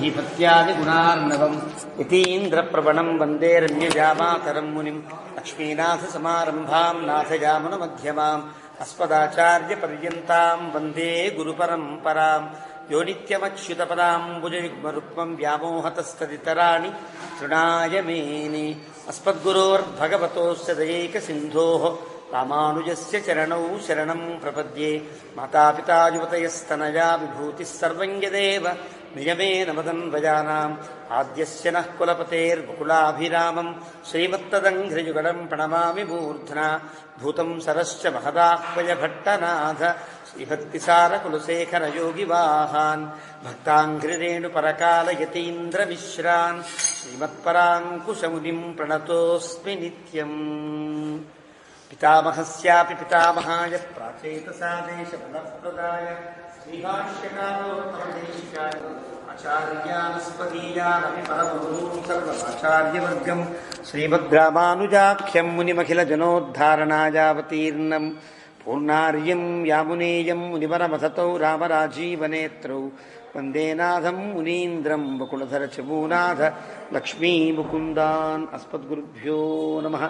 धीपत्यादि गुणार्णवम् यतीन्द्रप्रवणम् वन्दे रम्यजामातरम् मुनिम् लक्ष्मीनाथसमारम्भाम् नाथयामुनमध्यमाम् अस्मदाचार्यपर्यन्ताम् वन्दे गुरुपरम्पराम् यो नित्यमच्युतपदाम्बुजयुग्मरुक्मम् व्यामोहतस्तदितराणि तृणाय मेने अस्मद्गुरोर्भगवतोऽस्य दयैकसिन्धोः रामानुजस्य चरणौ शरणम् प्रपद्ये मातापिता युवतयस्तनया विभूतिः सर्वं यदेव नियमेन मदन्वयानाम् आद्यस्य नः कुलपतेर्वकुलाभिरामम् श्रीमत्तदङ्घ्रियुगलम् प्रणमामि मूर्ध्ना भूतम् सरश्च महदाह्वयभट्टनाथ श्रीभक्तिसारकुलशेखरयोगिवाहान् भक्ताङ्घ्रिरेणुपरकालयतीन्द्रमिश्रान् श्रीमत्पराङ्कुशमुनिम् प्रणतोऽस्मि नित्यम् पितामहस्यापि पितामहाय प्राचेतसादेशफलप्रदाय श्रीभाष्यकारोत्तमदेशिकाय आचार्यानस्पदीयानपि परमगुरून् सर्वमाचार्यवर्गम् श्रीमद्रामानुजाख्यम् मुनिमखिलजनोद्धारणायावतीर्णम् पूर्णार्यम् यामुनेयम् मुनिवरमथतौ रामराजीवनेत्रौ वन्देनाथम् मुनीन्द्रम् वकुलधरचमूनाथ लक्ष्मीमुकुन्दान् अस्मद्गुरुभ्यो नमः।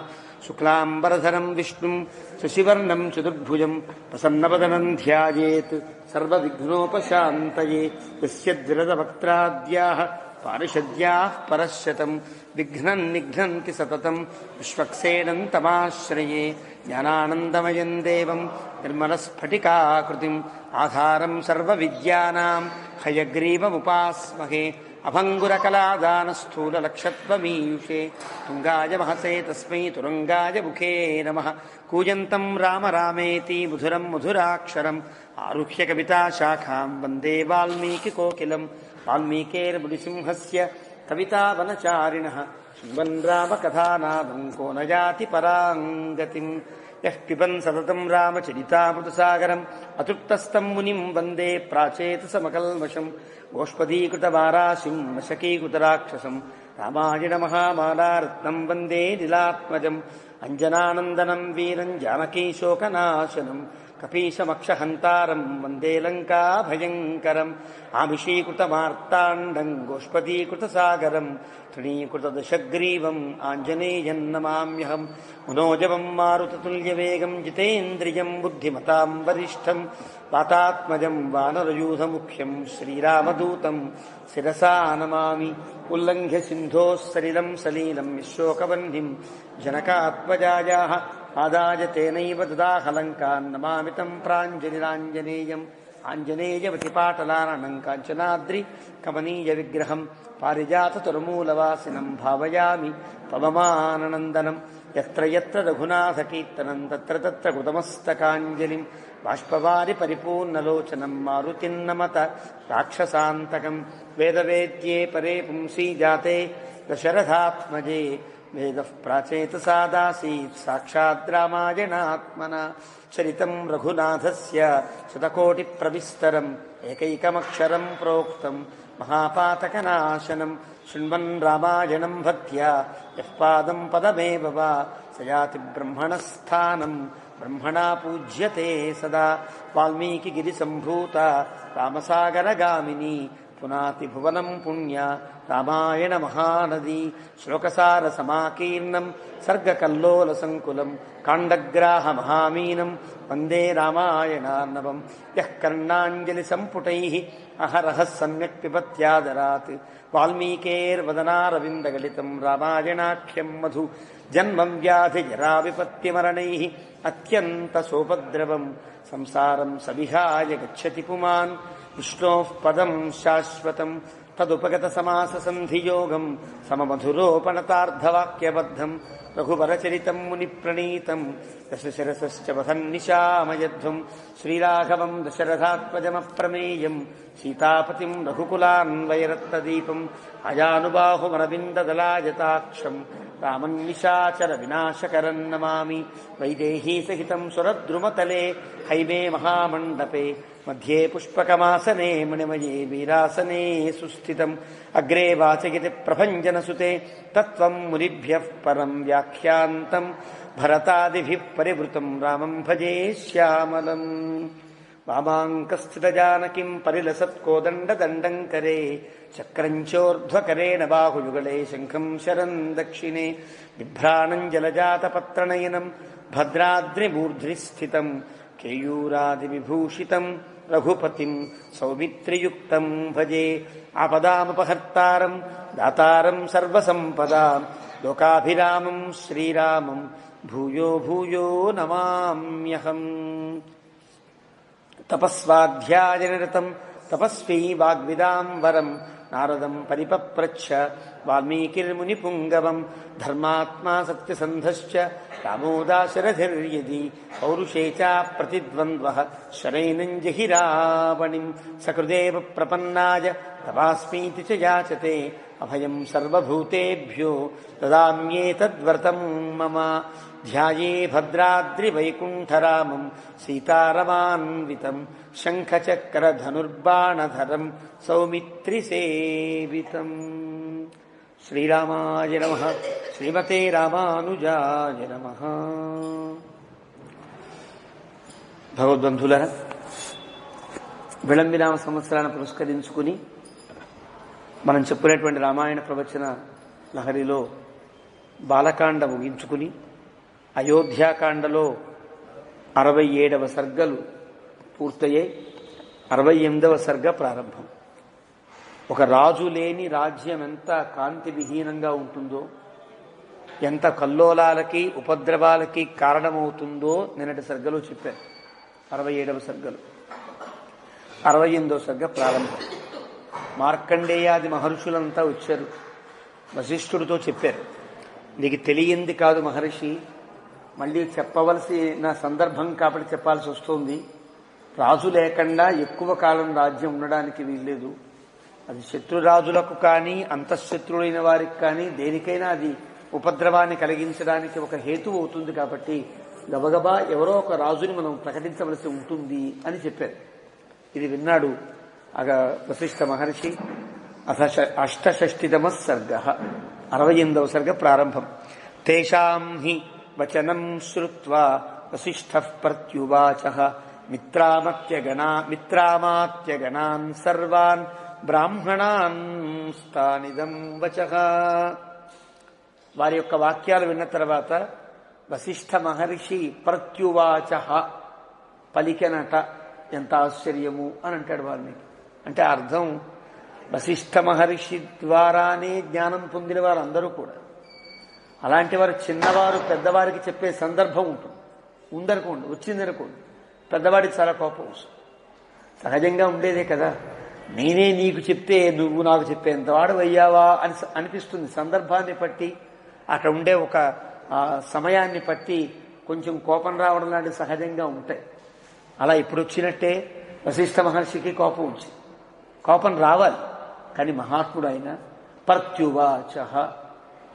शुक्लाम्बरधरम् विष्णुम् शशिवर्णम् चतुर्भुजम् प्रसन्नवदनम् ध्यायेत् सर्वविघ्नोपशान्तये यस्य द्विरदवक्त्राद्याः पारिषद्याः परश्शतम् विघ्नम् निघ्नन्ति सततम् विश्वक्सेनम् तमाश्रये ज्ञानानन्दमयम् देवम् निर्मलस्फटिकाकृतिम् आधारम् सर्वविद्यानाम् हयग्रीवमुपास्महे अभङ्गुरकलादानस्थूललक्षत्वमीयुषे तुङ्गाय महसे तस्मै तुरङ्गाय मुखे नमः। कूजन्तम् राम रामेति मधुरम् मधुराक्षरम् आरुह्य कविताशाखाम् वन्दे वाल्मीकिकोकिलम् वाल्मीकेर्मुनिसिंहस्य कवितावनचारिणः शृण्वन् रामकथानादम् को न याति पराङ्गतिम् यः पिबन् सततम् रामचरितामृतसागरम् अतृप्तस्तम् मुनिम् वन्दे प्राचेतसमकल्मषम् गोष्पदीकृतवाराशिम् वशकीकृतराक्षसम् रामायणमहामालारत्नम् वन्दे लीलात्मजम् अञ्जनानन्दनम् वीरम् जानकीशोकनाशनम् कपीशमक्षहन्तारम् वन्दे लङ्काभयङ्करम् आमिषीकृतमार्ताण्डम् गोष्पदीकृतसागरम् तृणीकृतदशग्रीवम् आञ्जनेयम् नमाम्यहम् मनोजवम् मारुततुल्यवेगम् जितेन्द्रियम् बुद्धिमताम् वरिष्ठम् वातात्मजम् वानरयूथमुख्यम् श्रीरामदूतम् शिरसा नमामि। उल्लङ्घ्य सिन्धोः सलिलम् सलीलम् विश्वोकवह्निम् जनकात्मजायाः आदाय तेनैव ददाहलङ्कान् नमामि तम् प्राञ्जलिराञ्जनेयम् आञ्जनेयवतिपाटलाननम् काञ्चनाद्रि कमनीयविग्रहम् पारिजाततरुमूलवासिनम् भावयामि पवमाननन्दनम् यत्र यत्र रघुनाथकीर्तनम् तत्र तत्र कृतमस्तकाञ्जलिम् बाष्पवारि परिपूर्णलोचनम् मारुतिन्नमत राक्षसान्तकम् वेदवेद्ये परे पुंसी जाते दशरथात्मजे वेदः प्राचेतसादासीत् साक्षात् रामायणात्मना चरितम् रघुनाथस्य शतकोटिप्रविस्तरम् एकैकमक्षरम् प्रोक्तम् महापातकनाशनम् शृण्वन् रामायणम् भक्त्या यः पादम् पदमेव वा स याति ब्रह्मणस्थानम् ब्रह्मणा पूज्यते सदा। वाल्मीकिगिरिसम्भूता रामसागरगामिनी पुनाति भुवनम् पुण्या रामायणमहानदी श्लोकसारसमाकीर्णम् सर्गकल्लोलसङ्कुलम् काण्डग्राहमहामीनम् वन्दे रामायणार्णवम् यः कर्णाञ्जलिसम्पुटैः अहरहः सम्यक् पिबत्यादरात् वाल्मीकेर्वदनारविन्दगलितम् रामायणाख्यम् मधु जन्मम् व्याधिजराविपत्तिमरणैः अत्यन्तसोपद्रवम् संसारम् सविहाय गच्छति पुमान् विष्णोः पदम् शाश्वतम् तदुपगतसमाससन्धियोगम् सममधुरोपणतार्धवाक्यबद्धम् रघुवरचरितम् मुनिप्रणीतम् दशशिरसश्च वधन्निशामयध्वम् श्रीराघवम् दशरथात्मजमप्रमेयम् सीतापतिम् रघुकुलान्वयरत्नदीपम् अजानुबाहुमरविन्ददलायताक्षम् रामन्निशाचरविनाशकरम् नमामि। वैदेहीसहितम् सुरद्रुमतले हैमे महामण्डपे मध्ये पुष्पकमासने मणिमये वीरासने सुस्थितम् अग्रे वाचयति प्रभञ्जनसुते तत्त्वम् मुनिभ्यः परम् व्याख्यान्तम् भरतादिभिः परिवृतम् रामम् भजे श्यामलम्। వామాంకస్థితజానకిం పరిలసత్కోదండదండం కరే చక్రంచోర్ధ్వకరేణ బాహుయుగళే శంఖం శరం దక్షిణే బిభ్రాణం జలజాతపత్రనయనం భద్రాద్రిమూర్ధ్ని స్థితం కేయూరాదివిభూషితం రఘుపతిం సౌమిత్రియుక్తం భజే ఆపదామపహర్తారం దాతారం సర్వసంపదాం లోకాభిరామం శ్రీరామం భూయో భూయో నమామ్యహం. తపస్వాధ్యాయనిరతం తపస్వీ వాగ్విదాం వరం నారదం పరిపప్రచ్ఛ వాల్మీకిర్మునిపుంగవం ధర్మాత్మా సత్యసంధశ్చ రామోదాశరథిర్యది పౌరుషే చ ప్రతిద్వంద్వః శరైనం జహి రావణిం సకృదేవ ప్రపన్నాయ తపాస్మీతి చ యాచతే అభయం సర్వభూతేభ్యో దదామ్యేతద్వ్రతం మమ. ధ్యాయే భద్రాద్రివైకుంఠరామం సీతారమాన్వితం శంఖచక్రధనుర్బాణధరం సౌమిత్రిసేవితం. శ్రీరామాయ నమః. శ్రీమతే రామానుజాయ నమః. భగవద్బంధులరా, విళంబినామ సంవత్సరాన్ని పురస్కరించుకుని మనం చెప్పుకునేటువంటి రామాయణ ప్రవచన లహరిలో బాలకాండ ముగించుకుని అయోధ్యాకాండలో 67వ సర్గలు పూర్తయ్యాయి. 68వ సర్గ ప్రారంభం. ఒక రాజు లేని రాజ్యం ఎంత కాంతి విహీనంగా ఉంటుందో, ఎంత కల్లోలాలకి ఉపద్రవాలకి కారణమవుతుందో నిన్నటి సర్గలో చెప్పారు. 67వ సర్గలు. 68వ సర్గ ప్రారంభం. మార్కండేయాది మహర్షులంతా వచ్చారు. వశిష్ఠుడితో చెప్పారు, నీకు తెలియంది కాదు మహర్షి, మళ్ళీ చెప్పవలసిన సందర్భం కాబట్టి చెప్పాల్సి వస్తుంది. రాజు లేకుండా ఎక్కువ కాలం రాజ్యం ఉండడానికి వీల్లేదు. అది శత్రురాజులకు కానీ అంతఃశత్రులైన వారికి కానీ దేనికైనా అది ఉపద్రవాన్ని కలిగించడానికి ఒక హేతువు అవుతుంది. కాబట్టి గబగబా ఎవరో ఒక రాజుని మనం ప్రకటించవలసి ఉంటుంది అని చెప్పారు. ఇది విన్నాడు వశిష్ఠ మహర్షి. అథ అష్టషష్టితమ సర్గ. 68వ సర్గ ప్రారంభం. తేషాం హి వచనం శ్రుత్వా వశిష్ఠః ప్రత్యువాచః మిత్రామాత్యగణాన్ సర్వాన్ బ్రాహ్మణాన్ స్థానిదం వచః. వారి యొక్క వాక్యాలు విన్న తర్వాత వశిష్ఠ మహర్షి ప్రత్యువాచః పలికెనట. ఎంత ఆశ్చర్యము అని అంటాడు వాల్మీకి. అంటే అర్థం, వశిష్ఠ మహర్షి ద్వారానే జ్ఞానం పొందిన వారు అందరూ కూడా. అలాంటి వారు చిన్నవారు పెద్దవారికి చెప్పే సందర్భం ఉంటుంది. ఉందనుకోండి, వచ్చిందనుకోండి, పెద్దవాడికి చాలా కోపం వస్తుంది. సహజంగా ఉండేదే కదా. నేనే నీకు చెప్తే నువ్వు నాకు చెప్పేంత వాడు అయ్యావా అని అనిపిస్తుంది. సందర్భాన్ని బట్టి, అక్కడ ఉండే ఒక సమయాన్ని బట్టి కొంచెం కోపం రావడం లాంటివి సహజంగా ఉంటాయి. అలా ఇప్పుడు వచ్చినట్టే వశిష్ఠ మహర్షికి కోపం వచ్చింది. కోపం రావాలి, కానీ మహాత్ముడు ఆయన ప్రత్యువాచః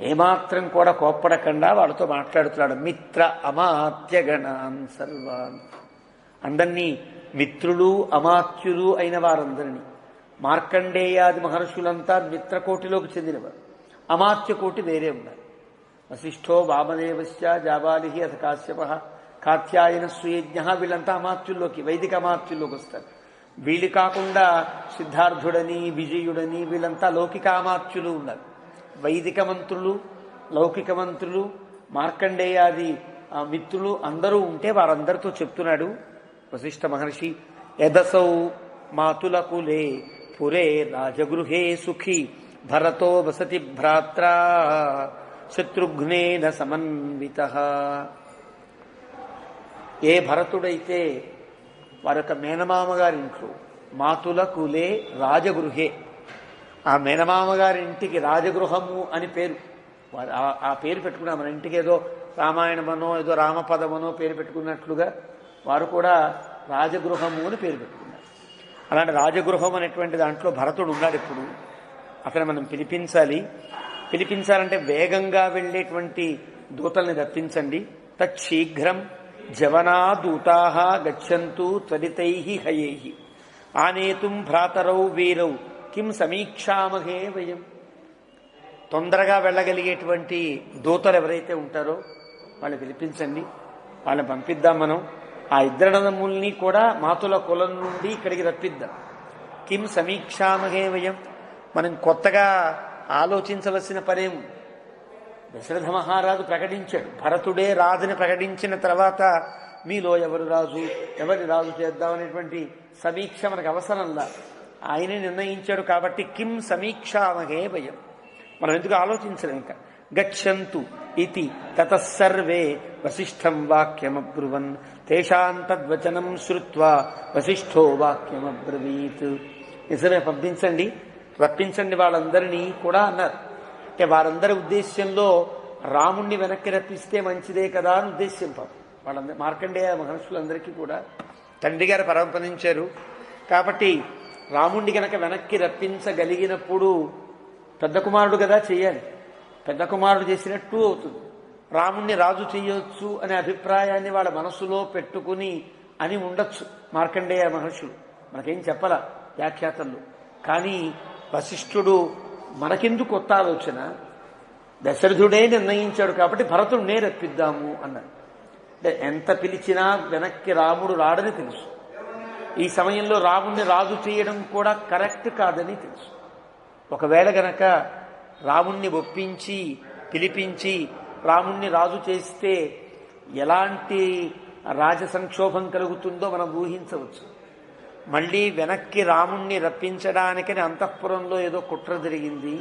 ఏమాత్రం కూడా కోప్పడకుండా వాళ్ళతో మాట్లాడుతున్నాడు. మిత్ర అమాత్యగణాన్ సర్వాన్, అందరినీ మిత్రులు అమాత్యులు అయిన వారందరినీ. మార్కండేయాది మహర్షులంతా మిత్రకోటిలోకి చెందినవారు, అమాత్యకోటి వేరే ఉన్నారు. వశిష్ఠో వామదేవశ్చ జాబాలి అథ కాశ్యప కాత్యాయన సుయజ్ఞ, వీళ్ళంతా అమాత్యుల్లోకి, వైదిక అమాత్యుల్లోకి వస్తారు. వీళ్ళు కాకుండా సిద్ధార్థుడని విజయుడని వీళ్ళంతా లౌకిక అమాత్యులు ఉన్నారు. వైదిక మంత్రులు, లౌకిక మంత్రులు, మార్కండేయాది మిత్రులు అందరూ ఉంటే వారందరితో చెప్తున్నాడు వశిష్ఠ మహర్షి. యదసౌ మాతులకులే పురే రాజగృహే సుఖీ భరతో వసతి భ్రాత్రా శత్రుఘ్నేన సమన్వితః. ఏ భరతుడైతే వారి యొక్క మేనమామగారి ఇంట్లో, మాతుల కులే రాజగృహే, ఆ మేనమామగారి ఇంటికి రాజగృహము అని పేరు. ఆ పేరు పెట్టుకున్నారు. మన ఇంటికి ఏదో రామాయణమనో ఏదో రామపదమనో పేరు పెట్టుకున్నట్లుగా వారు కూడా రాజగృహము అని పేరు పెట్టుకున్నారు. అలాంటి రాజగృహం అనేటువంటి దాంట్లో భరతుడు ఉన్నాడు. ఇప్పుడు అతను మనం పిలిపించాలంటే వేగంగా వెళ్ళేటువంటి దూతల్ని రప్పించండి. తచ్చీఘ్రం జవనా దూతాః గచ్చంతు త్వరితై హయై ఆనేతుం భ్రాతరౌ వీరౌ కిం సమీక్షామహే వయం. తొందరగా వెళ్ళగలిగేటువంటి దూతలు ఎవరైతే ఉంటారో వాళ్ళు పిలిపించండి, వాళ్ళని పంపిద్దాం మనం. ఆ ఇద్దరన్నదమ్ముల్ని కూడా మాతుల కులం నుండి ఇక్కడికి రప్పిద్దాం. కిం సమీక్షామహే వయం, మనం కొత్తగా ఆలోచించవలసిన పనేము. దశరథ మహారాజు ప్రకటించాడు, భరతుడే రాజుని ప్రకటించిన తర్వాత మీలో ఎవరు రాజు, ఎవరిని రాజు చేద్దామనేటువంటి సమీక్ష మనకు అవసరంలా, ఆయనే నిర్ణయించాడు. కాబట్టి కిం సమీక్షామహే వయం, మనం ఎందుకు ఆలోచించలేం. ఇంకా గచ్చంతు ఇతి తతస్సర్వే వసిష్ఠం వాక్యమబ్రువన్ తేషాం తద్వచనం శ్రుత్వా వసిష్ఠో వాక్యమబ్రవీత్. నిజమే, పంపించండి, రప్పించండి వాళ్ళందరినీ కూడా అన్నారు. అంటే వారందరి ఉద్దేశ్యంలో రాముణ్ణి వెనక్కి రప్పిస్తే మంచిదే కదా అని ఉద్దేశ్యం. వాళ్ళందరూ మార్కండేయ మహర్షులందరికీ కూడా తండ్రి గారు పరమపదించారు. కాబట్టి రాముణ్ణి కనుక వెనక్కి రప్పించగలిగినప్పుడు పెద్ద కుమారుడు కదా చెయ్యాలి, పెద్ద కుమారుడు చేసినట్టు అవుతుంది. రాముణ్ణి రాజు చెయ్యొచ్చు అనే అభిప్రాయాన్ని వాళ్ళ మనస్సులో పెట్టుకుని అని ఉండొచ్చు మార్కండేయ మహర్షులు, మనకేం చెప్పాల వ్యాఖ్యాతలు. కానీ వశిష్ఠుడు మనకెందుకు కొత్త ఆలోచన, దశరథుడే నిర్ణయించాడు కాబట్టి భరతుడినే రప్పిద్దాము అన్నాడు. అంటే ఎంత పిలిచినా వెనక్కి రాముడు రాడని తెలుసు. ఈ సమయంలో రాముణ్ణి రాజు చేయడం కూడా కరెక్ట్ కాదని తెలుసు. ఒకవేళ గనక రాముణ్ణి ఒప్పించి పిలిపించి రాముణ్ణి రాజు చేస్తే ఎలాంటి రాజ సంక్షోభం కలుగుతుందో మనం ఊహించవచ్చు. మళ్ళీ వెనక్కి రాముణ్ణి రప్పించడానికని అంతఃపురంలో ఏదో కుట్ర జరిగింది.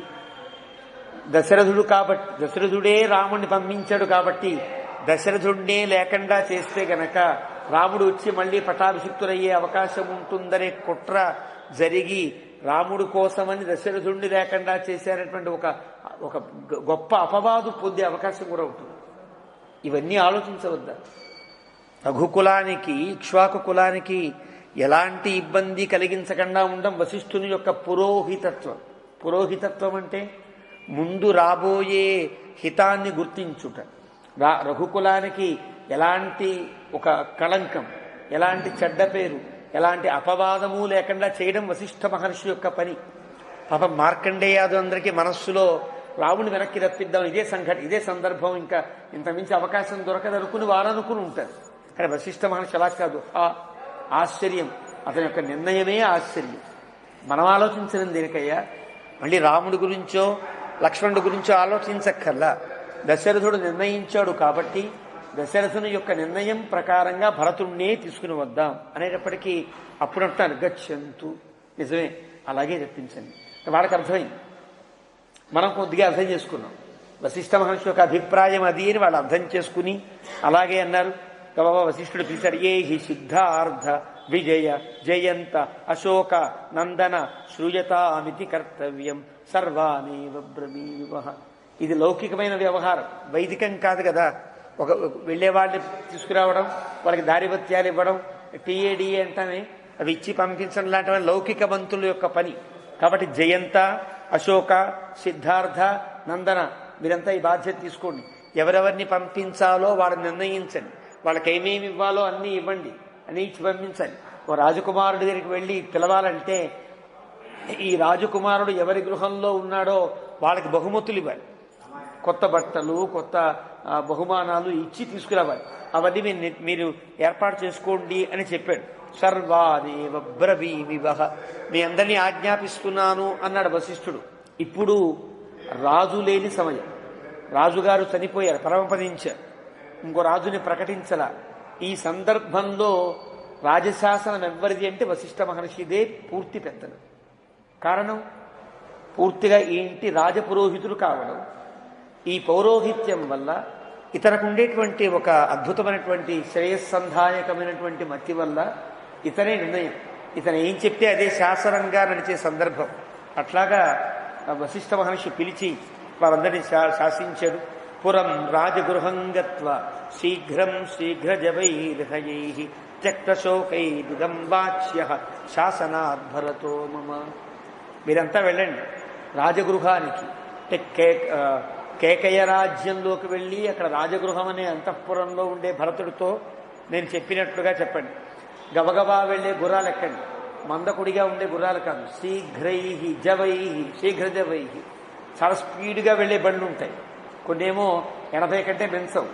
దశరథుడే రాముణ్ణి పంపించాడు కాబట్టి దశరథుడినే లేకుండా చేస్తే గనక రాముడు వచ్చి మళ్ళీ పటాభిషిక్తులయ్యే అవకాశం ఉంటుందనే కుట్ర జరిగి రాముడు కోసమని దశరథుడిని లేకుండా చేశారనేటువంటి ఒక గొప్ప అపవాదు పొందే అవకాశం కూడా ఉంటుంది. ఇవన్నీ ఆలోచించవద్దా? రఘుకులానికి ఇక్ష్వాకు కులానికి ఎలాంటి ఇబ్బంది కలిగించకుండా ఉండడం వశిష్ఠుని యొక్క పురోహితత్వం. పురోహితత్వం అంటే ముందు రాబోయే హితాన్ని గుర్తించుట. రఘుకులానికి ఎలాంటి ఒక కళంకం, ఎలాంటి చెడ్డ పేరు, ఎలాంటి అపవాదము లేకుండా చేయడం వశిష్ఠ మహర్షి యొక్క పని. పాపం మార్కండేయాదు అందరికీ మనస్సులో రావుని వెనక్కి రప్పిద్దాం, ఇదే సందర్భం, ఇంకా ఇంతమించి అవకాశం దొరకదనుకుని వారనుకుని ఉంటారు. కానీ వశిష్ఠ మహర్షి అలా కాదు. ఆశ్చర్యం, అతని యొక్క నిర్ణయమే ఆశ్చర్యం. మనం ఆలోచించడం దేనికయ్యా? మళ్ళీ రాముడి గురించో లక్ష్మణుడి గురించో ఆలోచించక్కర్లా. దశరథుడు నిర్ణయించాడు కాబట్టి దశరథుని యొక్క నిర్ణయం ప్రకారంగా భరతుణ్ణే తీసుకుని వద్దాం అనేటప్పటికీ అప్పుడు అంటారు గచ్చంతు, నిజమే అలాగే చెప్పించండి. వాళ్ళకి అర్థమైంది, మనం కొద్దిగా అర్థం చేసుకున్నాం. వశిష్ఠ మహర్షి యొక్క అభిప్రాయం అది అని వాళ్ళు అర్థం చేసుకుని అలాగే అన్నారు. బాబా వశిష్ఠుడు పిలిచాడు, ఏ హి సిద్ధార్థ విజయ జయంత అశోక నందన శ్రూయతామితి కర్తవ్యం సర్వానేవ బ్రవీమః. ఇది లౌకికమైన వ్యవహారం, వైదికం కాదు కదా. ఒక వెళ్ళేవాళ్ళని తీసుకురావడం, వాళ్ళకి దారివత్యాలు ఇవ్వడం, టీఏడిఏ అంటామే అవి ఇచ్చి పంపించడం లాంటి లౌకిక మంతుల యొక్క పని. కాబట్టి జయంత అశోక సిద్ధార్థ నందన మీరంతా ఈ బాధ్యత తీసుకోండి. ఎవరెవరిని పంపించాలో వాళ్ళని నిర్ణయించండి, వాళ్ళకి ఏమేమి ఇవ్వాలో అన్నీ ఇవ్వండి అని ఇచ్చి పంపించండి. ఓ రాజకుమారుడి దగ్గరికి వెళ్ళి పిలవాలంటే ఈ రాజకుమారుడు ఎవరి గృహంలో ఉన్నాడో వాళ్ళకి బహుమతులు ఇవ్వాలి, కొత్త బట్టలు కొత్త బహుమానాలు ఇచ్చి తీసుకురావాలి. అవన్నీ మీరు ఏర్పాటు చేసుకోండి అని చెప్పాడు. సర్వాదేవ బ్రవీమివః, మీ అందరినీ ఆజ్ఞాపిస్తున్నాను అన్నాడు వశిష్ఠుడు. ఇప్పుడు రాజు లేని సమయం, రాజుగారు చనిపోయారు, పరమపదించారు, ఇంకో రాజుని ప్రకటించలా. ఈ సందర్భంలో రాజశాసనం ఎవ్వరిది అంటే వశిష్ఠ మహర్షిదే పూర్తి పెద్దలు. కారణం పూర్తిగా ఈ ఇంటి రాజపురోహితుడు కావడం. ఈ పౌరోహిత్యం వల్ల ఇతనికి ఉండేటువంటి ఒక అద్భుతమైనటువంటి శ్రేయస్సంధాయకమైనటువంటి మతి వల్ల ఇతనే నిర్ణయం, ఇతను ఏం చెప్తే అదే శాసనంగా నడిచే సందర్భం. అట్లాగా వశిష్ఠ మహర్షి పిలిచి వారందరినీ శాసించాడు. పురం రాజగృహం గత్వా శీఘ్రం శీఘ్రజవైర్హయైః త్యక్తశోకైర్దం వాచ్యః శాసనాద్ భరతో మమ. మీరంతా వెళ్ళండి రాజగృహానికి. అంటే కేకయ రాజ్యంలోకి వెళ్ళి అక్కడ రాజగృహం అనే అంతఃపురంలో ఉండే భరతుడితో నేను చెప్పినట్లుగా చెప్పండి. గబగబా వెళ్లే గుర్రాలు ఎక్కండి, మందకుడిగా ఉండే గుర్రాలు కాదు. శీఘ్రై శీఘ్రజవై చాలా స్పీడ్గా వెళ్లే బండ్లు ఉంటాయి, కొన్నేమో 80 కంటే పెంచవు.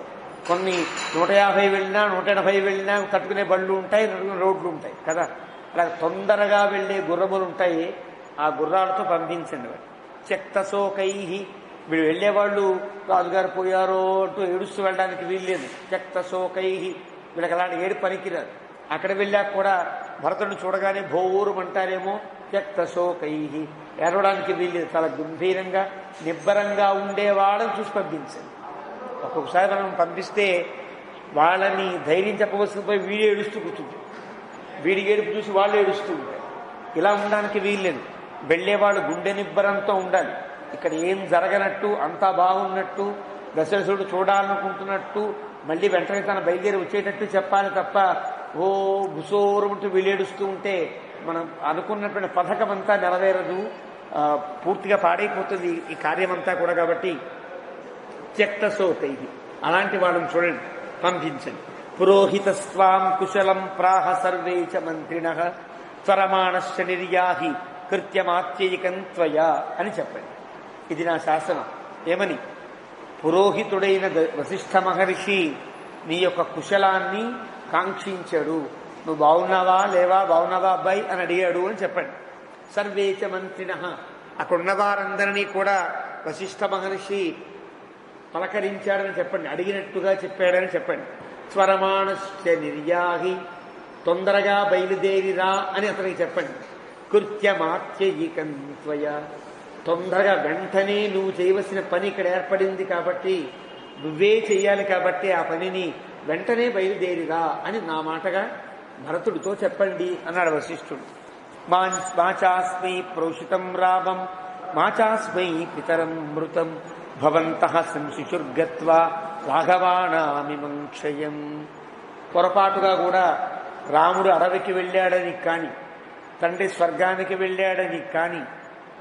కొన్ని 150 వెళ్ళినా 180 వెళ్ళినా తట్టుకునే బళ్ళు ఉంటాయి, రోడ్లు ఉంటాయి కదా. అలా తొందరగా వెళ్ళే గుర్రములు ఉంటాయి, ఆ గుర్రాలతో పంపించండి. త్యక్తశోకై, వీళ్ళు వెళ్ళేవాళ్ళు రాజుగారు పోయారో అంటూ ఏడుస్తూ వెళ్ళడానికి వీల్లేదు. త్యక్తశోకై, వీళ్ళకి అలాంటి ఏడు పనికిరాదు. అక్కడ వెళ్ళాక కూడా భరతుడిని చూడగానే భోరుమంటారేమో. త్యక్తశోకై, ఏడవడానికి వీల్లేదు. చాలా గంభీరంగా నిబ్బరంగా ఉండేవాళ్ళని చూసి పంపించండి. ఒక్కొక్కసారి మనం పంపిస్తే వాళ్ళని ధైర్యం చెప్పవలసిన పోయి వీడి ఏడుస్తూ కూర్చుంది, వీడి ఏడుపు చూసి వాళ్ళు ఏడుస్తూ ఉంటారు. ఇలా ఉండడానికి వీల్లేదు. వెళ్ళేవాళ్ళు గుండె నిబ్బరంతో ఉండాలి. ఇక్కడ ఏం జరగనట్టు, అంతా బాగున్నట్టు, దశరథుడు చూడాలనుకుంటున్నట్టు, మళ్ళీ వెంటనే తన బయలుదేరి వచ్చేటట్టు చెప్పాలి తప్ప ఓ గుసోరుంటూ వీళ్ళేడుస్తూ ఉంటే మనం అనుకున్నటువంటి పథకం అంతా నెరవేరదు, పూర్తిగా పాడైపోతుంది ఈ కార్యమంతా కూడా. కాబట్టి త్యక్తశోకై, అలాంటి వాళ్ళని చూడండి, పంపించండి. పురోహితస్వాం కుశలం ప్రాహ సర్వే చ మంత్రిణః త్వరమాణశ్చ నిర్యాహి కృత్యమాత్యయికం త్వయా అని చెప్పండి. ఇది నా శాసనం. ఏమని? పురోహితుడైన వశిష్ఠ మహర్షి నీ యొక్క కుశలాన్ని కాంక్షించాడు. నువ్వు బాగున్నావా లేవా, బాగున్నావా అబ్బాయి అని అడిగాడు అని చెప్పండి. సర్వే చ మంత్రిణః, అక్కడున్న వారందరినీ కూడా వశిష్ఠ మహర్షి పలకరించాడని చెప్పండి, అడిగినట్టుగా చెప్పాడని చెప్పండి. స్వరమాణశ్చ నిర్యాహి, తొందరగా బయలుదేరిరా అని అతనికి చెప్పండి. కృత్యమాత్యయికం త్వయా, తొందరగా వెంటనే నువ్వు చేయవలసిన పని ఇక్కడ ఏర్పడింది కాబట్టి, నువ్వే చెయ్యాలి కాబట్టి ఆ పనిని వెంటనే బయలుదేరిరా అని నా మాటగా భరతుడితో చెప్పండి అన్నాడు వశిష్ఠుడు. మాచాస్మై ప్రోషితం రామం మాచాస్మై పితరం మృతం భవంతః సంశిశుర్గత్వా రాఘవాణామిమం క్షయం. పొరపాటుగా కూడా రాముడు అడవికి వెళ్ళాడని కానీ, తండ్రి స్వర్గానికి వెళ్ళాడని కానీ,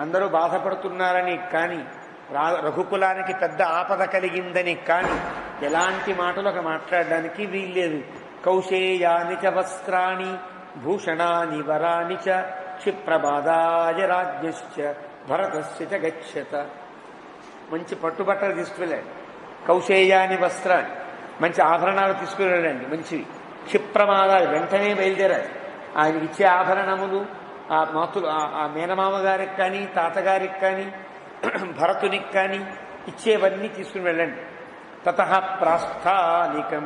అందరూ బాధపడుతున్నారని కానీ, రఘుకులానికి పెద్ద ఆపద కలిగిందని కానీ ఎలాంటి మాటలు ఒక మాట్లాడడానికి వీల్లేదు. కౌశేయాని చ వస్త్రాణి భూషణాని వరాని చ క్షిప్రబాదాయ రాజ్ఞశ్చ భరతస్య చ గచ్చత. మంచి పట్టుబట్టలు తీసుకువెళ్ళండి, కౌశేయాని వస్త్రాన్ని, మంచి ఆభరణాలు తీసుకువెళ్ళండి, మంచివి. క్షిప్రమాదాలు, వెంటనే బయలుదేరాలి. ఆయనకి ఇచ్చే ఆభరణములు ఆ మాతులు, ఆ మేనమామ గారికి కానీ, తాతగారికి కానీ, భరతునికి కానీ ఇచ్చేవన్నీ తీసుకుని వెళ్ళండి. తతః ప్రాస్థానికం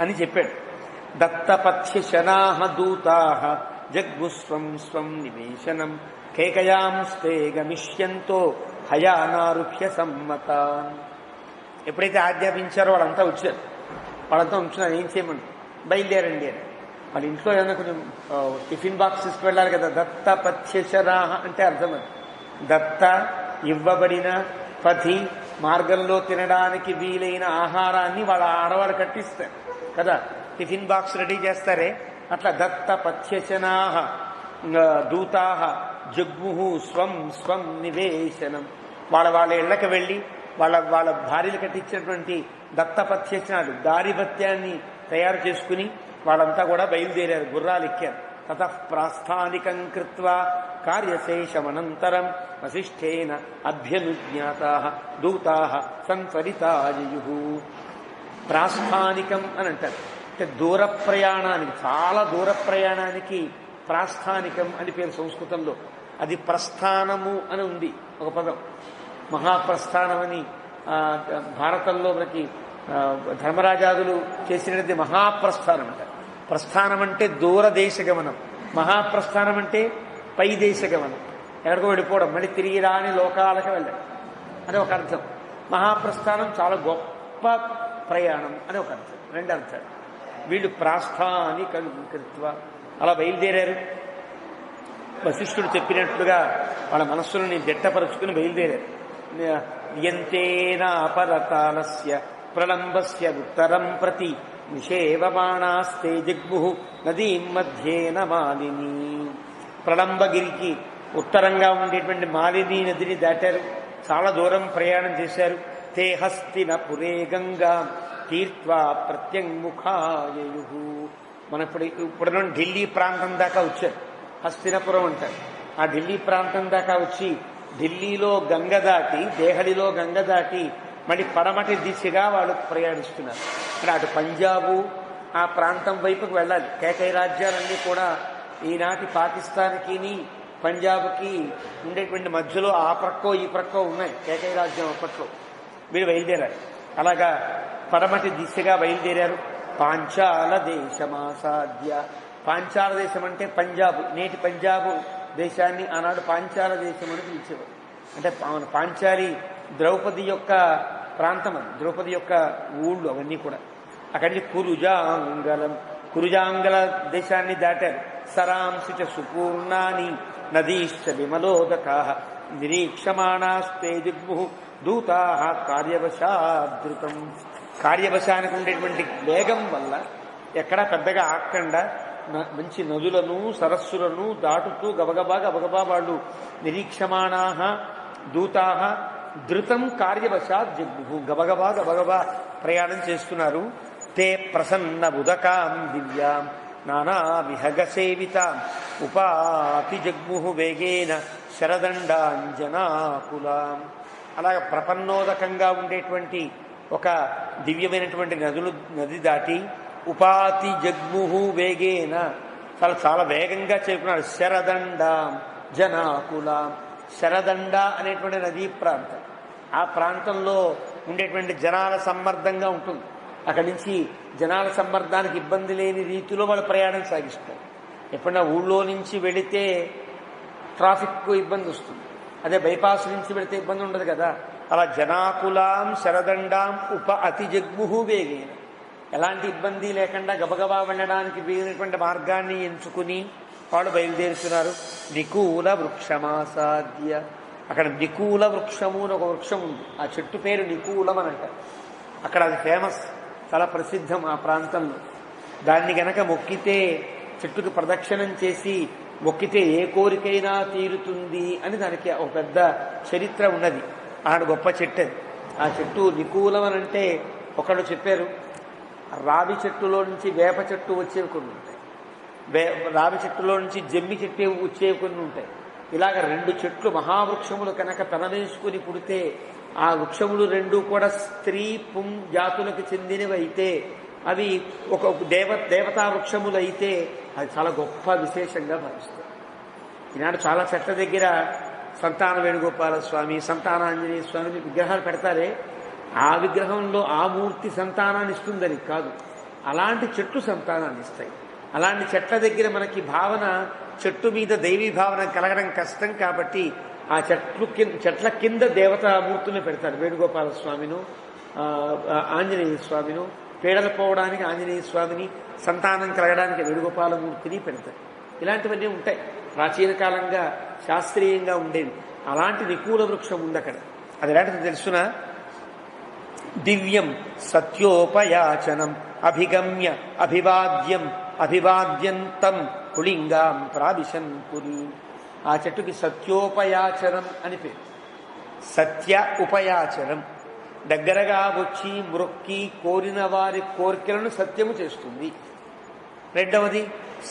అని చెప్పాడు. దత్తపథ్యశనాః దూతాః జగ్ముస్వం స్వం నివేశనం కేకయాంస్తే గమిష్యంతో హయానారుహ్య సమ్మతాన్. ఎప్పుడైతే ఆజ్ఞాపించారో వాళ్ళంతా వచ్చారు. వాళ్ళంతా ఉంచున్నారు, ఏం చేయమండి, బయలుదేరండి అని. వాళ్ళ ఇంట్లో ఏదైనా కొంచెం టిఫిన్ బాక్స్ తీసుకువెళ్ళాలి కదా. దత్తపథ్యశనాః అంటే అర్థం అది. దత్త ఇవ్వబడిన, పథి మార్గంలో తినడానికి వీలైన ఆహారాన్ని వాళ్ళ ఆడవాళ్ళు కట్టిస్తారు కదా. టిఫిన్ బాక్స్ రెడీ చేస్తారే అట్లా. దత్త పథ్యశనాః దూతాః జగ్ముహు స్వం స్వం నివేశనం. వాళ్ళ ఇళ్లకు వెళ్ళి వాళ్ళ భార్యలు కట్టించినటువంటి దత్తపథ్యశనాలు, దారిభత్యాన్ని తయారు చేసుకుని వాళ్ళంతా కూడా బయలుదేరారు, గుర్రాలు ఎక్కారు. తతః ప్రాస్థానికం కృత్వా కార్యశేషమనంతరం వశిష్ఠేన అభ్యనుజ్ఞాతాః దూతాః సంత్వరితాయుః. ప్రాస్థానికం అని అంటారు. అంటే దూర ప్రయాణానికి, చాలా దూర ప్రయాణానికి ప్రాస్థానికం అని పేరు సంస్కృతంలో. అది ప్రస్థానము అని ఉంది ఒక పదం. మహాప్రస్థానమని భారతంలో మనకి ధర్మరాజాదులు చేసినది మహాప్రస్థానం అంటారు. ప్రస్థానం అంటే దూరదేశ గమనం, మహాప్రస్థానం అంటే పై దేశ గమనం, ఎక్కడికో వెళ్ళిపోవడం, మళ్ళీ తిరిగి రాని లోకాలకు వెళ్ళడం అని ఒక అర్థం. మహాప్రస్థానం చాలా గొప్ప ప్రయాణం అని ఒక అర్థం, రెండు అర్థాలు. వీళ్ళు ప్రాస్థానికం కృత్వా అలా బయలుదేరారు. వశిష్ఠుడు చెప్పినట్లుగా వాళ్ళ మనస్సులను దిట్టపరుచుకుని బయలుదేరారు. యంతేనాపరతాలస్య ప్రళంబస్య ఉత్తరం ప్రతి నిషేవమాణాస్తే జగ్ముః నదీం మధ్యేన మాలిని. ప్రళంబగిరికి ఉత్తరంగా ఉండేటువంటి మాలిని నదిని దాటారు. చాలా దూరం ప్రయాణం చేశారు. తే హస్తినపురే గంగా తీర్త్వా ప్రత్యంగుఖాయయుః. మన ఇప్పుడు ఢిల్లీ ప్రాంతం దాకా వచ్చారు. హస్తినపురం అంటారు. ఆ ఢిల్లీ ప్రాంతం దాకా వచ్చి ఢిల్లీలో గంగ దాటి, దేహడిలో గంగ దాటి మళ్ళీ పడమటి దిశగా వాళ్ళు ప్రయాణిస్తున్నారు. అంటే అటు పంజాబు ఆ ప్రాంతం వైపుకు వెళ్ళాలి. కేకయ రాజ్యాలన్నీ కూడా ఈనాటి పాకిస్తాన్కి పంజాబ్కి ఉండేటువంటి మధ్యలో ఆ ప్రక్కో ఈ ప్రక్కో ఉన్నాయి. కేకయ రాజ్యం అప్పట్లో వీళ్ళు బయలుదేరారు. అలాగా పడమటి దిశగా బయలుదేరారు. పాంచాల దేశమాసాద్య. పాంచాల దేశం అంటే పంజాబు, నేటి పంజాబు దేశాన్ని ఆనాడు పాంచాల దేశం అని పిలిచేవారు. అంటే పాంచాలి ద్రౌపది యొక్క ప్రాంతం, అది ద్రౌపది యొక్క ఊళ్ళు అవన్నీ కూడా. అక్కడి నుంచి కురుజాంగల దేశాన్ని దాటారు. సరాంశి చ సుపూర్ణాని నదీశ్చ విమలోదకా నిరీక్షమాణాస్తే దిగ్ము దూతా కార్యవశాదృతం. కార్యవశానికి ఉండేటువంటి వేగం వల్ల ఎక్కడా పెద్దగా ఆక్కండా మంచి నదులను సరస్సులను దాటుతూ గబగబా వాళ్ళు నిరీక్షమాణా దూతా ధృతం కార్యవశాత్ జగ్ము గబగబా ప్రయాణం చేస్తున్నారు. తే ప్రసన్న ఉదకాం దివ్యాం నానా విహగ సేవితాం ఉపాతి జగ్ము వేగేన శరదండాంజనాకులాం. అలాగ ప్రపన్నోదకంగా ఉండేటువంటి ఒక దివ్యమైనటువంటి నది దాటి ఉపాతి జగ్ముహు వేగేన చాలా వేగంగా చేరుకున్నాడు. శరదండాం జనాకులాం. శరదండ అనేటువంటి నదీ ప్రాంతం, ఆ ప్రాంతంలో ఉండేటువంటి జనాల సమ్మర్దంగా ఉంటుంది. అక్కడి నుంచి జనాల సమ్మర్దానికి ఇబ్బంది లేని రీతిలో వాళ్ళు ప్రయాణం సాగిస్తారు. ఎప్పుడన్నా ఊళ్ళో నుంచి వెళితే ట్రాఫిక్ ఇబ్బంది వస్తుంది, అదే బైపాస్ నుంచి వెళితే ఇబ్బంది ఉండదు కదా. అలా జనాకులాం శరదండాం ఉప అతి జగ్ముహు వేగేన, ఎలాంటి ఇబ్బంది లేకుండా గబగబా వెళ్ళడానికి వీలైనటువంటి మార్గాన్ని ఎంచుకుని వాళ్ళు బయలుదేరుతున్నారు. నికూల వృక్షమాసాద్య. అక్కడ నికూల వృక్షము అని ఒక వృక్షం ఉంది. ఆ చెట్టు పేరు నికూలం అని అంటారు. అక్కడ అది ఫేమస్, చాలా ప్రసిద్ధం ఆ ప్రాంతంలో. దాన్ని గనక మొక్కితే, చెట్టుకు ప్రదక్షిణం చేసి మొక్కితే ఏ కోరికైనా తీరుతుంది అని దానికి ఒక పెద్ద చరిత్ర ఉన్నది. ఆడ గొప్ప చెట్టు అది. ఆ చెట్టు నికూలం అని అంటే ఒకళ్ళు చెప్పారు, రావి చెట్టులో నుంచి వేప చెట్టు వచ్చేవి కొన్ని ఉంటాయి, రావి చెట్టులో నుంచి జమ్మి చెట్టు వచ్చేవి కొన్ని ఉంటాయి. ఇలాగ రెండు చెట్లు మహావృక్షములు కనుక పెనవేసుకుని పుడితే ఆ వృక్షములు రెండు కూడా స్త్రీ పుం జాతులకు చెందినవి అయితే, అవి ఒక దేవతా వృక్షములు అయితే అది చాలా గొప్ప విశేషంగా భావిస్తారు. ఈనాడు చాలా చెట్ల దగ్గర సంతాన వేణుగోపాల స్వామి, సంతానాంజనేయ స్వామిని విగ్రహాలు పెడతారే, ఆ విగ్రహంలో ఆ మూర్తి సంతానాన్ని ఇస్తుందని కాదు, అలాంటి చెట్లు సంతానాన్ని ఇస్తాయి. అలాంటి చెట్ల దగ్గర మనకి భావన, చెట్టు మీద దైవీ భావన కలగడం కష్టం కాబట్టి ఆ చెట్ల కింద దేవతామూర్తులను పెడతారు. వేణుగోపాల స్వామిను, ఆంజనేయ స్వామిను, పీడలు పోవడానికి ఆంజనేయ స్వామిని, సంతానం కలగడానికి వేణుగోపాలమూర్తిని పెడతారు. ఇలాంటివన్నీ ఉంటాయి. ప్రాచీన కాలంగా శాస్త్రీయంగా ఉండేవి. అలాంటి నికూల వృక్షం ఉంది అక్కడ. అది ఎలాంటిది తెలుసున, దివ్యం సత్యోపయాచనం అభిగమ్య అభివాద్యంతం పులింగాం ప్రావిశన్ పురీ. ఆ చెట్టుకి సత్యోపయాచరం అని పేరు. సత్య ఉపయాచరం, దగ్గరగా వచ్చి మ్రొక్కి కోరిన వారి కోరికలను సత్యము చేస్తుంది. రెండవది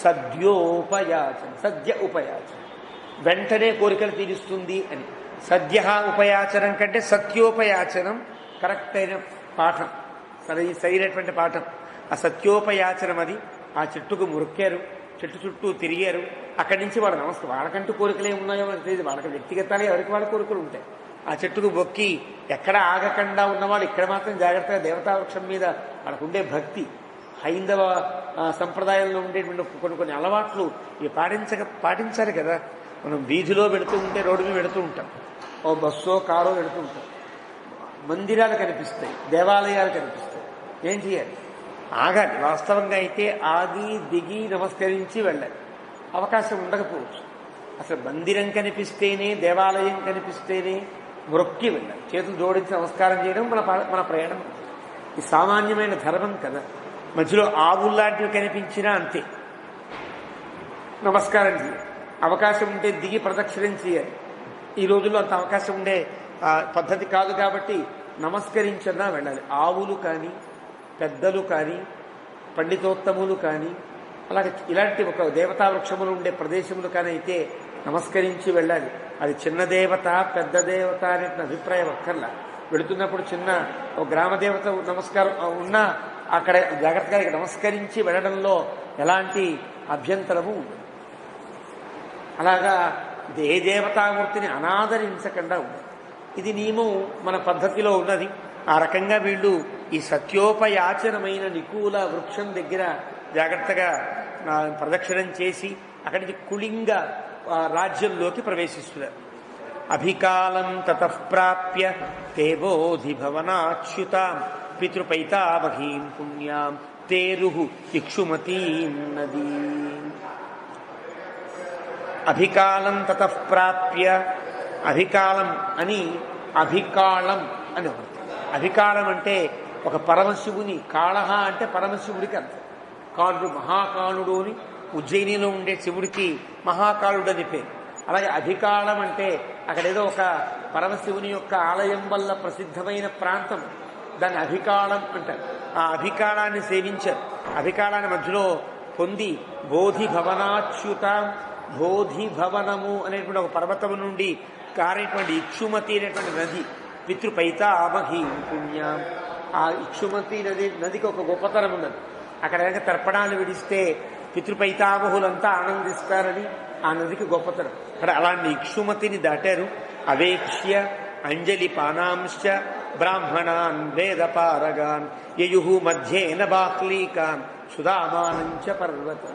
సద్యోపయాచనం, సద్య ఉపయాచనం, వెంటనే కోరికలు తీరుస్తుంది అని. సద్య ఉపయాచనం కంటే సత్యోపయాచనం కరెక్ట్ అయిన పాఠం, సరైనటువంటి పాఠం. ఆ సత్యోపయాచనం అది. ఆ చెట్టుకు మురొక్కారు, చెట్టు చుట్టూ తిరిగారు. అక్కడి నుంచి వాళ్ళ నమస్కారం, వాళ్ళకంటూ కోరికలు ఏమున్నాయో మనకు తెలియదు, వాళ్ళకి వ్యక్తిగతాలే ఎవరికి వాళ్ళ కోరికలు ఉంటాయి. ఆ చెట్టుకు మొక్కి ఎక్కడ ఆగకుండా ఉన్నవాళ్ళు ఇక్కడ మాత్రం జాగ్రత్తగా దేవతావృక్షం మీద వాళ్ళకుండే భక్తి, హైందవ సంప్రదాయంలో ఉండేటువంటి కొన్ని అలవాట్లు ఇవి పాటించాలి కదా. మనం వీధిలో పెడుతూ ఉంటే, రోడ్డు మీద పెడుతూ ఉంటాం, ఓ బస్సో కారో పెడుతూ ఉంటాం, మందిరాలు కనిపిస్తాయి, దేవాలయాలు కనిపిస్తాయి. ఏం చేయాలి? ఆగాలి. వాస్తవంగా అయితే ఆగి దిగి నమస్కరించి వెళ్ళాలి. అవకాశం ఉండకపోవచ్చు. అసలు మందిరం కనిపిస్తేనే, దేవాలయం కనిపిస్తేనే మొక్కి వెళ్ళాలి. చేతులు జోడించి నమస్కారం చేయడం మన ప్రయాణం. ఈ సామాన్యమైన ధర్మం కదా. మధ్యలో ఆవుల్లాంటివి కనిపించినా అంతే, నమస్కారం చేయాలి. అవకాశం ఉంటే దిగి ప్రదక్షిణం చేయాలి. ఈ రోజుల్లో అంత అవకాశం ఉండే పద్ధతి కాదు కాబట్టి నమస్కరించన్నా వెళ్ళాలి. ఆవులు కానీ, పెద్దలు కానీ, పండితోత్తములు కానీ, అలాగే ఇలాంటి ఒక దేవతా వృక్షములు ఉండే ప్రదేశములు కానీ అయితే నమస్కరించి వెళ్ళాలి. అది చిన్న దేవత పెద్ద దేవత అనే అభిప్రాయం అక్కర్లా. వెళుతున్నప్పుడు చిన్న ఒక గ్రామదేవత నమస్కారం ఉన్నా అక్కడ జాగ్రత్తగా నమస్కరించి వెళ్ళడంలో ఎలాంటి అభ్యంతరము ఉండదు. అలాగా ఏ దేవతామూర్తిని అనాదరించకుండా ఉండదు. ఇది నియమం మన పద్ధతిలో ఉన్నది. ఆ రకంగా వీళ్ళు ఈ సత్యోపయాచనమైన నికూల వృక్షం దగ్గర జాగ్రత్తగా ప్రదక్షిణం చేసి అక్కడి నుంచి కుళింగ రాజ్యంలోకి ప్రవేశిస్తున్నారు. అభికాలం తతః ప్రాప్య తే బోధి భవనాచ్యుతాం పితృపైతామహీం పుణ్యాం తేరుహు ఇక్షుమతీం నదీ. అభికాలం తతః ప్రాప్య, అభికాలం అని అభికాళం అని ఒకటి. అభికాళం అంటే ఒక పరమశివుని, కాళహ అంటే పరమశివుడికి అర్థం. కాళుడు మహాకాళుడు అని ఉజ్జయినిలో ఉండే శివుడికి మహాకాళుడు అని పేరు. అలాగే అభికాళం అంటే అక్కడేదో ఒక పరమశివుని యొక్క ఆలయం వల్ల ప్రసిద్ధమైన ప్రాంతం, దాన్ని అభికాళం అంటారు. ఆ అభికాళాన్ని సేవించారు. అభికాళాన్ని మధ్యలో పొంది బోధి భవనాచ్యుత, బోధి భవనము అనేటువంటి ఒక పర్వతము నుండి కారేటువంటి ఇక్షుమతి అనేటువంటి నది, పితృపైతామహీ పుణ్యం. ఆ ఇక్షుమతి నదికి ఒక గొప్పతనం ఉన్నది. అక్కడ కనుక తర్పణాలు విడిస్తే పితృపైతామహులంతా ఆనందిస్తారని ఆ నదికి గొప్పతనం. అక్కడ అలాంటి ఇక్షుమతిని దాటారు. అవేక్ష్య అంజలి పానాంశ్చ బ్రాహ్మణాన్ వేదపారగాన్ యయు మధ్యేన బాహ్లీకాన్ సుధామానంచ పర్వతం.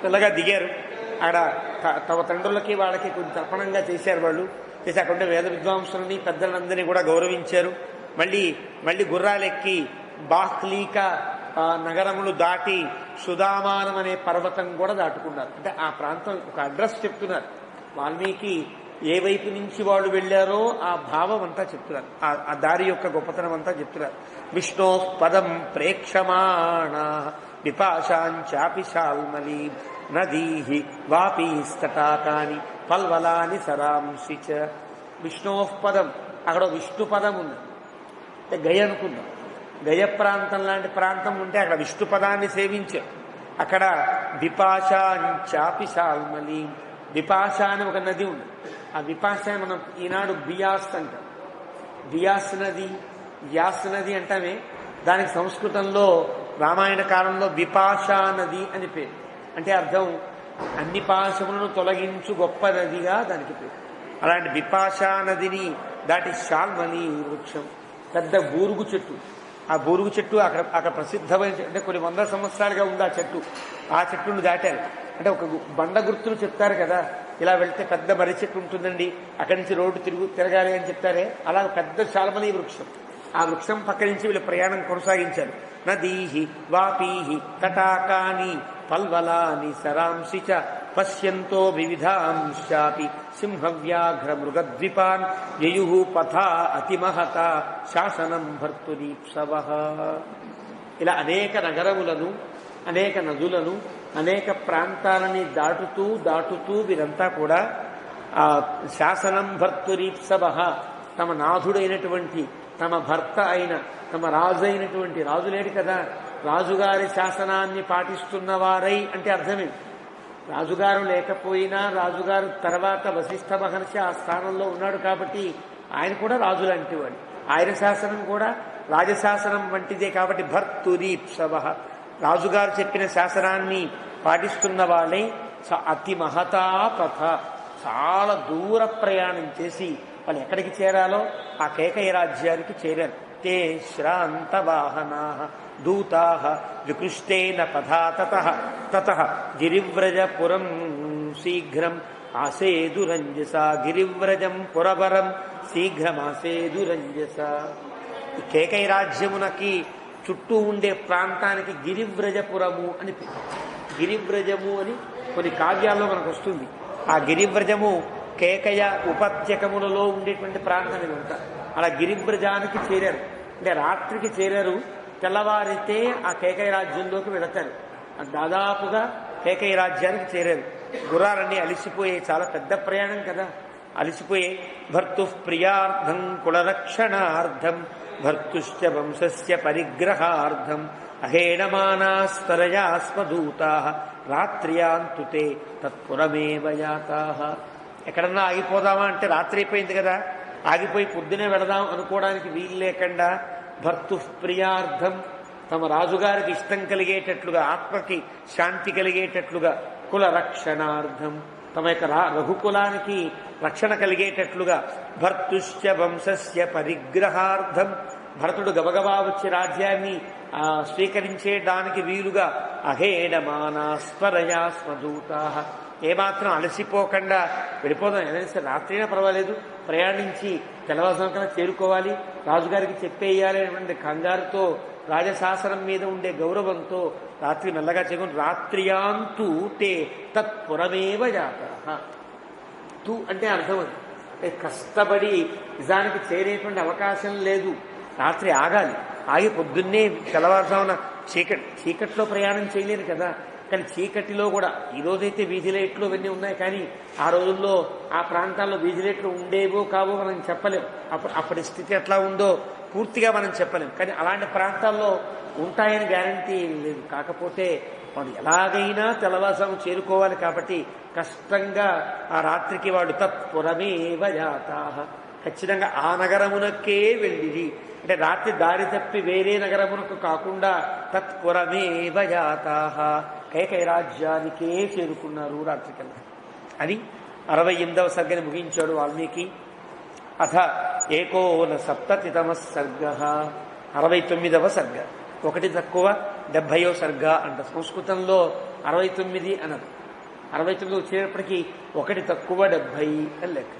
తెల్లగా దిగారు. అక్కడ తమ తండ్రులకి వాళ్ళకి కొంచెం తర్పణంగా చేశారు. వాళ్ళు చేసి అక్కడ వేద విద్వాంసులని పెద్దలందరినీ కూడా గౌరవించారు. మళ్ళీ గుర్రాలెక్కి బాహ్లీక నగరములు దాటి సుధామానం అనే పర్వతం కూడా దాటుకున్నారు. అంటే ఆ ప్రాంతం ఒక అడ్రస్ చెప్తున్నారు. వాల్మీకి ఏ వైపు నుంచి వాళ్ళు వెళ్ళారో ఆ భావం అంతా చెప్తున్నారు. ఆ దారి యొక్క గొప్పతనం అంతా చెప్తున్నారు. విష్ణో పదం ప్రేక్షమాణ విపాశాంచాపి శాల్మలీ నదీ వాపీస్తటాకాని పల్వలాని సరాంసి చ. విష్ణో పదం, అక్కడ విష్ణు పదం ఉంది. అంటే గయ అనుకుందాం. గయ ప్రాంతం లాంటి ప్రాంతం ఉంటే అక్కడ విష్ణు పదాన్ని సేవించారు. అక్కడ విపాశాంచాపి శాల్మలీ, విపాశ అని ఒక నది ఉంది. ఆ విపాశ మనం ఈనాడు బియాస్ అంటాం. బియాస్ నది, వ్యాస్ నది అంటామే. దానికి సంస్కృతంలో రామాయణ కాలంలో విపాశా నది అని పేరు. అంటే అర్థం అన్ని పాశములను తొలగించు గొప్ప నదిగా దానికి పేరు. అలాంటి విపాశా నదిని దాటి శాల్మలి వృక్షం, పెద్ద బూరుగు చెట్టు. ఆ బూరుగు చెట్టు అక్కడ ప్రసిద్ధమైన, అంటే కొన్ని వందల సంవత్సరాలుగా ఉంది ఆ చెట్టు. ఆ చెట్టును దాటారు. అంటే ఒక బండ గుర్తులు చెప్తారు కదా, ఇలా వెళ్తే పెద్ద మర్రి చెట్టు ఉంటుందండి, అక్కడి నుంచి రోడ్డు తిరగాలి అని చెప్తారే, అలా పెద్ద శాల్మలి వృక్షం. ఆ వృక్షం పక్క నుంచి వీళ్ళు ప్రయాణం కొనసాగించారు. నదీహి వాపీహి తటాకాని పల్వలాని సరాంసి చ పశ్యంతో వివిధాంశాపి సింహవ్యాఘ్ర మృగద్విపాన్ యయు పథా అతిమహత శాసనం భర్తురీప్సవ. ఇలా అనేక నగరములను, అనేక నదులను, అనేక ప్రాంతాలని దాటుతూ వీరంతా కూడా శాసనం భర్తురీప్సవ, తమ నాథుడైనటువంటి, తమ భర్త అయిన, తమ రాజు అయినటువంటి, రాజు లేడు కదా, రాజుగారి శాసనాన్ని పాటిస్తున్నవారై అంటే అర్థమే. రాజుగారు లేకపోయినా రాజుగారు తర్వాత వశిష్ఠ మహర్షి ఆ స్థానంలో ఉన్నాడు కాబట్టి ఆయన కూడా రాజు లాంటి వాడు. ఆయన శాసనం కూడా రాజశాసనం వంటిదే కాబట్టి భర్తురీప్సవ, రాజుగారు చెప్పిన శాసనాన్ని పాటిస్తున్న వాళ్ళై అతి మహతా పథ, చాలా దూర ప్రయాణం చేసి వాళ్ళు ఎక్కడికి చేరాలో ఆ కేకయ రాజ్యానికి చేరారు. తే శ్రాంత వాహనా దూతా వికృష్టేన పథా తతః గిరివ్రజపురం శీఘ్రం ఆసేదురంజస. గిరివ్రజం పురవరం శీఘ్రమాసేదురంజస. ఈ కేకయ రాజ్యమునకి చుట్టూ ఉండే ప్రాంతానికి గిరివ్రజపురము అని పేరు. గిరివ్రజము అని కొన్ని కావ్యాల్లో మనకు వస్తుంది. ఆ గిరివ్రజము కేకయ ఉపత్యకములలో ఉండేటువంటి ప్రాంతం ఇదంతా. అలా గిరివ్రజానికి చేరారు. అంటే రాత్రికి చేరారు, తెల్లవారితే ఆ కేకయ రాజ్యంలోకి వెళతారు. దాదాపుగా కేకయ రాజ్యానికి చేరారు. గుర్రాలన్నీ అలిసిపోయే, చాలా పెద్ద ప్రయాణం కదా, అలిసిపోయే. భర్తు ప్రియార్థం కులరక్షణార్థం భర్తుశ్చ వంశస్య పరిగ్రహార్థం అహేణమానాస్తరయాస్మదూతా రాత్ర్యాంతుతే తత్పురమేవ యాతాః. ఎక్కడన్నా ఆగిపోదామా అంటే రాత్రి అయిపోయింది కదా, ఆగిపోయి పొద్దునే వెళదాం అనుకోవడానికి వీలు లేకుండా భర్తు ప్రియార్థం తమ రాజుగారికి ఇష్టం కలిగేటట్లుగా, ఆత్మకి శాంతి కలిగేటట్లుగా, కుల రక్షణార్థం తమ యొక్క రఘుకులానికి రక్షణ కలిగేటట్లుగా, భర్తుశ్చ వంశస్య పరిగ్రహార్థం భరతుడు గబగబా వచ్చి రాజ్యాన్ని స్వీకరించేయడానికి వీలుగా, అహేడమానా స్వరయా స్వదూతా ఏమాత్రం అలసిపోకుండా వెళ్ళిపోదాం, ఏదైనా రాత్రైనా పర్వాలేదు, ప్రయాణించి తెల్లవారుజామున చేరుకోవాలి, రాజుగారికి చెప్పేయాలి అనేటువంటి కంగారుతో, రాజశాసనం మీద ఉండే గౌరవంతో రాత్రి మెల్లగా చేయకుండా రాత్రియాంతు తే తత్పురమేవ జాత. తు అంటే అర్థం అది కష్టపడి నిజానికి చేరేటువంటి అవకాశం లేదు, రాత్రి ఆగాలి, ఆగి పొద్దున్నే తెల్లవారుజామున చీకట్లో ప్రయాణం చేయలేరు కదా. కానీ చీకటిలో కూడా ఈరోజైతే వీధి లైట్లు ఇవన్నీ ఉన్నాయి, కానీ ఆ రోజుల్లో ఆ ప్రాంతాల్లో వీధి లైట్లు ఉండేవో కావో మనం చెప్పలేం. అప్పటి స్థితి ఎట్లా ఉందో పూర్తిగా మనం చెప్పలేం, కానీ అలాంటి ప్రాంతాల్లో ఉంటాయని గ్యారంటీ లేదు. కాకపోతే వాడు ఎలాగైనా తెల్లవారుజాము చేరుకోవాలి కాబట్టి కష్టంగా ఆ రాత్రికి వాడు తత్పురమేవ జాతాః ఖచ్చితంగా ఆ నగరమునకే వెళ్ళిది. అంటే రాత్రి దారి తప్పి వేరే నగరమునకు కాకుండా తత్పురమేవ జాతాః కైకేయి రాజ్యానికే చేరుకున్నారు రాత్రికల్లా అని 68వ సర్గని ముగించాడు వాల్మీకి. అథ 69 సర్గ 69వ సర్గ, 1 తక్కువ 70వ సర్గ అంట. సంస్కృతంలో 69 అనదు, 69 వచ్చేటప్పటికీ 1 తక్కువ 70 అని లెక్క.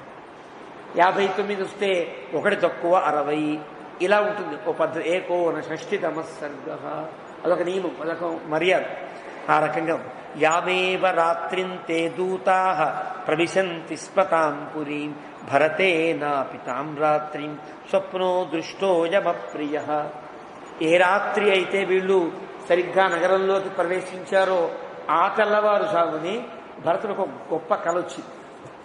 59 వస్తే 1 తక్కువ 60 ఇలా ఉంటుంది ఓ పద్ధతి. 69 సర్గ అదొక నియమం, అదొక మర్యాద. ఆ రకంగా యామేవ రాత్రింతే దూతాః ప్రవిశంతి స్పతాం పురీం భరతేనాపి తాం రాత్రిం స్వప్నో దృష్టోయమప్రియః. ఏ రాత్రి అయితే వీళ్ళు సరిగ్గా నగరంలోకి ప్రవేశించారో ఆ తెల్లవారుజామునే భరతుడు ఒక గొప్ప కల వచ్చింది,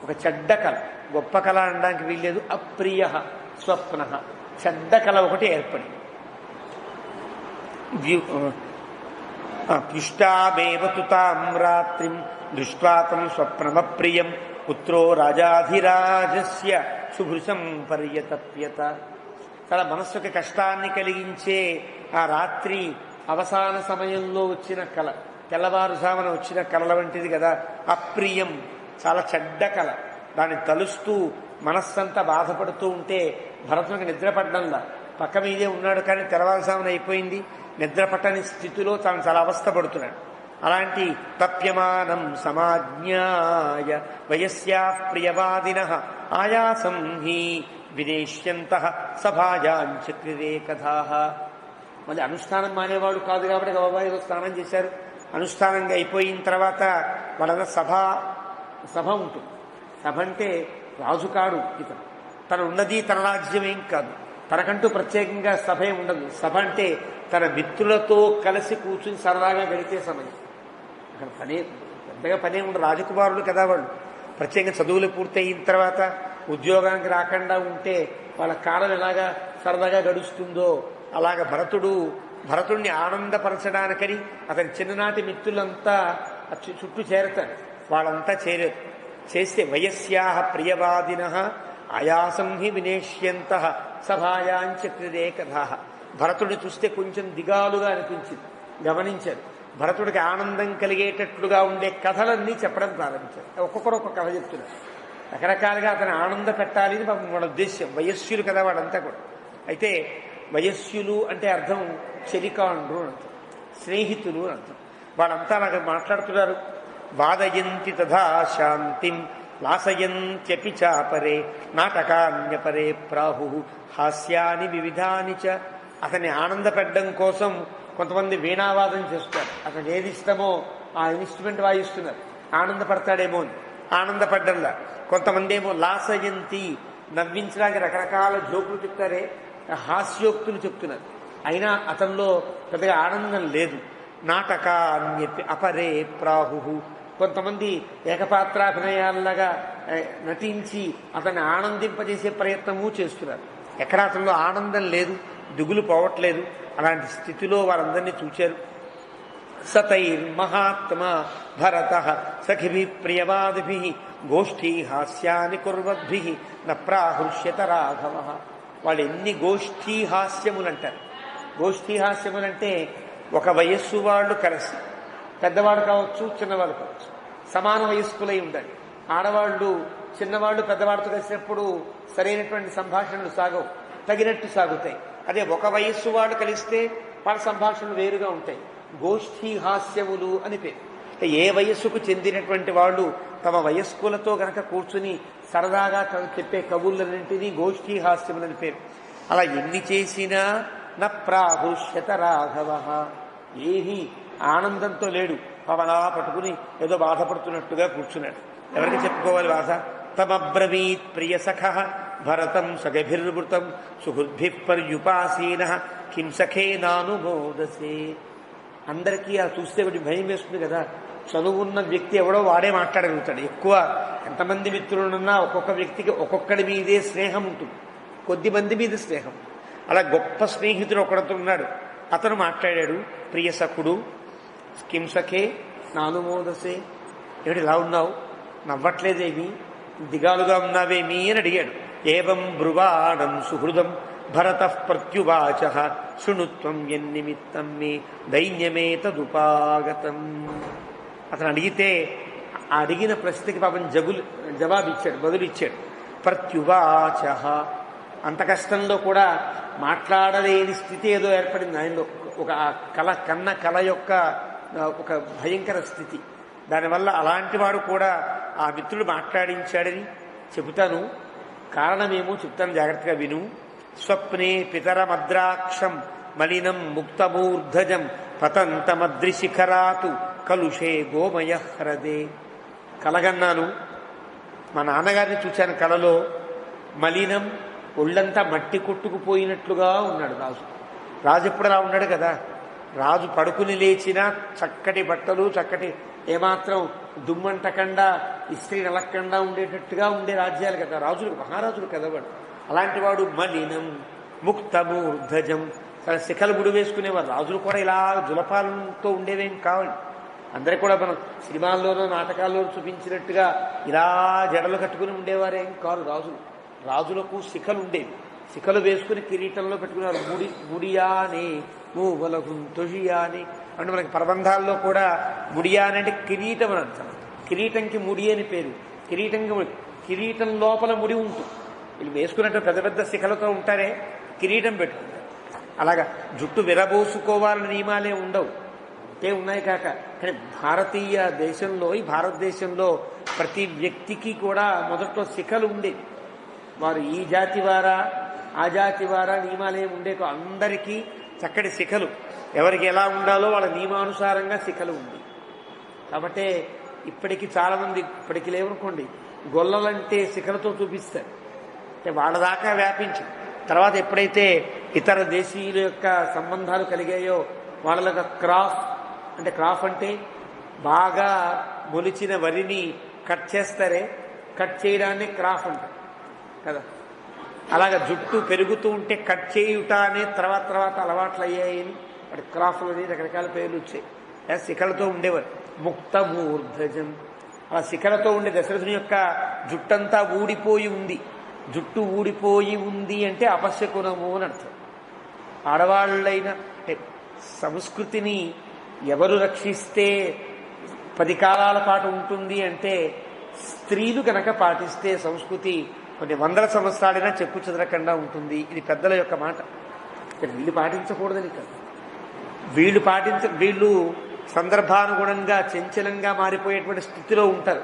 ఒక చెడ్డ కళ. గొప్ప కళ అనడానికి వీల్లేదు, అప్రియ స్వప్న, చెడ్డ కళ ఒకటి ఏర్పడింది. పుష్టామేవ తాం రాత్రిం దృష్ట్వా తం స్వప్నమప్రియం పుత్రో రాజాధిరాజస్య శుభృశం పర్యతప్యత. చాలా మనస్సుకి కష్టాన్ని కలిగించే ఆ రాత్రి అవసాన సమయంలో వచ్చిన కళ, తెల్లవారుజామున వచ్చిన కళల వంటిది కదా. అప్రియం చాలా చెడ్డ కళ, దాన్ని తలుస్తూ మనస్సంతా బాధపడుతూ ఉంటే భరతునికి నిద్రపడ్డంలా. పక్క మీదే ఉన్నాడు కానీ తెల్లవారుజామున అయిపోయింది, నిద్రపట్టని స్థితిలో తాను చాలా అవస్థపడుతున్నాడు. అలాంటి తప్యమానం సమాజ్ఞాయ వయస్యాః ప్రియవాదినః ఆయాసం హి విదేశ్యంతః సభాయాञ्చక్రిరే కథాః. మళ్ళీ అనుష్ఠానం మానేవాడు కాదు కాబట్టి బాబాయ్ స్నానం చేశారు, అనుష్ఠానంగా అయిపోయిన తర్వాత వాళ్ళ సభ ఉంటుంది. సభ అంటే రాజు కాడు ఇతను, తను ఉన్నది తన రాజ్యమేం కాదు, తనకంటూ ప్రత్యేకంగా సభే ఉండదు. సభ అంటే తన మిత్రులతో కలిసి కూర్చుని సరదాగా గడిపే సమయం. అక్కడ పెద్దగా పనే ఉండదు, రాజకుమారులు కదా వాళ్ళు. ప్రత్యేకంగా చదువులు పూర్తయిన తర్వాత ఉద్యోగానికి రాకుండా ఉంటే వాళ్ళ కాలం ఎలాగా సరదాగా గడుస్తుందో అలాగ భరతుడిని ఆనందపరచడానికని అతని చిన్ననాటి మిత్రులంతా చుట్టూ చేరతారు. వాళ్ళంతా చేస్తే వయస్యాః ప్రియవాదినః ఆయాసం హి వినేష్యంతః సభాయాञ्చక్రిరే కథాః. భరతుడిని చూస్తే కొంచెం దిగాలుగా అనిపించింది, గమనించారు. భరతుడికి ఆనందం కలిగేటట్లుగా ఉండే కథలన్నీ చెప్పడం ప్రారంభించారు. ఒక్కొక్కరు ఒక్కొక్క కథ చెప్తున్నారు. రకరకాలుగా అతను ఆనంద పెట్టాలి అని మన ఉద్దేశ్యం. వయస్సులు కదా వాళ్ళంతా కూడా. అయితే వయస్సులు అంటే అర్థం చెలికాండ్రు అని అర్థం, స్నేహితులు అని అర్థం. వాళ్ళంతా నాకు మాట్లాడుతున్నారు. వాదయంతి తథా శాంతిం లాసయంత్యపి చాపరే నాటకాన్యపరే ప్రాహు హాస్యాని వివిధాని చ. అతన్ని ఆనందపెట్టడం కోసం కొంతమంది వీణావాదం చేస్తారు. అతను ఏది ఇష్టమో ఆ ఇన్స్ట్రుమెంట్ వాయిస్తున్నారు, ఆనందపడతాడేమో అని. ఆనందపడ్డంలా కొంతమంది ఏమో లాసయంతి, నవ్వించడానికి రకరకాల జోకులు చెప్తారే, హాస్యోక్తులు చెప్తున్నారు. అయినా అతనిలో పెద్దగా ఆనందం లేదు. నాటకాన్యపి అపరే ప్రాహు, కొంతమంది ఏకపాత్రాభినయాల్లాగా నటించి అతన్ని ఆనందింపజేసే ప్రయత్నము చేస్తున్నారు. ఎక్కడ అతనిలో ఆనందం లేదు, దిగులు పోవట్లేదు. అలాంటి స్థితిలో వారందరినీ చూచారు. సతైర్మహాత్మా భరతః సఖిభిః ప్రియవాదిభిః గోష్ఠీ హాస్యాన్ని కుర్వద్భి న ప్రాహృష్యత రాఘవ. వాళ్ళు ఎన్ని గోష్ఠీ హాస్యములు అంటారు. గోష్ఠీ హాస్యములంటే ఒక వయస్సు వాళ్ళు కలిసి, పెద్దవాడు కావచ్చు చిన్నవాళ్ళు కావచ్చు, సమాన వయస్కులై ఉండాలి. ఆడవాళ్ళు చిన్నవాళ్ళు పెద్దవాడితో కలిసినప్పుడు సరైనటువంటి సంభాషణలు సాగవు, తగినట్టు సాగుతాయి. అదే ఒక వయస్సు వాళ్ళు కలిస్తే వాళ్ళ సంభాషణలు వేరుగా ఉంటాయి. గోష్ఠీ హాస్యములు అని పేరు. ఏ వయస్సుకు చెందినటువంటి వాళ్ళు తమ వయస్కులతో గనక కూర్చుని సరదాగా చెప్పే కబుర్లన్నింటినీ గోష్ఠీ హాస్యములని పేరు. అలా ఎన్ని చేసినా న ప్రాహృష్యత రాఘవ, ఏమీ ఆనందంతో లేడు. పవనా పట్టుకుని ఏదో బాధపడుతున్నట్టుగా కూర్చున్నాడు. ఎవరికి చెప్పుకోవాలి బాధ? తమబ్రవీత్ ప్రియ సఖ భరతం సగభిర్వృతం సుహృద్భి పర్యుపాసీన కిం సఖే నానుమోదసే. అందరికీ ఆ చూస్తే కొంచెం భయం వేస్తుంది కదా. చదువున్న వ్యక్తి ఎవడో వాడే మాట్లాడగలుగుతాడు. ఎక్కువ ఎంతమంది మిత్రులున్నా ఒక్కొక్క వ్యక్తికి ఒక్కొక్కడి మీదే స్నేహం ఉంటుంది, కొద్ది మంది మీద స్నేహం. అలా గొప్ప స్నేహితుడు ఒకడుతున్నాడు, అతను మాట్లాడాడు. ప్రియ సఖుడు కిం సఖే నానుమోదసే, ఏమిటి ఇలా ఉన్నావు, నవ్వట్లేదేమి, దిగాలుగా ఉన్నావేమి అని అడిగాడు. ఏవం బ్రువాణం సుహృదం భరత ప్రత్యువాచ శృణుత్వం ఎన్నిమిత్తం మే దైన్యమే తదుపాగతం. అతను అడిగితే ఆ అడిగిన ప్రశ్నకి పాపం జవాబిచ్చాడు, బదులిచ్చాడు. ప్రత్యువాచ, అంత కష్టంలో కూడా మాట్లాడలేని స్థితి ఏదో ఏర్పడింది ఆయనలో. ఒక కన్న కళ యొక్క ఒక భయంకర స్థితి. దానివల్ల అలాంటి వాడు కూడా ఆ మిత్రుడు మాట్లాడించాడని చెబుతాను. కారణమేమో చెప్తాను, జాగ్రత్తగా విను. స్వప్నే పితరమద్రాక్షం మలినం ముక్తమూర్ధజం పతంతమద్రిశిఖరాతు కలుషే గోమయ హ్రదే. కలగన్నాను, మా నాన్నగారిని చూశాను కలలో. మలినం, ఒళ్ళంతా మట్టి కొట్టుకుపోయినట్లుగా ఉన్నాడు రాజు. రాజు ఎప్పుడు అలా ఉన్నాడు కదా. రాజు పడుకుని లేచినా చక్కటి బట్టలు, చక్కటి ఏమాత్రం దుమ్మంటకుండా ఇస్త్రీ నలక్కుండా ఉండేటట్టుగా ఉండే రాజ్యాలు కదా రాజులు, మహారాజులు కదా వాడు. అలాంటి వాడు మలినం ముక్తమూర్ధజం, తన శిఖలు గుడి వేసుకునేవారు. రాజులు కూడా ఇలా జులపాలతో ఉండేవేం కావండి. అందరికీ కూడా మనం సినిమాల్లోనూ నాటకాల్లోనూ చూపించినట్టుగా ఇలా జడలు కట్టుకుని ఉండేవారేం కాదు రాజులు. రాజులకు శిఖలు ఉండేవి. శిఖలు వేసుకుని కిరీటంలో పెట్టుకున్నారు. ముడియానే మూవలహుం తొషియాని అంటే మనకి ప్రబంధాల్లో కూడా ముడియాని అంటే కిరీటం అని అర్థం. కిరీటంకి ముడి అని పేరు. కిరీటం లోపల ముడి ఉంటుంది. వీళ్ళు వేసుకున్నట్టు పెద్ద పెద్ద శిఖలతో ఉంటారే, కిరీటం పెట్టుకుంటారు. అలాగా జుట్టు విరబోసుకోవాలని నియమాలే ఉండవు, అంటే ఉన్నాయి కాక. కానీ భారతీయ దేశంలో, ఈ భారతదేశంలో ప్రతి వ్యక్తికి కూడా మొదట్లో శిఖలు ఉండేవి. వారు ఈ జాతి వారా ఆ జాతి వారా నియమాలేం ఉండేకో, అందరికీ చక్కటి శిఖలు, ఎవరికి ఎలా ఉండాలో వాళ్ళ నియమానుసారంగా శిఖలు ఉంది. కాబట్టి ఇప్పటికీ చాలామంది, ఇప్పటికి లేవనుకోండి, గొల్లలంటే శిఖలతో చూపిస్తారు. అంటే వాళ్ళ దాకా వ్యాపించి తర్వాత ఎప్పుడైతే ఇతర దేశీయుల యొక్క సంబంధాలు కలిగాయో వాళ్ళ క్రాఫ్ అంటే, క్రాఫ్ అంటే బాగా మొలిచిన వరిని కట్ చేస్తారే, కట్ చేయడాన్ని క్రాఫ్ అంటారు కదా. అలాగా జుట్టు పెరుగుతూ ఉంటే కట్ చేయుట అనే తర్వాత అలవాట్లు అయ్యాయని వాటి క్రాఫ్లని రకరకాల పేర్లు వచ్చాయి. శిఖలతో ఉండేవారు. ముక్తమూర్ధజం, అలా శిఖలతో ఉండే దశరథుని యొక్క జుట్టంతా ఊడిపోయి ఉంది. జుట్టు ఊడిపోయి ఉంది అంటే అపశకునము అని అర్థం. ఆడవాళ్ళైన సంస్కృతిని ఎవరు రక్షిస్తే 10 కాలాల పాటు ఉంటుంది అంటే స్త్రీలు కనుక పాటిస్తే సంస్కృతి కొన్ని వందల సంవత్సరాలైనా చెక్కు చెదరకుండా ఉంటుంది. ఇది పెద్దల యొక్క మాట. వీళ్ళు పాటించకూడదని కాదు, వీళ్ళు సందర్భానుగుణంగా చంచలంగా మారిపోయేటువంటి స్థితిలో ఉంటారు.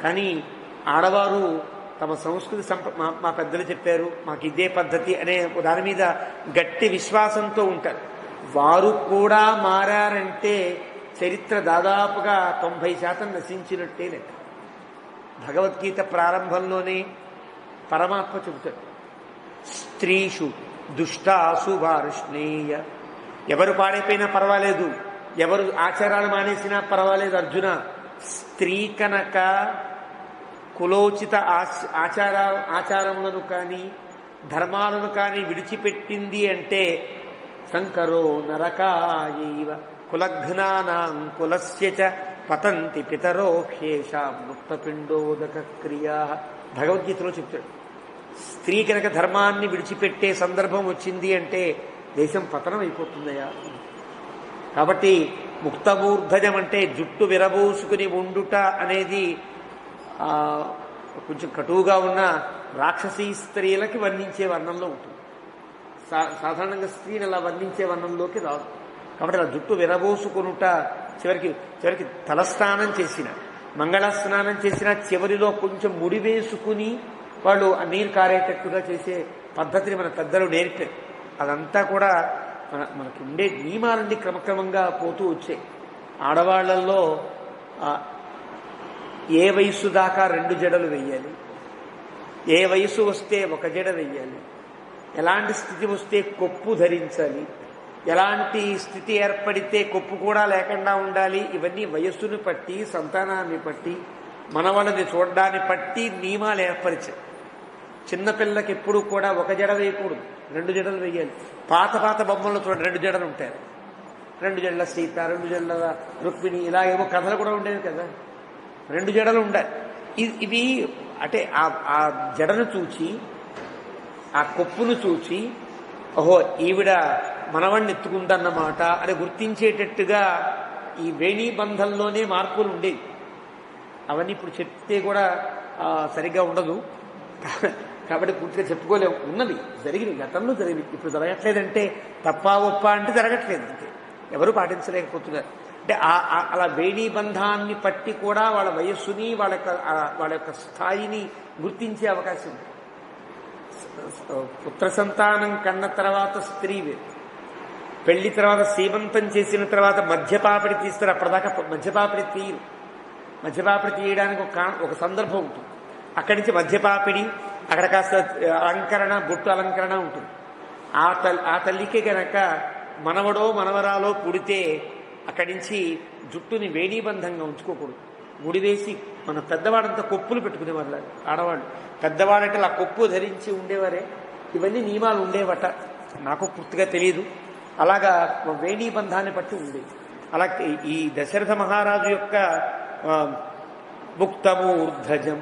కానీ ఆడవారు తమ సంస్కృతి మా పెద్దలు చెప్పారు, మాకు ఇదే పద్ధతి అనే దాని మీద గట్టి విశ్వాసంతో ఉంటారు. వారు కూడా మారారంటే చరిత్ర దాదాపుగా 90% నశించినట్టే లెక్క. భగవద్గీత ప్రారంభంలోనే పరమాత్మ చెబుతాడు, స్త్రీషు దుష్టాసు వార్ష్ణేయ. ఎవరు పాడైపోయినా పర్వాలేదు, ఎవరు ఆచారాలు మానేసినా పర్వాలేదు అర్జున. స్త్రీ కనుక కులోచిత ఆచారములను కానీ ధర్మాలను కానీ విడిచిపెట్టింది అంటే సంకరో నరకాయైవ కులఘ్నానాం కులస్య చ పతంతి పితరో హ్యేష మృత్తపిండోదక క్రియా. భగవద్గీతలో చెప్తాడు, స్త్రీ కనుక ధర్మాన్ని విడిచిపెట్టే సందర్భం వచ్చింది అంటే దేశం పతనం అయిపోతుందయా. కాబట్టి ముక్తమూర్ధజం అంటే జుట్టు విరబోసుకుని ఉండుట అనేది కొంచెం కటువుగా ఉన్న రాక్షసీ స్త్రీలకి వర్ణించే వర్ణంలో ఉంటుంది. సాధారణంగా స్త్రీని అలా వర్ణించే వర్ణంలోకి రాదు. కాబట్టి అలా జుట్టు విరబోసుకునుట, చివరికి తలస్నానం చేసిన, మంగళ స్నానం చేసిన చివరిలో కొంచెం ముడి వేసుకుని వాళ్ళు ఆ నీరు కారేటట్టుగా చేసే పద్ధతిని మన పెద్దలు నేర్పారు. అదంతా కూడా మనకి ఉండే నియమాలన్నీ క్రమక్రమంగా పోతూ వచ్చాయి. ఆడవాళ్లలో ఏ వయస్సు దాకా 2 జడలు వెయ్యాలి, ఏ వయసు వస్తే 1 జడ వెయ్యాలి, ఎలాంటి స్థితి వస్తే కొప్పు ధరించాలి, ఎలాంటి స్థితి ఏర్పడితే కొప్పు కూడా లేకుండా ఉండాలి, ఇవన్నీ వయస్సును బట్టి, సంతానాన్ని బట్టి, మనవలని చూడడాన్ని బట్టి నియమాలు ఏర్పరిచాయి. చిన్నపిల్లకి ఎప్పుడు కూడా 1 జడ వేయకూడదు, 2 జడలు వేయాలి. పాత బొమ్మల్లో చూడండి 2 జడలు ఉంటాయి. 2 జడల సీత, 2 జడల రుక్మిణి, ఇలా ఏవో కథలు కూడా ఉండేవి కదా. 2 జడలు ఉండాలి. ఇవి అంటే ఆ జడను చూచి, ఆ కొప్పును చూచి, ఓహో ఈవిడ మనవణ్ణి ఎత్తుకుందన్నమాట అని గుర్తించేటట్టుగా ఈ వేణీ బంధంలోనే మార్పులు ఉండేవి. అవన్నీ ఇప్పుడు చెప్తే కూడా సరిగ్గా ఉండదు కాబట్టి పూర్తిగా చెప్పుకోలేము. ఉన్నది, జరిగింది, గతంలో జరిగింది, ఇప్పుడు జరగట్లేదంటే తప్పా ఒప్ప అంటే జరగట్లేదు, అంతే. ఎవరు పాటించలేకపోతున్నారు. అంటే అలా వేణీ బంధాన్ని పట్టి కూడా వాళ్ళ వయస్సుని, వాళ్ళ యొక్క స్థాయిని గుర్తించే అవకాశం ఉంది. పుత్ర సంతానం కన్న తర్వాత స్త్రీ వేరు, పెళ్లి తర్వాత సీమంతం చేసిన తర్వాత మధ్యపాపిడి తీస్తారు. అప్పటిదాకా మధ్యపాపిడి తీయరు. మధ్యపాపిడి తీయడానికి ఒక సందర్భం ఉంటుంది. అక్కడి నుంచి మధ్యపాపిడి, అక్కడ కాస్త అలంకరణ, బొట్టు అలంకరణ ఉంటుంది. ఆ తల్లికి కనుక మనవడో మనవరాలో పుడితే అక్కడి నుంచి జుట్టుని వేణీబంధంగా ఉంచుకోకూడదు, ముడివేసి. మన పెద్దవాడంతా కొప్పులు పెట్టుకునేవాళ్ళు ఆడవాళ్ళు. పెద్దవాడంటే అలా కొప్పు ధరించి ఉండేవారే. ఇవన్నీ నియమాలు ఉండేవట, నాకు పూర్తిగా తెలియదు. అలాగా వేణీబంధాన్ని బట్టి ఉండేది. అలా ఈ దశరథ మహారాజు యొక్క ముక్తమూర్ధజం,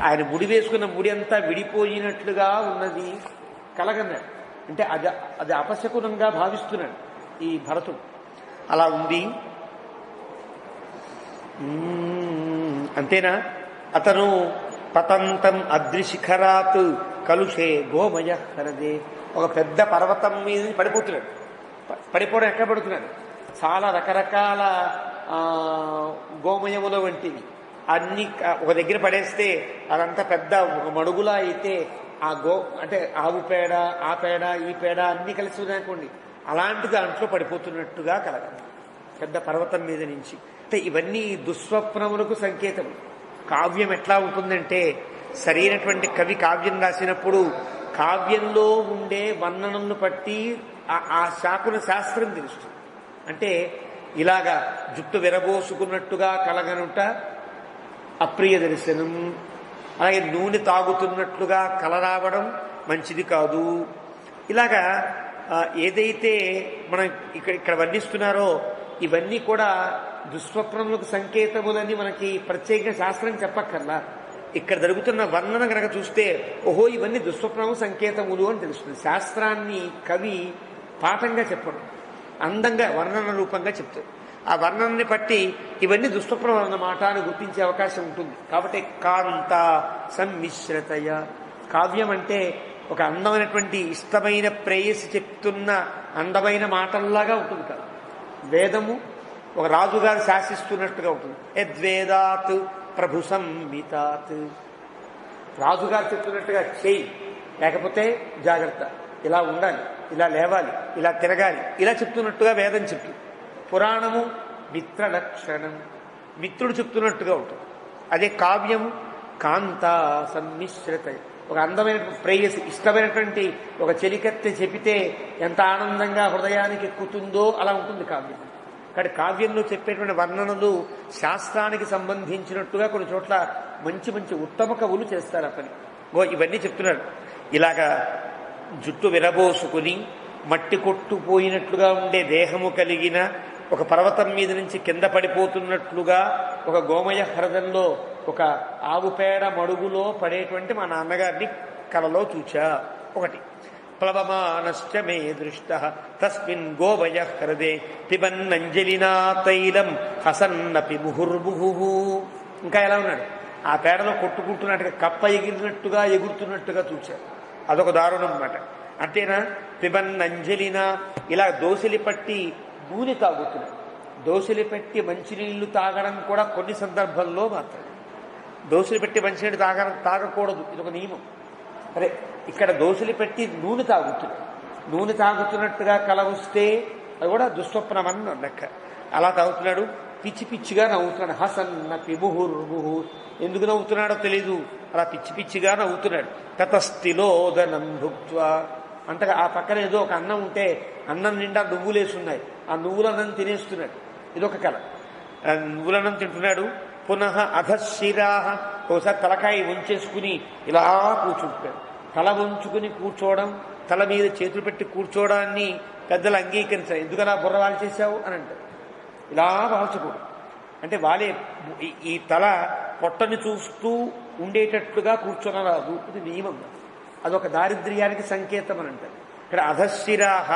ఆయన ముడి వేసుకున్న ముడి అంతా విడిపోయినట్లుగా ఉన్నది కలగన్నాడు. అంటే అది అపశకునంగా భావిస్తున్నాడు ఈ భరతుడు. అలా ఉంది. అంతేనా? అతను పతంతం అద్రిశిఖరాత్ కలుషే గోమయ హరదే. ఒక పెద్ద పర్వతం మీద పడిపోతున్నాడు. పడిపోవడం ఎక్కడ పడుతున్నాడు? చాలా రకరకాల గోమయముల వంటివి అన్ని ఒక దగ్గర పడేస్తే అదంతా పెద్ద ఒక మడుగులా అయితే అంటే ఆవు పేడ, ఆ పేడ, ఈ పేడ అన్ని కలిసి ఉన్నాయనుకోండి, అలాంటి దాంట్లో పడిపోతున్నట్టుగా కలగదు పెద్ద పర్వతం మీద నుంచి. అంటే ఇవన్నీ దుస్వప్నములకు సంకేతం. కావ్యం ఎట్లా ఉంటుందంటే, సరైనటువంటి కవి కావ్యం రాసినప్పుడు కావ్యంలో ఉండే వర్ణనను బట్టి ఆ శాకుల శాస్త్రం తెలుస్తుంది. అంటే ఇలాగా జుట్టు విరబోసుకున్నట్టుగా కలగనుట అప్రియ దర్శనం, అలాగే నూనె తాగుతున్నట్లుగా కల రావడం మంచిది కాదు. ఇలాగా ఏదైతే మనం ఇక్కడ వర్ణిస్తున్నారో ఇవన్నీ కూడా దుస్వప్నములకు సంకేతములని మనకి ప్రత్యేకంగా శాస్త్రం చెప్పక్కర్లా. ఇక్కడ జరుగుతున్న వర్ణన కనుక చూస్తే ఓహో ఇవన్నీ దుస్వప్నము సంకేతములు అని తెలుస్తుంది. శాస్త్రాన్ని కవి పాఠంగా చెప్పడం, అందంగా వర్ణన రూపంగా చెప్తారు. ఆ వర్ణనని బట్టి ఇవన్నీ దుస్వప్నం అన్నమాట అని గుర్తించే అవకాశం ఉంటుంది. కాబట్టి కాంత సమ్మిశ్రతయ, కావ్యం అంటే ఒక అందమైనటువంటి ఇష్టమైన ప్రేయసి చెప్తున్న అందమైన మాటల్లాగా ఉంటుంది కాదు. వేదము ఒక రాజుగారు శాసిస్తున్నట్టుగా ఉంటుంది. యద్వేదాత్ ప్రభు సంహితాత్, రాజుగారు చెప్తున్నట్టుగా చేయి, లేకపోతే జాగ్రత్త, ఇలా ఉండాలి, ఇలా లేవాలి, ఇలా తిరగాలి, ఇలా చెప్తున్నట్టుగా వేదం చెప్తుంది. పురాణము మిత్ర లక్షణం, మిత్రుడు చెప్తున్నట్టుగా ఉంటుంది. అదే కావ్యము కాంత సమ్మిశ్రత, ఒక అందమైన ప్రేయసి, ఇష్టమైనటువంటి ఒక చెలికత్తె చెబితే ఎంత ఆనందంగా హృదయానికి ఎక్కుతుందో అలా ఉంటుంది కావ్యం. కానీ కావ్యంలో చెప్పేటువంటి వర్ణనలు శాస్త్రానికి సంబంధించినట్టుగా కొన్ని చోట్ల మంచి మంచి ఉత్తమ కవులు చేస్తారు ఆ పని. ఇవన్నీ చెప్తున్నారు. ఇలాగా జుట్టు విరబోసుకుని మట్టి కొట్టుపోయినట్లుగా ఉండే దేహము కలిగిన ఒక పర్వతం మీద నుంచి కింద పడిపోతున్నట్లుగా ఒక గోమయ హ్రదంలో ఒక ఆవు పేడ మడుగులో పడేటువంటి మా నాన్నగారిని కలలో చూచా. ఒకటి ప్లవమానశ్చ మే దృష్ట తస్మిన్ గోమయ హ్రదే పిబన్నంజలినా తైలం హసన్నపి ముహుర్ముహు. ఇంకా ఎలా ఉన్నాడు, ఆ పేడలో కొట్టుకుంటున్నట్టుగా కప్ప ఎగిరినట్టుగా ఎగురుతున్నట్టుగా చూశారు. అదొక దారుణం అన్నమాట. అంతేనా, పిబన్నంజలినా ఇలా దోసిలి పట్టి నూనె తాగుతున్నాడు. దోసిలి పెట్టి మంచినీళ్లు తాగడం కూడా కొన్ని సందర్భాల్లో మాత్రమే. దోసిలి పెట్టి మంచినీళ్ళు తాగకూడదు, ఇది ఒక నియమం. అరే ఇక్కడ దోసిలి పెట్టి నూనె తాగుతున్నాడు. నూనె తాగుతున్నట్టుగా కల వస్తే అది కూడా దుస్వప్నమన్న లెక్క. అలా తాగుతున్నాడు, పిచ్చి పిచ్చిగా నవ్వుతున్నాడు. హసన్న పిముహుర్ముహు, ఎందుకు నవ్వుతున్నాడో తెలీదు, అలా పిచ్చి పిచ్చిగా నవ్వుతున్నాడు. తతస్థిలోదనం భుక్త్వా, అంతగా ఆ పక్కన ఏదో ఒక అన్నం ఉంటే అన్నం నిండా నువ్వులేసున్నాయి, ఆ నువ్వులన్నం తినేస్తున్నాడు. ఇదొక కళ. నువ్వులన్నం తింటున్నాడు. పునః అధశిరాహ, ఒకసారి తలకాయ వంచేసుకుని ఇలా కూర్చుంటాడు. తల వంచుకుని కూర్చోవడం, తల మీద చేతులు పెట్టి కూర్చోవడాన్ని పెద్దలు అంగీకరించారు. ఎందుకలా బుర్రవాళ్ళు చేశావు అని అంటారు. ఇలా వాల్చకూడదు, అంటే వాలే ఈ తల పొట్టని చూస్తూ ఉండేటట్లుగా కూర్చొనరాదు, ఇది నియమం. అదొక దారిద్ర్యానికి సంకేతం అని అంటారు. ఇక్కడ అధశిరాహ,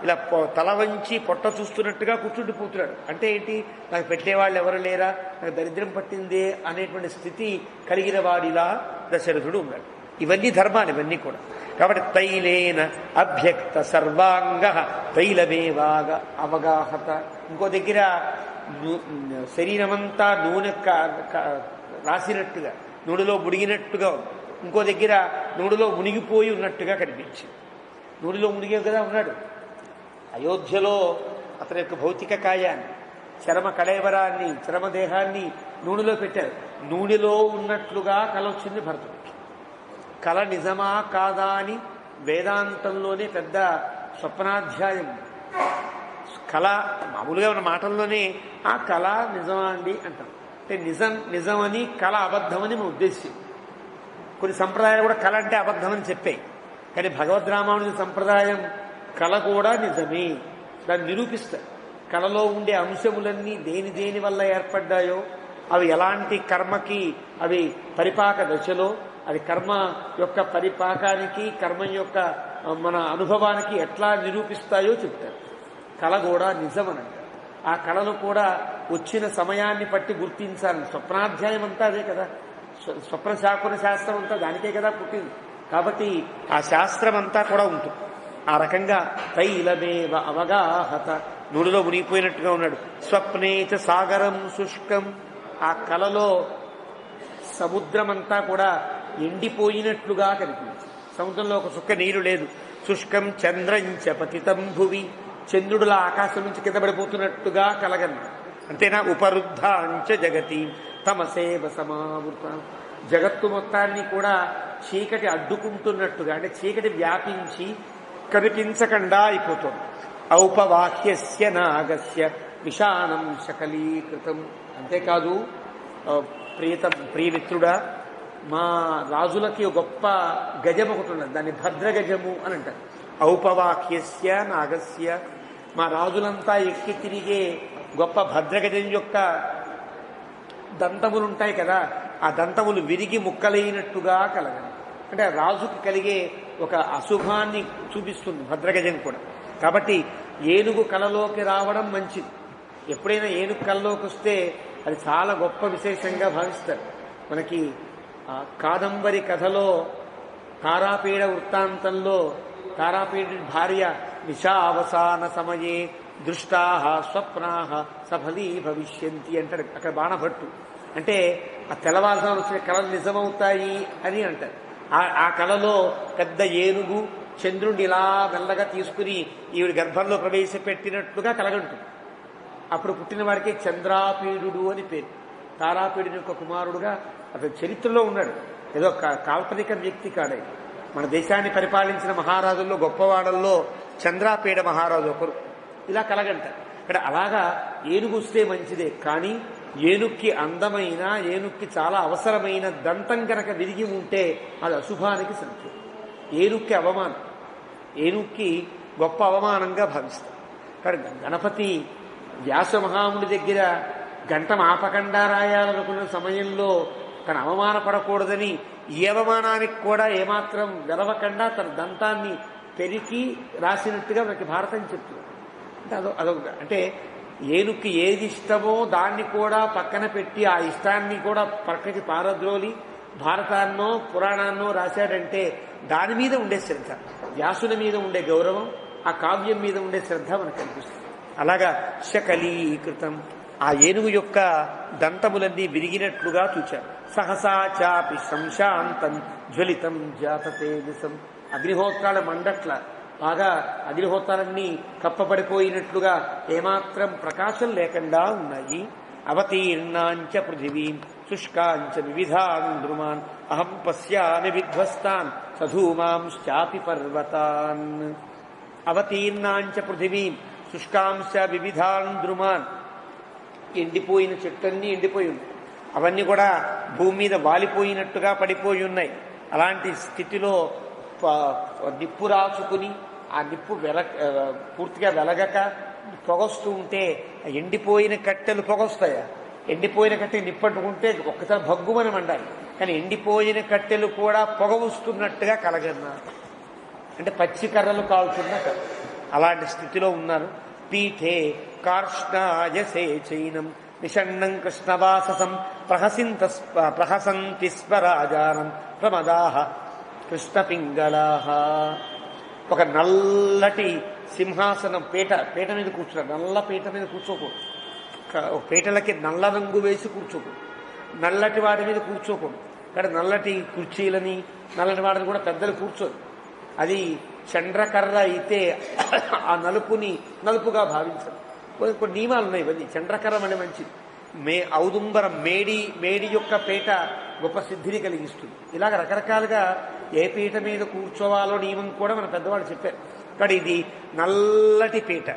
ఇలా తల వంచి పొట్ట చూస్తున్నట్టుగా కూర్చుండిపోతున్నాడు. అంటే ఏంటి, నాకు పెట్టేవాళ్ళు ఎవరు లేరా, నాకు దరిద్రం పట్టిందే అనేటువంటి స్థితి కలిగిన వాడిలా దశరథుడు ఉన్నాడు. ఇవన్నీ ధర్మాలు, ఇవన్నీ కూడా. కాబట్టి తైలేన అభ్యక్త సర్వాంగ తైలమేవాగ అవగాహత. ఇంకో దగ్గర శరీరమంతా నూనె రాసినట్టుగా, నూనెలో మునిగినట్టుగా ఉంది. ఇంకో దగ్గర నూనెలో మునిగిపోయి ఉన్నట్టుగా కనిపించింది. నూనెలో మునిగే కదా ఉన్నాడు. అయోధ్యలో అతని యొక్క భౌతిక కాయాన్ని, చరమ కళేవరాన్ని, చరమదేహాన్ని నూనెలో పెట్టారు. నూనెలో ఉన్నట్లుగా కల వచ్చింది భరతుడికి. కళ నిజమా కాదా అని వేదాంతంలోనే పెద్ద స్వప్నాధ్యాయం. కళ మామూలుగా ఉన్న మాటల్లోనే ఆ కళ నిజమా అండి అంటాం. అంటే నిజమని కళ అబద్ధమని మా ఉద్దేశ్యం. కొన్ని సంప్రదాయాలు కూడా కళ అంటే అబద్ధమని చెప్పాయి. కానీ భగవద్ రామానుజ సంప్రదాయం కళ కూడా నిజమే, దాన్ని నిరూపిస్తారు. కళలో ఉండే అంశములన్నీ దేని వల్ల ఏర్పడ్డాయో, అవి ఎలాంటి కర్మకి అవి పరిపాక దశలో, అది కర్మ యొక్క పరిపాకానికి, కర్మ యొక్క మన అనుభవానికి ఎట్లా నిరూపిస్తాయో చెప్తారు. కళ కూడా నిజమనంటారు. ఆ కళను కూడా వచ్చిన సమయాన్ని బట్టి గుర్తించాలి. స్వప్నాధ్యాయం అంతా అదే కదా, స్వప్న శాకున శాస్త్రం అంతా దానికే కదా పుట్టింది. కాబట్టి ఆ శాస్త్రం అంతా కూడా ఉంటుంది. ఆ రకంగా తైలమేవ అవగాహత, నూనెలో మునిగిపోయినట్టుగా ఉన్నాడు. స్వప్నేచ సాగరం శుష్కం, ఆ కలలో సముద్రమంతా కూడా ఎండిపోయినట్లుగా కనిపించింది. సముద్రంలో ఒక చుక్క నీరు లేదు. శుష్కం చంద్రంచ పతితం భువి, చంద్రుడులా ఆకాశం నుంచి కింద పడిపోతున్నట్టుగా కలగను. అంతేనా, ఉపరుద్ధాంచ జగతి తమసేవ సమావృతం, జగత్తు మొత్తాన్ని కూడా చీకటి అడ్డుకుంటున్నట్టుగా, అంటే చీకటి వ్యాపించి కనిపించకుండా అయిపోతుంది. ఔపవాహ్యస్య నాగస్య విషాణం శకలీకృతం. అంతేకాదు ప్రియమిత్రుడా, మా రాజులకి గొప్ప గజం ఒకటి ఉన్నది, దాన్ని భద్రగజము అని అంటారు. ఔపవాహ్యస్య నాగస్య, మా రాజులంతా ఎక్కి తిరిగే గొప్ప భద్రగజం యొక్క దంతములుంటాయి కదా, ఆ దంతములు విరిగి ముక్కలైనట్టుగా కలగదు. అంటే రాజుకి కలిగే ఒక అశుభాన్ని చూపిస్తుంది భద్రగజం కూడా. కాబట్టి ఏనుగు కలలోకి రావడం మంచిది. ఎప్పుడైనా ఏనుగు కలలోకి వస్తే అది చాలా గొప్ప విశేషంగా భావిస్తారు. మనకి కాదంబరి కథలో తారాపీడ వృత్తాంతంలో తారాపీడ భార్య నిశావసాన సమయే దృష్టాహ స్వప్నాహ సఫలీ భవిష్యంతి అంటారు అక్కడ బాణభట్టు. అంటే ఆ తెల్లవారుజామున వచ్చిన కళలు నిజమవుతాయి అని అంటారు. ఆ కళలో పెద్ద ఏనుగు చంద్రుడిని ఇలా మెల్లగా తీసుకుని ఈవిడ గర్భంలో ప్రవేశపెట్టినట్లుగా కలగంటుంది. అప్పుడు పుట్టిన వాడికి చంద్రాపీడు అని పేరు. తారాపీడుని యొక్క కుమారుడుగా అతను చరిత్రలో ఉన్నాడు. ఏదో కాల్పనిక వ్యక్తి కాడే. మన దేశాన్ని పరిపాలించిన మహారాజుల్లో గొప్పవాడల్లో చంద్రాపీడ మహారాజు ఒకరు. ఇలా కలగంటారు. ఇక్కడ అలాగా ఏనుగు వస్తే మంచిదే, కానీ ఏనుక్కి అందమైన, ఏనుక్కి చాలా అవసరమైన దంతం కనుక విరిగి ఉంటే అది అశుభానికి సంకేతం. ఏనుక్కి అవమానం, ఏనుక్కి గొప్ప అవమానంగా భావిస్తారు. కానీ గణపతి వ్యాస మహాముని దగ్గర గంటం ఆపకుండా రాయాలనుకున్న సమయంలో తను అవమానపడకూడదని ఈ అవమానానికి కూడా ఏమాత్రం వెలవకుండా తన దంతాన్ని పెరికి రాసినట్టుగా మనకి భారతం చెప్తుంది. అంటే అదొక అంటే ఏనుక్కి ఏది ఇష్టమో దాన్ని కూడా పక్కన పెట్టి ఆ ఇష్టాన్ని కూడా పక్కకి పారద్రోలి భారతాన్నో పురాణాన్నో రాశాడంటే దాని మీద ఉండే శ్రద్ధ, వ్యాసుల మీద ఉండే గౌరవం, ఆ కావ్యం మీద ఉండే శ్రద్ధ మనకు కనిపిస్తుంది. అలాగా శకలీకృతం ఆ ఏనుగు యొక్క దంతములన్నీ విరిగినట్లుగా చూచారు. సహసా చాపి సంశాంతం జ్వలితం జాతతేజసం అగ్నిహోత్రాల మండట్ల బాగా అగ్నిహోత్రాలన్నీ కప్పబడిపోయినట్లుగా ఏమాత్రం ప్రకాశం లేకుండా ఉన్నాయి. అవతీర్ణాంచ పృథివీం శుష్కాంచ వివిధాన్ ద్రుమాన్ అహం పశ్యామి విధ్వస్తాన్ సధూమాంశ్చాపి పర్వతాన్. అవతీర్ణాంచ పృథివీం శుష్కాంశ వివిధాన్ ద్రుమాన్ ఎండిపోయిన చెట్టన్నీ ఎండిపోయి ఉన్నాయి. అవన్నీ కూడా భూమి మీద వాలిపోయినట్టుగా పడిపోయి ఉన్నాయి. అలాంటి స్థితిలో నిప్పు రాచుకుని ఆ నిప్పు పూర్తిగా వెలగక పొగొస్తూ ఉంటే ఎండిపోయిన కట్టెలు పొగొస్తాయా? ఎండిపోయిన కట్టెలు నిప్పట్టుకుంటే ఒక్కసారి భగ్గుమని మండాలి. కానీ ఎండిపోయిన కట్టెలు కూడా పొగ వస్తున్నట్టుగా కలగన్నారు. అంటే పచ్చి కర్రలు కాల్చున్న అలాంటి స్థితిలో ఉన్నారు. పీఠే కార్ష్ణాయసే చైనం నిషణ్ణం కృష్ణవాససం ప్రహసంతి స్వరాజానం ప్రమదాహ కృష్ణపింగళాహ. ఒక నల్లటి సింహాసనం పీట మీద కూర్చున్నారు. నల్ల పీట మీద కూర్చోకూడదు. పీటలకి నల్ల రంగు వేసి కూర్చోకూడదు. నల్లటి వాటి మీద కూర్చోకూడదు. కానీ నల్లటి కుర్చీలని నల్లటి వాటిని కూడా పెద్దలు కూర్చోదు. అది చండ్రకర్ర అయితే ఆ నలుపుని నలుపుగా భావించదు. కొన్ని నియమాలు ఉన్నాయి. ఇవన్నీ చండ్రకర్రం అనే మంచిది. ఔదుంబరం మేడి యొక్క పీట గొప్ప సిద్ధిని కలిగిస్తుంది. ఇలాగ రకరకాలుగా ఏ పీట మీద కూర్చోవాలో నియమం కూడా మన పెద్దవాళ్ళు చెప్పారు. కానీ ఇది నల్లటి పీట.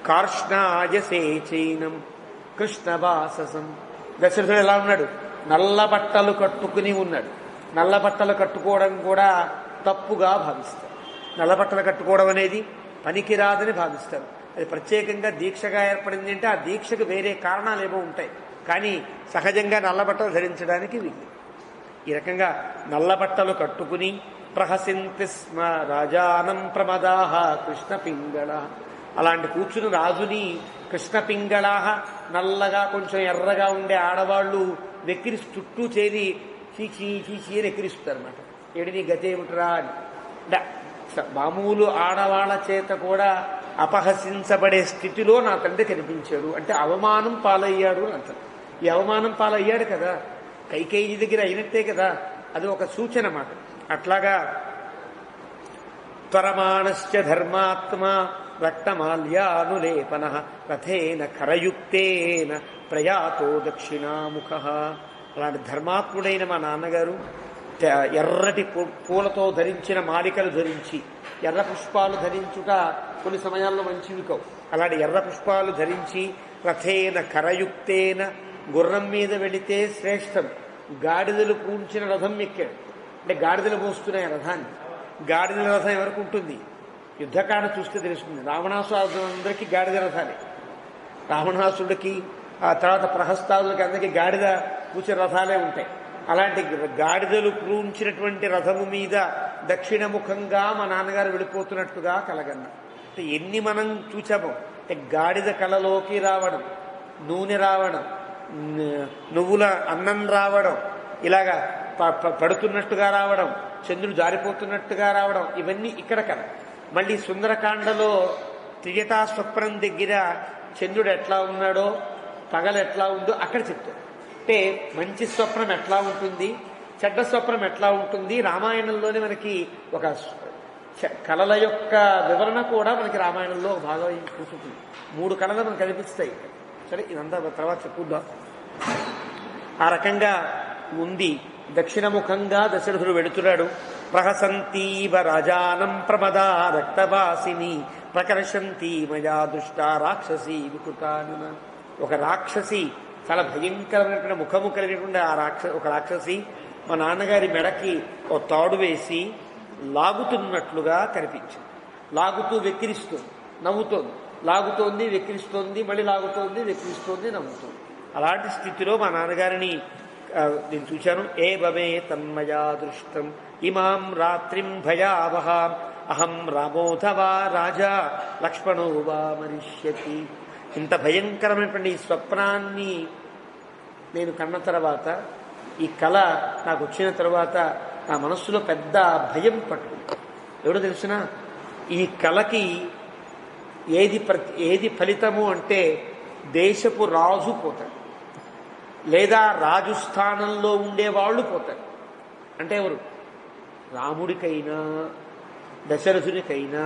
కార్ష్ణాయసే చైనం కృష్ణవాససం. దశరథుడు ఎలా ఉన్నాడు? నల్ల బట్టలు కట్టుకుని ఉన్నాడు. నల్ల బట్టలు కట్టుకోవడం కూడా తప్పుగా భావిస్తారు. నల్ల బట్టలు కట్టుకోవడం అనేది పనికిరాదని భావిస్తారు. అది ప్రత్యేకంగా దీక్షగా ఏర్పడింది అంటే ఆ దీక్షకు వేరే కారణాలు ఏమో ఉంటాయి. కానీ సహజంగా నల్ల బట్టలు ధరించడానికి వీలు. ఈ రకంగా నల్ల బట్టలు కట్టుకుని ప్రహసింతి స్మ రాజానం ప్రమదాహ కృష్ణ పింగళ. అలాంటి కూర్చుని రాజుని కృష్ణ పింగళాహ నల్లగా కొంచెం ఎర్రగా ఉండే ఆడవాళ్లు చుట్టూ చేరి చీచీ చీచీ అని ఎక్కిరిస్తారు అన్నమాట. ఏడిని గతేమిట్రా అని. మామూలు ఆడవాళ్ల చేత కూడా అపహసించబడే స్థితిలో నా తండ్రి కనిపించాడు అంటే అవమానం పాలయ్యాడు అని అంటారు. ఈ అవమానం పాలయ్యాడు కదా, కైకేయి దగ్గర అయినట్టే కదా, అది ఒక సూచన మాట. అట్లాగా త్వరమాణశ్చ ధర్మాత్మ రక్తమాల్యానులేపన రథేన ఖరయుక్తేన ప్రయాతో దక్షిణాముఖ. అలాంటి ధర్మాత్ముడైన మా నాన్నగారు ఎర్రటి పూలతో ధరించిన మాలికలు ధరించి, ఎర్ర పుష్పాలు ధరించుట కొన్ని సమయాల్లో మంచివి కావు. అలాంటి ఎర్ర పుష్పాలు ధరించి రథేన ఖరయుక్తేన గుర్రం మీద వెళితే శ్రేష్టం. గాడిదలు పూంచిన రథం ఎక్కాడు. అంటే గాడిదలు మోస్తున్నాయి రథాన్ని. గాడిదల రథం ఎవరికి ఉంటుంది? యుద్ధకాండ చూస్తే తెలుస్తుంది. రావణాసురులందరికీ గాడిద రథాలే. రావణాసుడికి ఆ తర్వాత ప్రహస్తాదులకి అందరికీ గాడిద కూర్చిన రథాలే ఉంటాయి. అలాంటి గాడిదలు పూంచినటువంటి రథము మీద దక్షిణముఖంగా మా నాన్నగారు వెళ్ళిపోతున్నట్టుగా కలగన్న. ఎన్ని మనం చూచామో గాడిద కళలోకి రావడం, నూనె రావడం, నువ్వుల అన్నం రావడం, ఇలాగా పడుతున్నట్టుగా రావడం, చంద్రుడు జారిపోతున్నట్టుగా రావడం, ఇవన్నీ ఇక్కడ కల. మళ్ళీ సుందరకాండలో త్రియతా స్వప్నం దగ్గర చంద్రుడు ఎట్లా ఉన్నాడో పగలు ఎట్లా ఉందో అక్కడ చెప్తాడు. అంటే మంచి స్వప్నం ఎట్లా ఉంటుంది, చెడ్డ స్వప్నం ఎట్లా ఉంటుంది, రామాయణంలోనే మనకి ఒక కళల యొక్క వివరణ కూడా మనకి రామాయణంలో బాగా కూర్చుంటుంది. 3 కళలు మనకు కనిపిస్తాయి. సరే, ఇదంతా తర్వాత చెప్పుద్దాం. ఆ రకంగా ఉంది. దక్షిణముఖంగా దశరథుడు వెడుతున్నాడు. ప్రహసంతీవ రాజానం ప్రమదా రక్తవాసిని ప్రకర్షంతి మయా దుష్ట రాక్షసి వికృతాన. ఒక రాక్షసి, చాలా భయంకరమైనటువంటి ముఖము కలిగినటువంటి ఒక రాక్షసి మా నాన్నగారి మెడకి ఒక తాడు వేసి లాగుతున్నట్లుగా కనిపించింది. లాగుతూ వెక్కిరిస్తుంది, నవ్వుతోంది. లాగుతోంది, వెక్కిరిస్తోంది, మళ్ళీ లాగుతోంది, వెక్కిరిస్తోంది, నవ్వుతోంది. అలాంటి స్థితిలో మా నాన్నగారిని నేను చూశాను. ఏ భవే తన్మయా దృష్టం ఇమాం రాత్రిం భయావహ అహం రామోధవా రాజా లక్ష్మణో వా మరిష్యతి. ఇంత భయంకరమైనటువంటి ఈ స్వప్నాన్ని నేను కన్న తర్వాత, ఈ కళ నాకు వచ్చిన తర్వాత నా మనస్సులో పెద్ద భయం పట్టుకుంది. ఎవడో తెలిసిన ఈ కళకి ఏది ఫలితము అంటే దేశపు రాజు పోతాడు, లేదా రాజు స్థానంలో ఉండేవాళ్ళు పోతారు. అంటే ఎవరు? రాముడికైనా దశరథునికైనా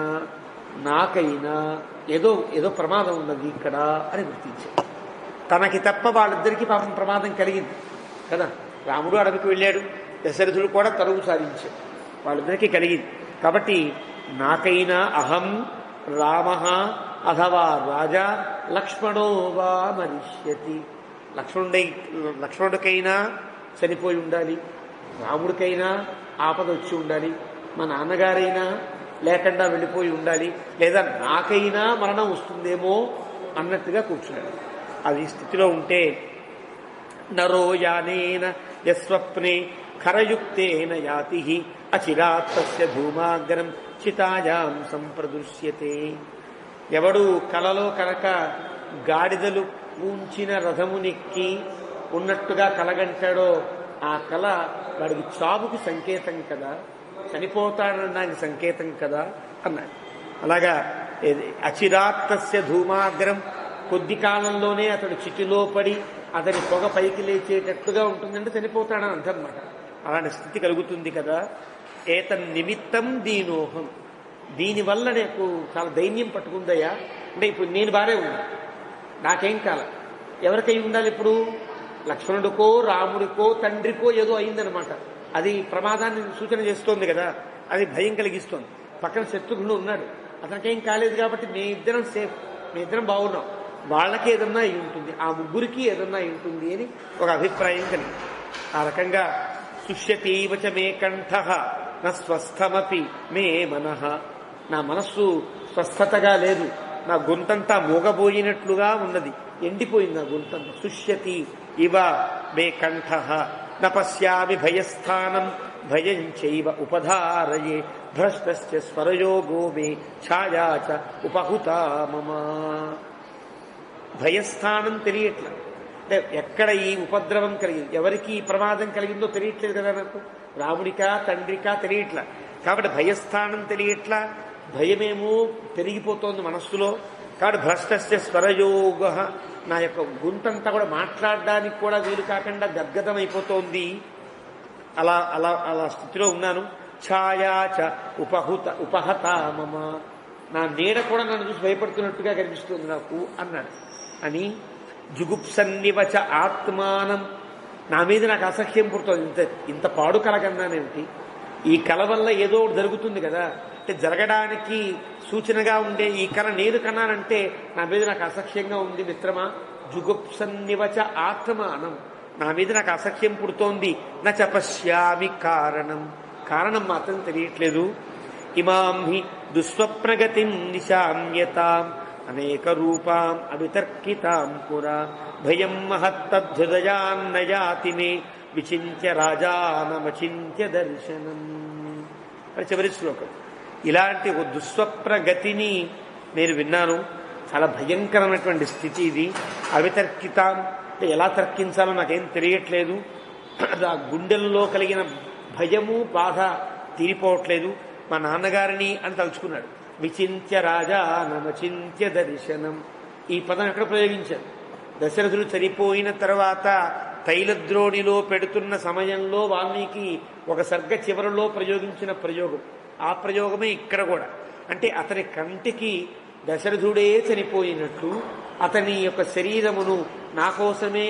నాకైనా ఏదో ప్రమాదం ఉన్నది ఇక్కడ అని గుర్తించాడు. తనకి తప్ప వాళ్ళిద్దరికీ పాపం ప్రమాదం కలిగింది కదా. రాముడు అడవికి వెళ్ళాడు, దశరథుడు కూడా తరువు సాధించాడు, వాళ్ళిద్దరికీ కలిగింది. కాబట్టి నాకైనా అహం రామ అథవా రాజా లక్ష్మణో వా మరిష్యతి. లక్ష్మణుడికైనా చనిపోయి ఉండాలి, రాముడికైనా ఆపద వచ్చి ఉండాలి, మా నాన్నగారైనా లేకుండా వెళ్ళిపోయి ఉండాలి, లేదా నాకైనా మరణం వస్తుందేమో అన్నట్టుగా కూర్చున్నాడు. అది స్థితిలో ఉంటే నరో యానేన యస్వప్నే ఖరయుక్తేన యాతి అచిరాత్ తస్య ధూమాగ్రం చితాయాం సంప్రదృశ్యతే. ఎవడు కలలో కనుక గాడిదలు పూంచిన రథమునెక్కి ఉన్నట్టుగా కలగంటాడో ఆ కళ వాడికి చావుకి సంకేతం కదా, చనిపోతాడనడానికి సంకేతం కదా అన్నాడు. అలాగా అచిరాత్ తస్య ధూమాగ్రం, కొద్ది కాలంలోనే అతడు చితిలో పడి అతని పొగ పైకి లేచేటట్టుగా ఉంటుందంటే చనిపోతాడని అర్థం అన్నమాట. అలాంటి స్థితి కలుగుతుంది కదా. ఏతన్నిమిత్తం దీనోహం, దీనివల్ల నాకు చాలా దైన్యం పట్టుకుందయ్యా. అంటే ఇప్పుడు నేను బారే ఉన్నా, నాకేం కాల, ఎవరికై ఉండాలి ఇప్పుడు? లక్ష్మణుడికో రాముడికో తండ్రికో ఏదో అయిందనమాట. అది ప్రమాదాన్ని సూచన చేస్తోంది కదా, అది భయం కలిగిస్తోంది. పక్కన శత్రుఘ్నుడు ఉన్నాడు, అతనికేం కాలేదు కాబట్టి మేమిద్దరం సేఫ్, మేమిద్దరం బాగున్నాం. వాళ్ళకి ఏదన్నా అయి ఉంటుంది, ఆ ముగ్గురికి ఏదన్నా అయి ఉంటుంది అని ఒక అభిప్రాయం కలిగింది. ఆ రకంగా సుష్యతీవచ మే కంఠ నా స్వస్థమపి మే మనః, నా మనస్సు స్వస్థతగా లేదు, నా గొంతంతా మూగబోయినట్లుగా ఉన్నది, ఎండిపోయింది నా గొంతంతా. సుష్యతి ఇవ మే కంఠ న పశ్యామి భయస్థానం భయం చైవ ఉపధారయే భ్రష్టస్య స్వరయోగో మే ఛాయా చ ఉపహుతా మమ. భయస్థానం తెలియట్లా, అంటే ఎక్కడ ఈ ఉపద్రవం కలిగింది, ఎవరికి ఈ ప్రమాదం కలిగిందో తెలియట్లేదు కదా నాకు. రాముడికా తండ్రికా తెలియట్లా, కాబట్టి భయస్థానం తెలియట్లా. భయమేమో పెరిగిపోతోంది మనస్సులో. కాబట్టి భ్రష్టస్య స్వరయోగ, నా యొక్క గుంతంతా కూడా మాట్లాడడానికి కూడా వీలు కాకుండా గద్గదమైపోతోంది. అలా అలా అలా స్థితిలో ఉన్నాను. ఛాయాచ ఉపహత మమ, నా నీడ కూడా నన్ను చూసి భయపడుతున్నట్టుగా కనిపిస్తుంది నాకు అన్నాడు. అని జుగుప్సన్నివచ ఆత్మానం, నా మీద నాకు అసహ్యం పుడుతుంది. ఇంత పాడు కలగన్నానేమిటి? ఈ కళ వల్ల ఏదో జరుగుతుంది కదా, అంటే జరగడానికి సూచనగా ఉండే ఈ కళ నేను కన్నానంటే నా మీద నాకు అసహ్యంగా ఉంది మిత్రమా. జుగుప్సన్నివచ ఆత్మానం, నా మీద నాకు అసహ్యం పుడుతోంది. నా చపశ్యామి కారణం, కారణం మాత్రం తెలియట్లేదు. ఇమాం హి దుస్వప్నగతిం నిశామ్యతాం అనేక రూపాం అవితర్కితాం పురా భయం మహత్తద్హృదయాన్నయాతి మే విచింత్య రాజానమచింత్య దర్శనం. అది చివరి శ్లోకం. ఇలాంటి ఒక దుస్వప్న గతిని నేను విన్నాను. చాలా భయంకరమైనటువంటి స్థితి ఇది. అవితర్కితాం అంటే ఎలా తర్కించాలో నాకేం తెలియట్లేదు. ఆ గుండెల్లో కలిగిన భయము బాధ తీరిపోవట్లేదు. మా నాన్నగారిని అని తలుచుకున్నాడు. విచింత్య రాజా నమచింత్య దర్శనం, ఈ పదం ఎక్కడ ప్రయోగించారు? దశరథుడు చనిపోయిన తర్వాత తైలద్రోణిలో పెడుతున్న సమయంలో వాల్మీకి ఒక సర్గ చివరిలో ప్రయోగించిన ప్రయోగం. ఆ ప్రయోగమే ఇక్కడ కూడా. అంటే అతని కంటికి దశరథుడే చనిపోయినట్లు, అతని యొక్క శరీరమును నా కోసమే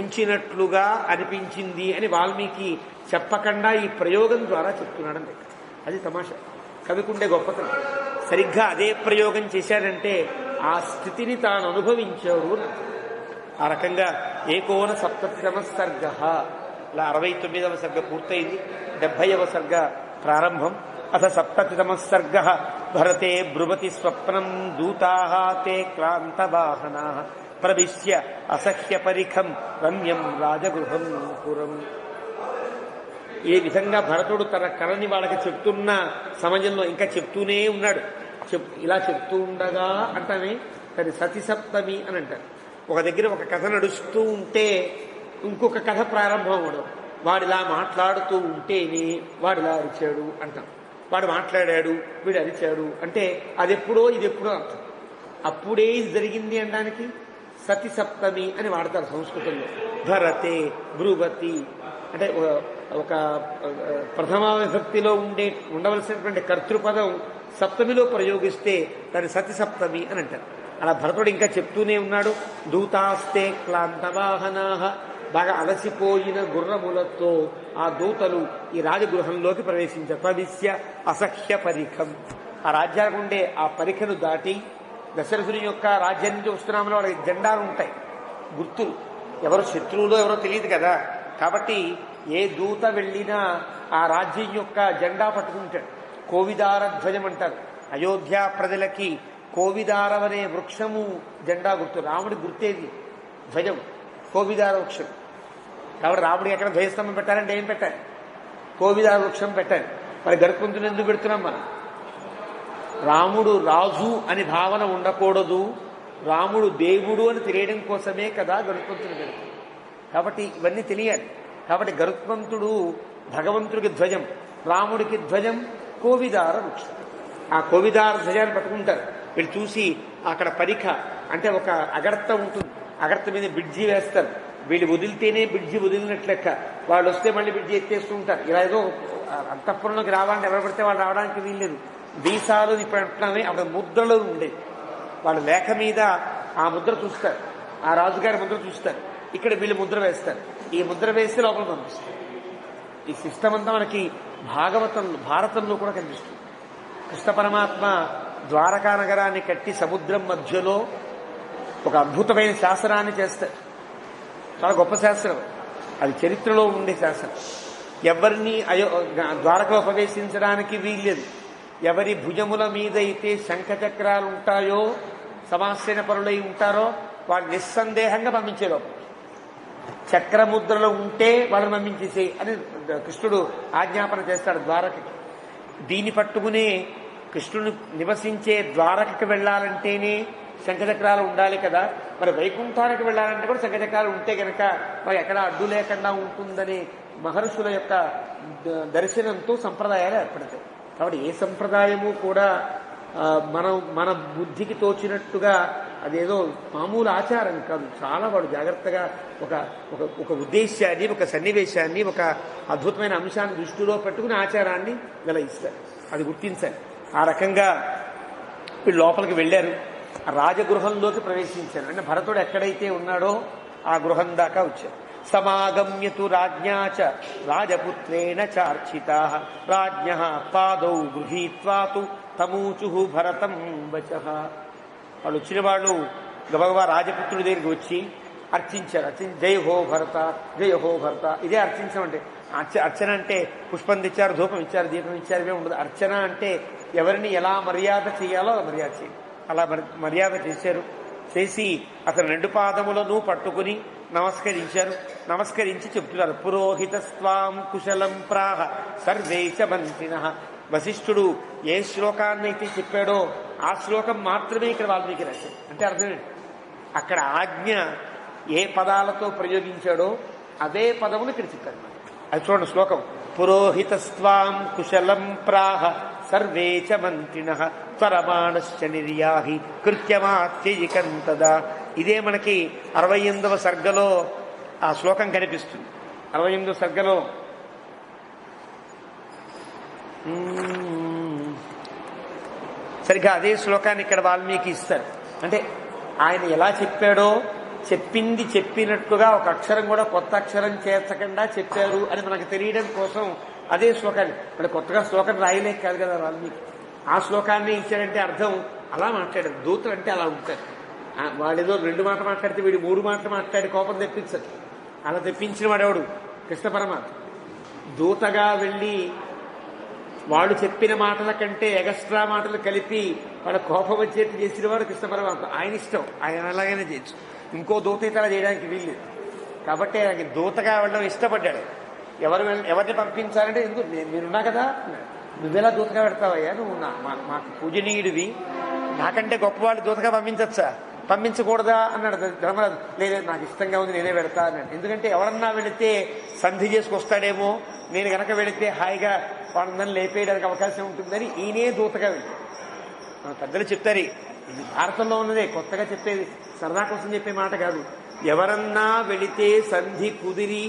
ఉంచినట్లుగా అనిపించింది అని వాల్మీకి చెప్పకుండా ఈ ప్రయోగం ద్వారా చెప్తున్నాడని. అది తమాషా, కవికుండే గొప్పతనం. సరిగ్గా అదే ప్రయోగం చేశాడంటే ఆ స్థితిని తాను అనుభవించాడు. ఆ రకంగా ఏకోన సప్తమ సర్గ, ఇలా 69వ సర్గ పూర్తయింది, 70వ సర్గ ప్రారంభం. అథ సప్తమ సర్గ భరతే బ్రువతి స్వప్నం దూతాః తే క్లాంతవాహనాః ప్రవిశ్య అసహ్య పరిఖం రమ్యం రాజగృహం పురం. ఏ విధంగా భరతుడు తన కళని వాళ్ళకి చెప్తున్న సమయంలో ఇంకా చెప్తూనే ఉన్నాడు. ఇలా చెప్తూ ఉండగా అంటామే దాన్ని సతి సప్తమి అని అంటారు. ఒక దగ్గర ఒక కథ నడుస్తూ ఉంటే ఇంకొక కథ ప్రారంభం అవడం, వాడిలా మాట్లాడుతూ ఉంటేనే వాడిలా అరిచాడు అంటాం. వాడు మాట్లాడాడు వీడు అరిచాడు అంటే అదెప్పుడో ఇదెప్పుడో అర్థం. అప్పుడే ఇది జరిగింది అనడానికి సతి సప్తమి అని వాడతారు సంస్కృతంలో. భరతే బ్రువతి అంటే ఒక ప్రథమ విభక్తిలో ఉండవలసినటువంటి కర్తృపదం సప్తమిలో ప్రయోగిస్తే దాన్ని సతి సప్తమి అని అంటారు. అలా భరతుడు ఇంకా చెప్తూనే ఉన్నాడు. దూతాస్తే క్లాంతవాహనాః బాగా అలసిపోయిన గుర్రములతో ఆ దూతలు ఈ రాజగృహంలోకి ప్రవేశించారు. ప్రవిశ్య అసహ్య పరిఖం, ఆ రాజ్యానికి ఉండే ఆ పరిఖను దాటి దశరథుని యొక్క రాజ్యం నుంచి వస్తున్నామని వాళ్ళకి జెండాలు ఉంటాయి, గుర్తులు. ఎవరు శత్రువులో ఎవరో తెలియదు కదా, కాబట్టి ఏ దూత వెళ్ళినా ఆ రాజ్యం యొక్క జెండా పట్టుకుంటాడు. కోవిదార ధ్వజం అంటారు. అయోధ్య ప్రజలకి కోవిదారం అనే వృక్షము జెండా గుర్తు. రాముడి గుర్తేది ధ్వజం, కోవిదార వృక్షం. కాబట్టి రాముడికి ఎక్కడ ధ్వజస్తంభం పెట్టాలంటే ఏం పెట్టాలి? కోవిదార వృక్షం పెట్టాలి. మరి గరుత్మంతుని ఎందుకు పెడుతున్నాం మనం? రాముడు రాజు అని భావన ఉండకూడదు, రాముడు దేవుడు అని తెలియడం కోసమే కదా గరుత్మంతుని పెడుతుంది. కాబట్టి ఇవన్నీ తెలియాలి. కాబట్టి గరుత్మంతుడు భగవంతుడికి ధ్వజం, రాముడికి ధ్వజం కోవిదార వృక్షం. ఆ కోవిదార ధ్వజాన్ని పట్టుకుంటారు. వీళ్ళు చూసి అక్కడ పరిఖ అంటే ఒక అగర్త ఉంటుంది, అగర్త మీద బ్రిడ్జి వేస్తారు. వీళ్ళు వదిలితేనే బ్రిడ్జి వదిలినట్లు లెక్క, వాళ్ళు వస్తే మళ్ళీ బ్రిడ్జి ఎత్తేస్తూ ఉంటారు. ఇలా ఏదో అంతఃపురంలోకి రావాలంటే ఎవరు పడితే వాళ్ళు రావడానికి వీల్లేదు. వీసాలు ఇప్పుడు అంటున్నామే, అప్పుడు ముద్రలు ఉండేవి. వాళ్ళ లేఖ మీద ఆ ముద్ర చూస్తారు, ఆ రాజుగారి ముద్ర చూస్తారు. ఇక్కడ వీళ్ళు ముద్ర వేస్తారు, ఈ ముద్ర వేస్తే లోపల పంపిస్తారు. ఈ సిస్టమ్ అంతా మనకి భారతంలో కూడా కనిపిస్తుంది. కృష్ణ పరమాత్మ ద్వారకా నగరాన్ని కట్టి సముద్రం మధ్యలో ఒక అద్భుతమైన శాసనాన్ని చేస్తారు. చాలా గొప్ప శాస్త్రం అది, చరిత్రలో ఉండే శాసనం. ఎవరిని ద్వారకలో ప్రవేశించడానికి వీల్లేదు. ఎవరి భుజముల మీద అయితే శంఖచక్రాలు ఉంటాయో, సమాసేన పరులై ఉంటారో వాళ్ళు నిస్సందేహంగా పంపించే లోపల. చక్రముద్రలో ఉంటే వాళ్ళని పంపించేసే అని కృష్ణుడు ఆజ్ఞాపన చేస్తాడు ద్వారకకి. దీన్ని పట్టుకునే కృష్ణుడు నివసించే ద్వారకకి వెళ్లాలంటేనే శంఖచక్రాలు ఉండాలి కదా. మరి వైకుంఠానికి వెళ్లాలంటే కూడా శంఖచక్రాలు ఉంటే కనుక మరి ఎక్కడ అడ్డు లేకుండా ఉంటుందనే మహర్షుల యొక్క దర్శనంతో సంప్రదాయాలు ఏర్పడతాయి. కాబట్టి ఏ సంప్రదాయము కూడా మన బుద్ధికి తోచినట్టుగా అదేదో మామూలు ఆచారం కాదు. చాలా వాడు జాగ్రత్తగా ఒక ఉద్దేశాన్ని, ఒక సన్నివేశాన్ని, ఒక అద్భుతమైన అంశాన్ని దృష్టిలో పెట్టుకుని ఆచారాన్ని వెలయిస్తారు. అది గుర్తించాలి. ఆ రకంగా వీళ్ళు లోపలికి వెళ్ళారు, రాజగృహంలోకి ప్రవేశించారు. అంటే భరతుడు ఎక్కడైతే ఉన్నాడో ఆ గృహం దాకా వచ్చారు. సమాగమ్యతు రాజ్ఞా చ రాజపుత్రేణ చార్చితాః రాజ్ఞః పాదౌ గృహీత్వాతు తమూచుః భరతం వచః. వాళ్ళు వచ్చిన వాళ్ళు గబగబా రాజపుత్రుడి దగ్గరికి వచ్చి అర్చించారు. జయ హో భరత, జయ హో భరత. ఇదే అర్చించమంటే. అర్చన అంటే పుష్పం తెచ్చారు, ధూపం ఇచ్చారు, దీపం ఇచ్చారు, ఇవే ఉండదు. అర్చన అంటే ఎవరిని ఎలా మర్యాద చేయాలో అలా మర్యాద చేయాలి. అలా మర్యాద చేశారు. చేసి అతను 2 పాదములను పట్టుకుని నమస్కరించారు. నమస్కరించి చెప్తున్నారు, పురోహిత స్వాం కుశలం ప్రాహ సర్వే చ మంత్రిణః. వశిష్ఠుడు ఏ శ్లోకాన్నైతే చెప్పాడో ఆ శ్లోకం మాత్రమే ఇక్కడ వాల్మీకి రాశాడు. అంటే అర్థం ఏంటి? అక్కడ ఆజ్ఞ ఏ పదాలతో ప్రయోగించాడో అదే పదములు ఇక్కడ చెప్పారు. అది చూడండి శ్లోకం. పురోహితస్వాం కుశలం ప్రాహ సర్వే చ మంత్రిణః త్వరమాణశ్చ నిర్యాహి కృత్యమాత్యయికం తదా. ఇదే మనకి 68వ సర్గలో ఆ శ్లోకం కనిపిస్తుంది. 68వ సర్గలో సరిగ్గా అదే శ్లోకాన్ని ఇక్కడ వాల్మీకి ఇస్తారు. అంటే ఆయన ఎలా చెప్పాడో చెప్పింది చెప్పినట్టుగా ఒక అక్షరం కూడా కొత్త అక్షరం చేర్చకుండా చెప్పారు అని మనకు తెలియడం కోసం అదే శ్లోకాన్ని. మరి కొత్తగా శ్లోకం రాయలేక కాదు కదా వాల్మీకి, ఆ శ్లోకాన్ని ఇచ్చాడంటే అర్థం అలా మాట్లాడారు. దూతలు అంటే అలా ఉంటారు. వాడేదో 2 మాటలు మాట్లాడితే వీడు 3 మాటలు మాట్లాడి కోపం తెప్పించరు. అలా తెప్పించిన వాడెవడు? కృష్ణ పరమాత్మ. దూతగా వెళ్ళి వాళ్ళు చెప్పిన మాటల కంటే ఎగస్ట్రా మాటలు కలిపి వాళ్ళ కోపం వచ్చేట్టు చేసిన వాడు కృష్ణ పరమాత్మ. ఆయన ఇష్టం, ఆయన అలాగైనా చేయొచ్చు. ఇంకో దూత ఇతర చేయడానికి వీల్లేదు. కాబట్టి ఆయనకి దూతగా వెళ్ళడం ఇష్టపడ్డాడు. ఎవరిని పంపించాలంటే ఎందుకు నేనున్నా కదా, నువ్వెలా దూతగా పెడతావయ్యా, నువ్వు మాకు పూజనీయుడివి, నాకంటే గొప్పవాళ్ళు దూతగా పంపించచ్చా, పంపించకూడదా అన్నాడు ధర్మరాజు. లేదు నాకు ఇష్టంగా ఉంది, నేనే పెడతా అన్నాడు. ఎందుకంటే ఎవరన్నా వెళితే సంధి చేసుకొస్తాడేమో, నేను గనక వెళితే హాయిగా వాళ్ళందరినీ లేపేయడానికి అవకాశం ఉంటుందని ఈయనే దూతగా వెళ్ళాడు. మన పెద్దలు చెప్తారు, ఇది భారతంలో ఉన్నదే, కొత్తగా చెప్పేది, సరదా కోసం చెప్పే మాట కాదు. ఎవరన్నా వెళితే సంధి కుదిరి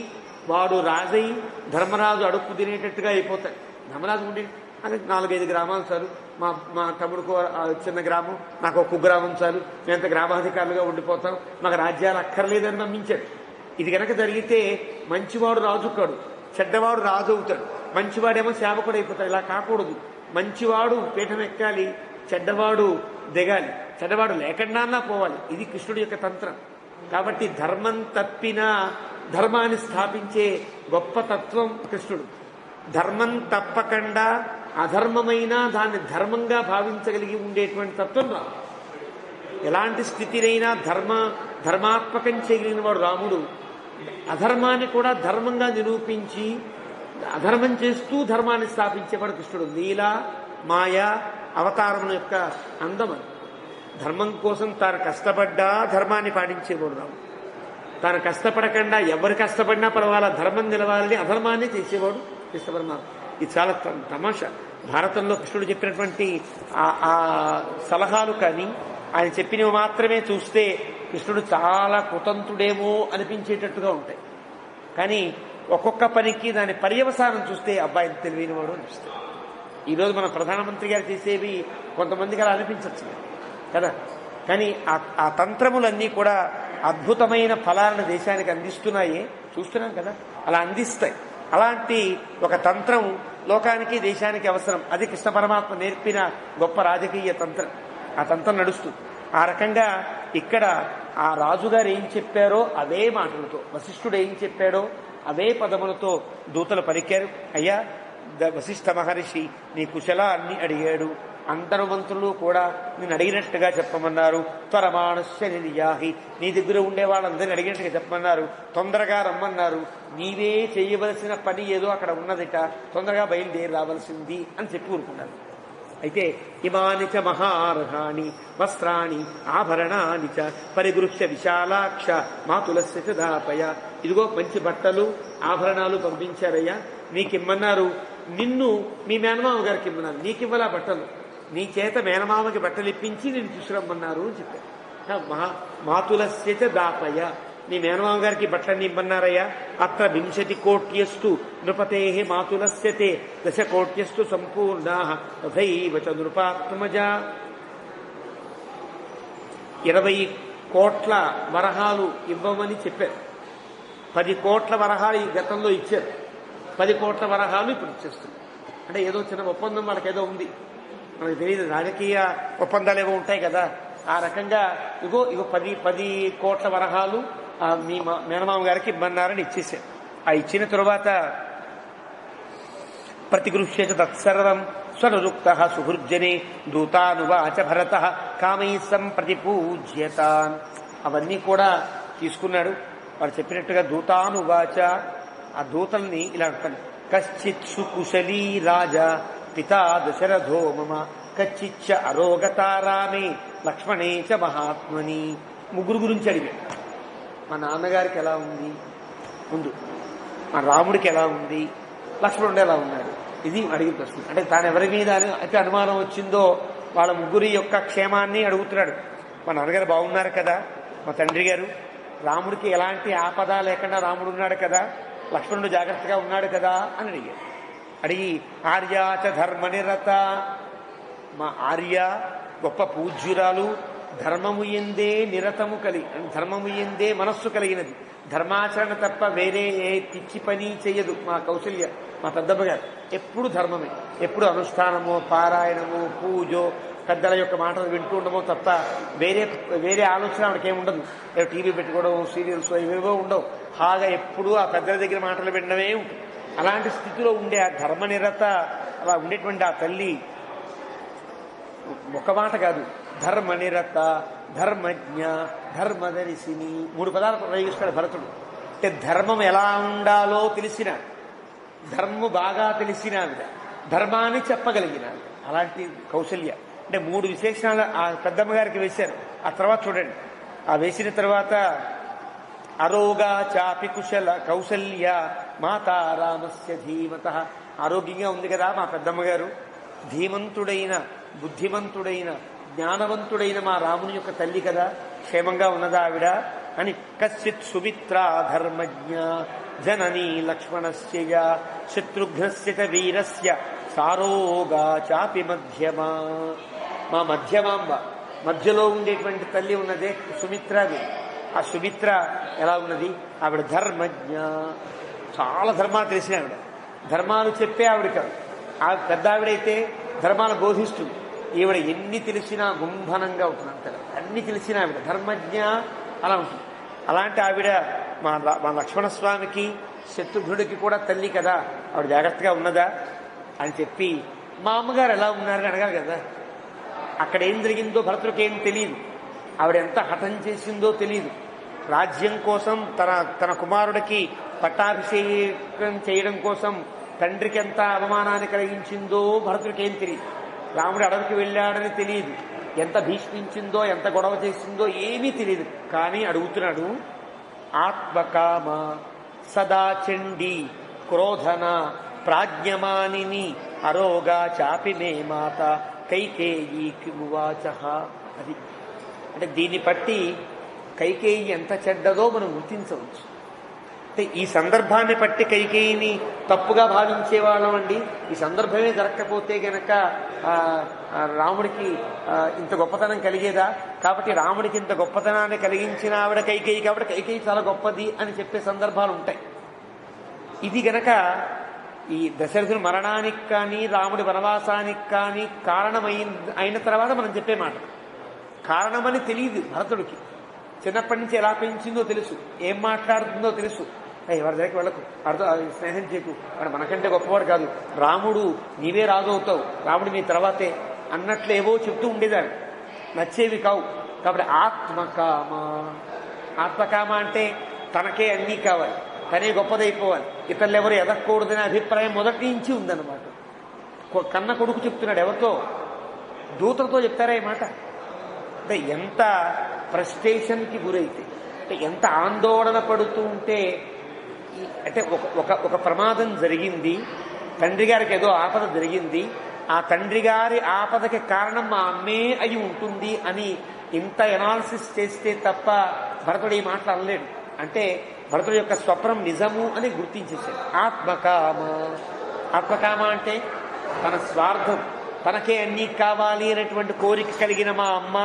వాడు రాజై ధర్మరాజు అడుక్కు తినేటట్టుగా అయిపోతాడు. ధర్మరాజు ఉండే అంటే 4-5 గ్రామాలు చాలు, మా తమ్ముడికి చిన్న గ్రామం, నాకు ఒక కుగ్రామం చాలు, మేమంత గ్రామాధికారులుగా ఉండిపోతాం, మాకు రాజ్యాలు అక్కర్లేదని నమ్మించాడు. ఇది కనుక జరిగితే మంచివాడు రాజు కాడు, చెడ్డవాడు రాజు అవుతాడు, మంచివాడేమో సేవకుడు అయిపోతాడు. ఇలా కాకూడదు. మంచివాడు పీఠం ఎక్కాలి, చెడ్డవాడు దిగాలి, చెడ్డవాడు లేకుండా పోవాలి. ఇది కృష్ణుడి యొక్క తంత్రం. కాబట్టి ధర్మం తప్పిన ధర్మాన్ని స్థాపించే గొప్ప తత్వం కృష్ణుడు. ధర్మం తప్పకుండా అధర్మమైన దాన్ని ధర్మంగా భావించగలిగి ఉండేటువంటి తత్వం రాము. ఎలాంటి స్థితినైనా ధర్మాత్మకం చేయగలిగిన వాడు రాముడు. అధర్మాన్ని కూడా ధర్మంగా నిరూపించి అధర్మం చేస్తూ ధర్మాన్ని స్థాపించేవాడు కృష్ణుడు. లీల మాయ అవతారం యొక్క అందం. ధర్మం కోసం తాను కష్టపడ్డా ధర్మాన్ని పాటించేవాడు రాముడు. తాను కష్టపడకుండా ఎవరు కష్టపడినా పర్వాలా, ధర్మం నిలవాలని అధర్మాన్ని చేసేవాడు కృష్ణ పరమాత్మ. ఇది చాలా తమాషా. భారతంలో కృష్ణుడు చెప్పినటువంటి ఆ సలహాలు కానీ ఆయన చెప్పినవి మాత్రమే చూస్తే కృష్ణుడు చాలా కుతంత్రుడేమో అనిపించేటట్టుగా ఉంటాయి. కానీ ఒక్కొక్క పనికి దాని పర్యవసానం చూస్తే అబ్బాయి తెలివైనవాడు అనిపిస్తుంది. ఈరోజు మన ప్రధానమంత్రి గారు చేసేవి కొంతమందికి అలా అనిపించవచ్చు కదా, కానీ ఆ తంత్రములన్నీ కూడా అద్భుతమైన ఫలాలను దేశానికి అందిస్తున్నాయే, చూస్తున్నాం కదా, అలా అందిస్తాయి. అలాంటి ఒక తంత్రం లోకానికి దేశానికి అవసరం. అది కృష్ణ పరమాత్మ నేర్పిన గొప్ప రాజకీయ తంత్రం. ఆ తంత్రం నడుస్తుంది. ఆ రకంగా ఇక్కడ ఆ రాజుగారు ఏం చెప్పారో అవే మాటలతో, వశిష్ఠుడు ఏం చెప్పాడో అవే పదములతో దూతలు పలికారు. అయ్యా, వశిష్ఠ మహర్షి నీ కుశలాన్ని అడిగాడు, అందరు మంత్రులు కూడా నేను అడిగినట్టుగా చెప్పమన్నారు. త్వరమాణస్య నిర్యాహి, నీ దగ్గర ఉండే వాళ్ళందరినీ అడిగినట్టుగా చెప్పమన్నారు. తొందరగా రమ్మన్నారు. నీవే చేయవలసిన పని ఏదో అక్కడ ఉన్నదిట, తొందరగా బయలుదేరి రావాల్సింది అని చెప్పి ఊరుకున్నారు. అయితే ఇమాని చ మహార్హాణి వస్త్రాణి ఆభరణాని చ పరిగృహ్య విశాలాక్ష మాతులస్య చ దాపయ. ఇదిగో మంచి బట్టలు ఆభరణాలు పంపించారయ్యా, నీకిమ్మన్నారు. నిన్ను మీ మేనమామ గారికి ఇమ్మన్నారు, నీకివ్వలా బట్టలు, నీ చేత మేనమామకి బట్టలు ఇప్పించి నేను తీసుకురమ్మన్నారు అని చెప్పారు. మాతులస్య చ దాపయ, నీ మేనమామ గారికి బట్టలన్నీ ఇమ్మన్నారయ్యా. అత్ర 20 కోట్యస్తు నృపతే మాతులస్యతే 10 కోట్యస్తు సంపూర్ణా తథైవ చ నృపాత్మజ. 20 కోట్ల వరహాలు ఇవ్వమని చెప్పారు. 10 కోట్ల వరహాలు ఈ గతంలో ఇచ్చారు. 10 కోట్ల వరహాలు ఇప్పుడు ఇచ్చేస్తుంది. అంటే ఏదో చిన్న ఒప్పందం వాళ్ళకి ఏదో ఉంది, మనకు తెలియదు. రాజకీయ ఒప్పందాలు ఏవో ఉంటాయి కదా, ఆ రకంగా ఇగో 10 కోట్ల వరహాలు మీ మేనమామ గారికి ఇమ్మన్నారని ఇచ్చేసారు. ఆ ఇచ్చిన తరువాత ప్రతిగృహ్యేత తత్సర్వం స్వనురుక్త సుహృజ్జనే దూతానువాచ భరత కామై సంప్రతిపూజ్యతాన్. అవన్నీ కూడా తీసుకున్నాడు. వారు చెప్పినట్టుగా దూతానువాచ, ఆ దూతల్ని ఇలా అంటారు. కశ్చిత్ సుకుశలీ రాజా పితా దశరథో మమ కచ్చిచ్చ అరోగతారామే లక్ష్మణే చ మహాత్మని. ముగ్గురు గురించి అడిగాడు. మా నాన్నగారికి ఎలా ఉంది ముందు, మా రాముడికి ఎలా ఉంది, లక్ష్మణుడు ఎలా ఉన్నాడు, ఇది అడిగిన ప్రశ్న. అంటే తాను ఎవరి మీద అయితే అనుమానం వచ్చిందో వాళ్ళ ముగ్గురి యొక్క క్షేమాన్ని అడుగుతున్నాడు. మా నాన్నగారు బాగున్నారు కదా, మా తండ్రి గారు, రాముడికి ఎలాంటి ఆపద లేకుండా రాముడు ఉన్నాడు కదా, లక్ష్మణుడు జాగ్రత్తగా ఉన్నాడు కదా అని అడిగాడు. అడిగి ఆర్యాచ ధర్మనిరత, మా ఆర్య గొప్ప పూజ్యురాలు, ధర్మము ఎందే నిరతము ధర్మము ఎందే మనస్సు కలిగినది, ధర్మాచరణ తప్ప వేరే ఏ పిచ్చి పని చెయ్యదు. మా కౌశల్య, మా పెద్దమ్మ గారు ఎప్పుడు ధర్మమే, ఎప్పుడు అనుష్ఠానమో పారాయణమో పూజో పెద్దల యొక్క మాటలు వింటూ ఉండమో తప్ప వేరే ఆలోచన ఆవిడకి ఏమి ఉండదు. టీవీ పెట్టుకోవడం, సీరియల్స్ ఇవేవో ఉండవు. హాగా ఎప్పుడూ ఆ పెద్దల దగ్గర మాటలు వినడమే ఉంటుంది. అలాంటి స్థితిలో ఉండే ఆ ధర్మనిరత అలా ఉండేటువంటి ఆ తల్లి ఒక మాట కాదు, ధర్మనిరత, ధర్మజ్ఞ, ధర్మదర్శిని 3 పదాలు ప్రయోగిస్తాడు భరతుడు. అంటే ధర్మం ఎలా ఉండాలో తెలిసిన, ధర్మము బాగా తెలిసిన ఆవిడ, ధర్మాన్ని చెప్పగలిగిన అలాంటి కౌశల్య. అంటే 3 విశేషణాలు ఆ పెద్దమ్మ గారికి వేశారు. ఆ తర్వాత చూడండి, ఆ వేసిన తర్వాత అరోగా చాపి కుశల కౌశల్య మాతా రామస్య ధీమత. ఆరోగ్యంగా ఉంది కదా మా పెద్దమ్మ గారు, ధీమంతుడైన, బుద్ధిమంతుడైన, జ్ఞానవంతుడైన మా రాముని యొక్క తల్లి కదా, క్షేమంగా ఉన్నదా ఆవిడ అని. కశ్చిత్ సుమిత్రా ధర్మజ్ఞ జననీ లక్ష్మణస్య శత్రుఘ్నస్య చ వీరస్య సారోగా చాపి మధ్యమా. మా మధ్యమాంబ, మధ్యలో ఉండేటువంటి తల్లి ఉన్నదే సుమిత్రాది. ఆ సుమిత్ర ఎలా ఉన్నది? ఆవిడ ధర్మజ్ఞ, చాలా ధర్మాలు తెలిసిన ఆవిడ, ధర్మాలు చెప్పే ఆవిడ కాదు. ఆ పెద్ద ఆవిడైతే ధర్మాలు బోధిస్తుంది. ఈవిడ ఎన్ని తెలిసినా గుంభనంగా ఉంటుంది అంతగా, అన్ని తెలిసిన ఆవిడ ధర్మజ్ఞ అలా ఉంటుంది. అలాంటి ఆవిడ మా లక్ష్మణస్వామికి శత్రుఘ్నుడికి కూడా తల్లి కదా, ఆవిడ జాగ్రత్తగా ఉన్నదా అని చెప్పి మా అమ్మగారు ఎలా ఉన్నారని అడగాలి కదా. అక్కడ ఏం జరిగిందో భరతుడికి ఏం తెలియదు, ఆవిడ ఎంత హఠం చేసిందో తెలియదు. రాజ్యం కోసం తన కుమారుడికి పట్టాభిషేకం చేయడం కోసం తండ్రికి ఎంత అవమానాన్ని కలిగించిందో భరతుడికి ఏం తెలియదు. రాముడు అడవికి వెళ్ళాడని తెలియదు, ఎంత భీష్మించిందో, ఎంత గొడవ చేసిందో ఏమీ తెలియదు. కానీ అడుగుతున్నాడు, ఆత్మకామ సదా చండీ క్రోధన ప్రాజ్ఞమానిని అరోగా చాపి మే మాత కైకేయీ కిమువాచ. అది అంటే దీన్ని బట్టి కైకేయి ఎంత చెడ్డదో మనం గుర్తించవచ్చు. అంటే ఈ సందర్భాన్ని బట్టి కైకేయిని తప్పుగా భావించేవాళ్ళం అండి. ఈ సందర్భమే జరగకపోతే గనక రాముడికి ఇంత గొప్పతనం కలిగేదా? కాబట్టి రాముడికి ఇంత గొప్పతనాన్ని కలిగించిన ఆవిడ కైకేయి, కాబట్టి కైకేయి చాలా గొప్పది అని చెప్పే సందర్భాలు ఉంటాయి. ఇది గనక ఈ దశరథుని మరణానికి కానీ రాముడి వనవాసానికి కానీ అయిన తర్వాత మనం చెప్పే మాట. కారణమని తెలియదు భరతుడికి, చిన్నప్పటి నుంచి ఎలా పెంచిందో తెలుసు, ఏం మాట్లాడుతుందో తెలుసు. ఎవరి దగ్గరికి వెళ్ళకు, స్నేహం చేయకు, వాడు మనకంటే గొప్పవాడు కాదు, రాముడు నీవే రాజు అవుతావు, రాముడు నీ తర్వాతే అన్నట్లు ఏవో చెప్తూ ఉండేదాడు, నచ్చేవి కావు. కాబట్టి ఆత్మకామ, ఆత్మకామ అంటే తనకే అన్నీ కావాలి, తనే గొప్పదైపోవాలి, ఇతరులు ఎవరు ఎదగకూడదనే అభిప్రాయం మొదటి నుంచి ఉందన్నమాట. కన్న కొడుకు చెప్తున్నాడు, ఎవరితో? దూతలతో చెప్తారా ఈ మాట? అంటే ఎంత ఫ్రస్ట్రేషన్కి గురైతే, అంటే ఎంత ఆందోళన పడుతూ ఉంటే, అంటే ఒక ప్రమాదం జరిగింది, తండ్రి గారికి ఏదో ఆపద జరిగింది, ఆ తండ్రి గారి ఆపదకి కారణం మా అమ్మే అయి ఉంటుంది అని ఇంత ఎనాలిసిస్ చేస్తే తప్ప భరతుడు ఈ మాటలు అనలేడు. అంటే భరతుడి యొక్క స్వప్నం నిజము అని గుర్తించేశాడు. ఆత్మకామ, ఆత్మకామ అంటే తన స్వార్థం, తనకే అన్నీ కావాలి అనేటువంటి కోరిక కలిగిన మా అమ్మ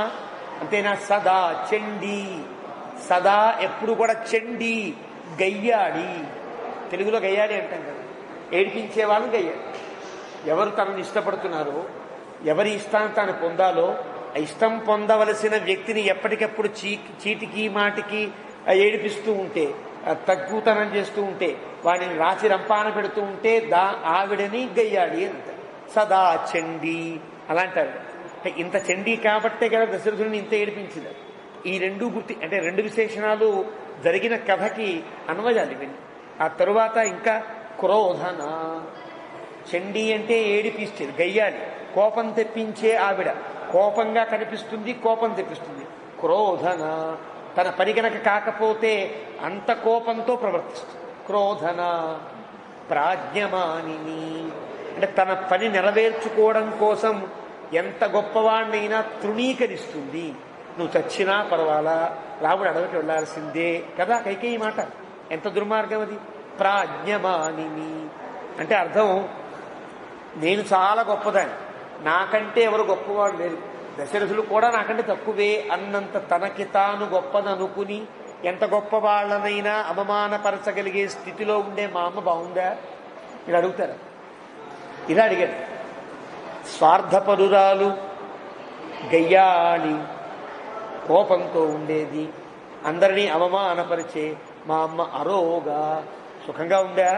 అంతేనా. సదా చండీ, సదా ఎప్పుడు కూడా చండీ, గయ్యాడి. తెలుగులో గయ్యాడి అంటాం కదా, ఏడిపించే వాళ్ళు గయ్యాడి. ఎవరు తనను ఇష్టపడుతున్నారో, ఎవరి ఇష్టాన్ని తాను పొందాలో, ఇష్టం పొందవలసిన వ్యక్తిని ఎప్పటికప్పుడు చీటికి మాటికి ఏడిపిస్తూ ఉంటే, తగ్గుతనం చేస్తూ ఉంటే, వాడిని రాచి రంపాన పెడుతూ ఉంటే ఆవిడని గయ్యాడి అంటారు. సదా చండీ అలాంటారు. అంటే ఇంత చండీ కాబట్టే కదా దశరథుడిని ఇంత ఏడిపించింది. ఈ రెండు అంటే 2 విశేషణాలు జరిగిన కథకి అన్వయాలు ఇవన్నీ. ఆ తరువాత ఇంకా క్రోధన, చండీ అంటే ఏడిపిస్తుంది, గయ్యాలి, కోపం తెప్పించే ఆవిడ, కోపంగా కనిపిస్తుంది, కోపం తెప్పిస్తుంది. క్రోధన, తన పని గనక కాకపోతే అంత కోపంతో ప్రవర్తిస్తుంది. క్రోధన ప్రాజ్ఞమానిని, అంటే తన పని నెరవేర్చుకోవడం కోసం ఎంత గొప్పవాడినైనా తృణీకరిస్తుంది. నువ్వు చచ్చినా పర్వాలా, రాముడు అడవికి వెళ్లాల్సిందే కదా కైకేయి మాట. ఎంత దుర్మార్గం అది. ప్రాజ్ఞమానిని అంటే అర్థం, నేను చాలా గొప్పదాన్ని, నాకంటే ఎవరు గొప్పవాడు లేరు, దశరథులు కూడా నాకంటే తక్కువే అన్నంత తనకి తాను గొప్పదనుకుని ఎంత గొప్ప వాళ్ళనైనా అవమానపరచగలిగే స్థితిలో ఉండే మా అమ్మ బాగుందా? మీరు అడుగుతారా? ఇలా అడిగాడు. స్వార్థపరురాలు, గయ్యాళి, కోపంతో ఉండేది, అందరినీ అవమానపరిచే మా అమ్మ అరోగా సుఖంగా ఉందా?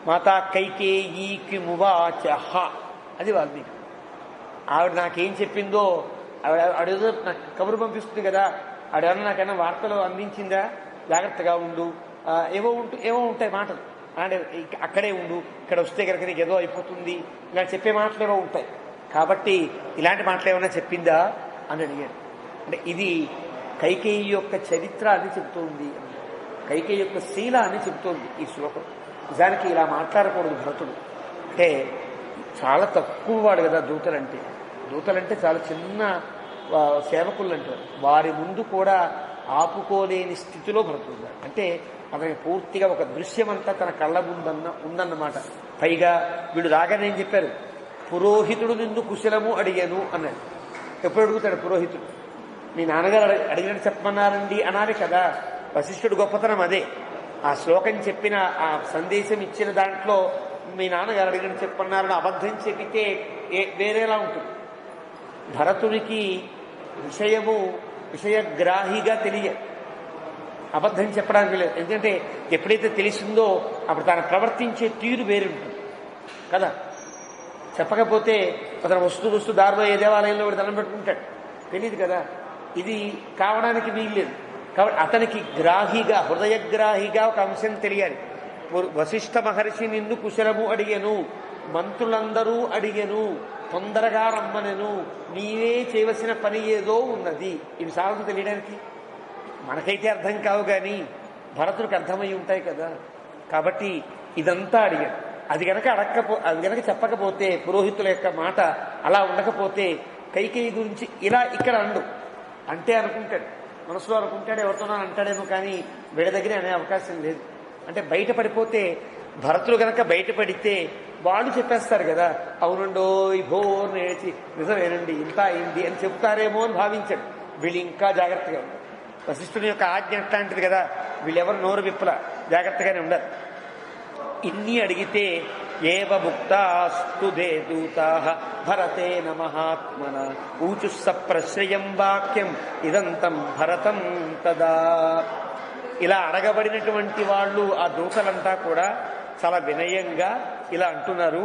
మాతా కైకేయీకి మువాచ. అది వాల్మీకి. ఆవిడ నాకేం చెప్పిందో ఆవిడేదో నాకు కబురు పంపిస్తుంది కదా, ఆవిడేమన్నా నాకైనా వార్తలు అందించిందా, జాగ్రత్తగా ఉండు, ఏవో ఉంటాయి మాటలు, అంటే అక్కడే ఉండు, ఇక్కడ వస్తే కనుక నీకు ఏదో అయిపోతుంది, ఇలా చెప్పే మాటలు ఏవో ఉంటాయి. కాబట్టి ఇలాంటి మాటలు ఏమైనా చెప్పిందా అని అడిగాడు. అంటే ఇది కైకేయి యొక్క చరిత్ర అని చెబుతోంది, కైకేయి యొక్క శీల అని చెబుతోంది ఈ శ్లోకం. నిజానికి ఇలా మాట్లాడకూడదు భరతుడు. అంటే చాలా తక్కువ వాడు కదా దూతలంటే. దూతలంటే చాలా చిన్న సేవకులు అంటారు. వారి ముందు కూడా ఆపుకోలేని స్థితిలో భరతుడు. అంటే అతనికి పూర్తిగా ఒక దృశ్యమంతా తన కళ్ళ ఉందన్నమాట. పైగా వీడు రాగానే ఏం చెప్పారు, పురోహితుడు నిన్ను కుశలము అడిగాను అన్నాడు. ఎప్పుడు అడుగుతాడు పురోహితుడు? మీ నాన్నగారు అడిగినట్టు చెప్పమన్నారండి అనాలి కదా. వశిష్ఠుడు గొప్పతనం అదే. ఆ శ్లోకం చెప్పిన, ఆ సందేశం ఇచ్చిన దాంట్లో మీ నాన్నగారు అడిగినట్టు చెప్పమన్నారని అబద్ధం చెబితే వేరేలా ఉంటుంది. భరతునికి విషయగ్రాహిగా తెలియదు, అబద్ధం చెప్పడానికి లేదు. ఎందుకంటే ఎప్పుడైతే తెలిసిందో అప్పుడు తాను ప్రవర్తించే తీరు వేరుంటుంది కదా. చెప్పకపోతే అతను వస్తూ దారిలో ఏ దేవాలయంలో కూడా దండం పెట్టుకుంటాడు, తెలియదు కదా. ఇది కావడానికి వీల్లేదు. కాబట్టి అతనికి గ్రాహిగా, హృదయగ్రాహిగా ఒక అంశం తెలియాలి. వశిష్ఠ మహర్షి నిన్ను కుశలము అడిగెను, మంత్రులందరూ అడిగెను, తొందరగా రమ్మనెను, నీవే చేయవలసిన పని ఏదో ఉన్నది. ఇవి సాగు తెలియడానికి మనకైతే అర్థం కావు, కానీ భరతుడికి అర్థమై ఉంటాయి కదా. కాబట్టి ఇదంతా అడిగాడు. అది గనక చెప్పకపోతే, పురోహితుల యొక్క మాట అలా ఉండకపోతే కైకేయి గురించి ఇలా ఇక్కడ అంటే అనుకుంటాడు, మనసులో అనుకుంటాడు, ఎవరితోనో అంటాడేమో, కానీ వీడి దగ్గరే అనే అవకాశం లేదు. అంటే బయటపడిపోతే, భరతులు గనక బయటపడితే వాళ్ళు చెప్పేస్తారు కదా, అవునండో ఈ భోర్ నేర్చి నిజమేనండి ఇంత అయింది అని చెప్తారేమో అని భావించాడు. వీళ్ళు ఇంకా జాగ్రత్తగా ఉంటారు. వశిష్ఠుని యొక్క ఆజ్ఞ ఎట్లాంటిది కదా, వీళ్ళెవరు నోరు విప్పల, జాగ్రత్తగానే ఉండరు. ఇన్ని అడిగితే ఏవ ముక్తాస్తు దే దూతాః భరతేన మహాత్మన ఊచు సప్రశ్రయం వాక్యం ఇదంతం భరతం తదా. ఇలా అడగబడినటువంటి వాళ్ళు, ఆ దూతలంతా కూడా చాలా వినయంగా ఇలా అంటున్నారు.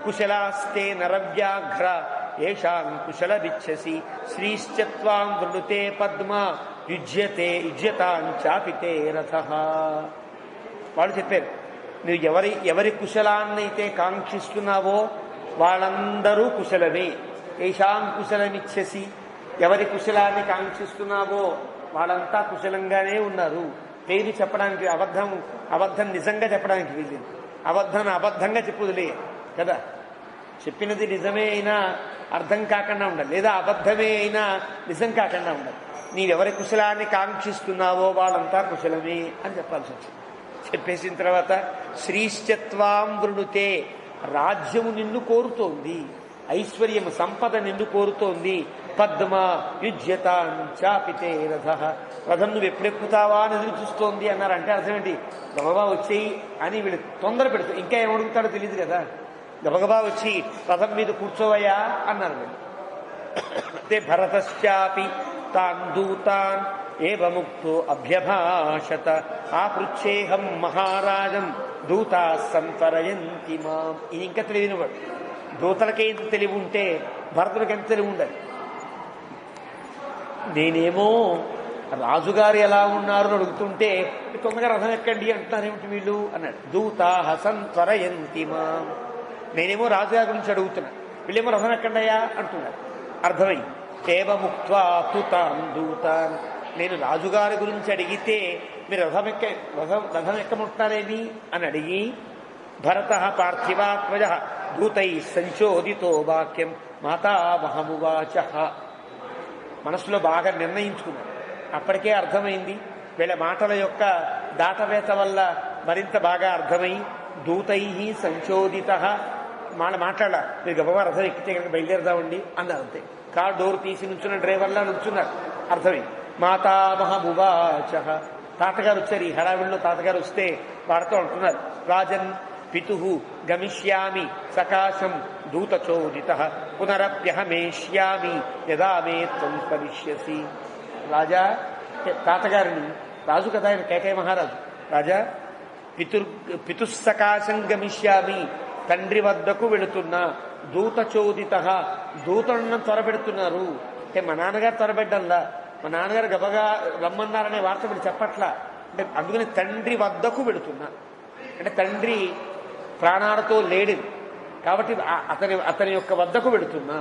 కుశలాస్తే నరవ్యాఘ్ర ఏషాం కుశలమిచ్చసి శ్రీశ్చత్వాం వృణుతే పద్మ యుజ్యతాంచాపితే రథః. వాళ్ళు చెప్పారు, నువ్వు ఎవరి కుశలాన్నైతే కాంక్షిస్తున్నావో వాళ్ళందరూ కుశలమే. ఏషాం కుశలమిచ్చసి, ఎవరి కుశలాన్ని కాంక్షిస్తున్నావో వాళ్ళంతా కుశలంగానే ఉన్నారు. పేరు చెప్పడానికి అబద్ధం నిజంగా చెప్పడానికి వీలేదు. అబద్ధంగా చెప్పుదులే కదా. చెప్పినది నిజమే అయినా అర్థం కాకుండా ఉండాలి, లేదా అబద్ధమే అయినా నిజం కాకుండా ఉండాలి. నీవెవరి కుశలాన్ని కాంక్షిస్తున్నావో వాళ్ళంతా కుశలమే అని చెప్పాల్సి వచ్చింది. చెప్పేసిన తర్వాత శ్రీశ్చత్వాం వృణుతే, రాజ్యము నిన్ను కోరుతోంది, ఐశ్వర్యము సంపద నిన్ను కోరుతోంది. పద్మ యుజ్యతాంచాపితే రథః, రథం నువ్వు ఎప్పుడెక్కుతావా అని ఎదురు చూస్తోంది అన్నారంటే అర్థం ఏంటి? గబగబా వచ్చేయి అని వీళ్ళు తొందర పెడుతుంది. ఇంకా ఏమడుగుతాడో తెలియదు కదా. గబగబా వచ్చి రథం మీద కూర్చోవయ్యా అన్నారు వీళ్ళు. అంటే భరతశ్చాపి తాన్ దూతాన్ ఏవముక్తో అభ్యభాషత ఆపృచ్ఛేహం మహారాజం దూతా సంతరయంతి మాం. ఇది ఇంకా తెలివినవాడు. దూతలకే ఎంత తెలివి ఉంటే భరతుడికి ఎంత తెలివి ఉండాలి. నేనేమో రాజుగారు ఎలా ఉన్నారు అని అడుగుతుంటే తొందరగా రథం ఎక్కండి అంటున్నారేమిటి వీళ్ళు అన్నాడు. దూతా సంతరయంతి మాం. నేనేమో రాజుగారి గురించి అడుగుతున్నా, వీళ్ళేమో రథం ఎక్కండియా అంటున్నారు. అర్థమై ఏవముక్త్వా తుతాన్ దూతాన్, నేను రాజుగారి గురించి అడిగితే మీరు రథం ఎక్కమంటున్నారేమి అని అడిగి, భరత పార్థివాత్మజ దూతై సంచోదితో వాక్యం మాతామహమువాచ. మనసులో బాగా నిర్ణయించుకున్నాడు. అప్పటికే అర్థమైంది. వీళ్ళ మాటల యొక్క దాటవేత వల్ల మరింత బాగా అర్థమై దూతై సంచోదిత మాట్లాడాల. మీరు గబగబా రథం ఎక్కితే కనుక బయలుదేరదామండి అన్నారు. అంతే. కార్ డోర్ తీసి నుంచున్న డ్రైవర్లా నుంచున్నారు. అర్థమైంది. మాతామహమువాచ, తాతగారు వచ్చారు. ఈ హడావిడిలో తాతగారు వస్తే వారితో అంటున్నారు, రాజన్ పితు గమిష్యామి సకాశం దూతచోదిత పునరప్యహమేష్యామి యదా మే త్వం స్మరిష్యసి. రాజా, తాతగారిని, రాజు కదా ఆయన, కేకయ్య మహారాజు, రాజా పితుస్సకాశం గమిష్యామి, తండ్రి వద్దకు వెళుతున్నా. దూతచోదిత, దూతలను త్వరబెడుతున్నారు. అంటే మా నాన్నగారు త్వరబెట్టల్లా, మా నాన్నగారు గబగా రమ్మన్నారనే వార్త మీరు చెప్పట్లా. అంటే అందుకని తండ్రి వద్దకు వెళుతున్నా అంటే తండ్రి ప్రాణాలతో లేడు కాబట్టి అతని యొక్క వద్దకు వెళుతున్నా.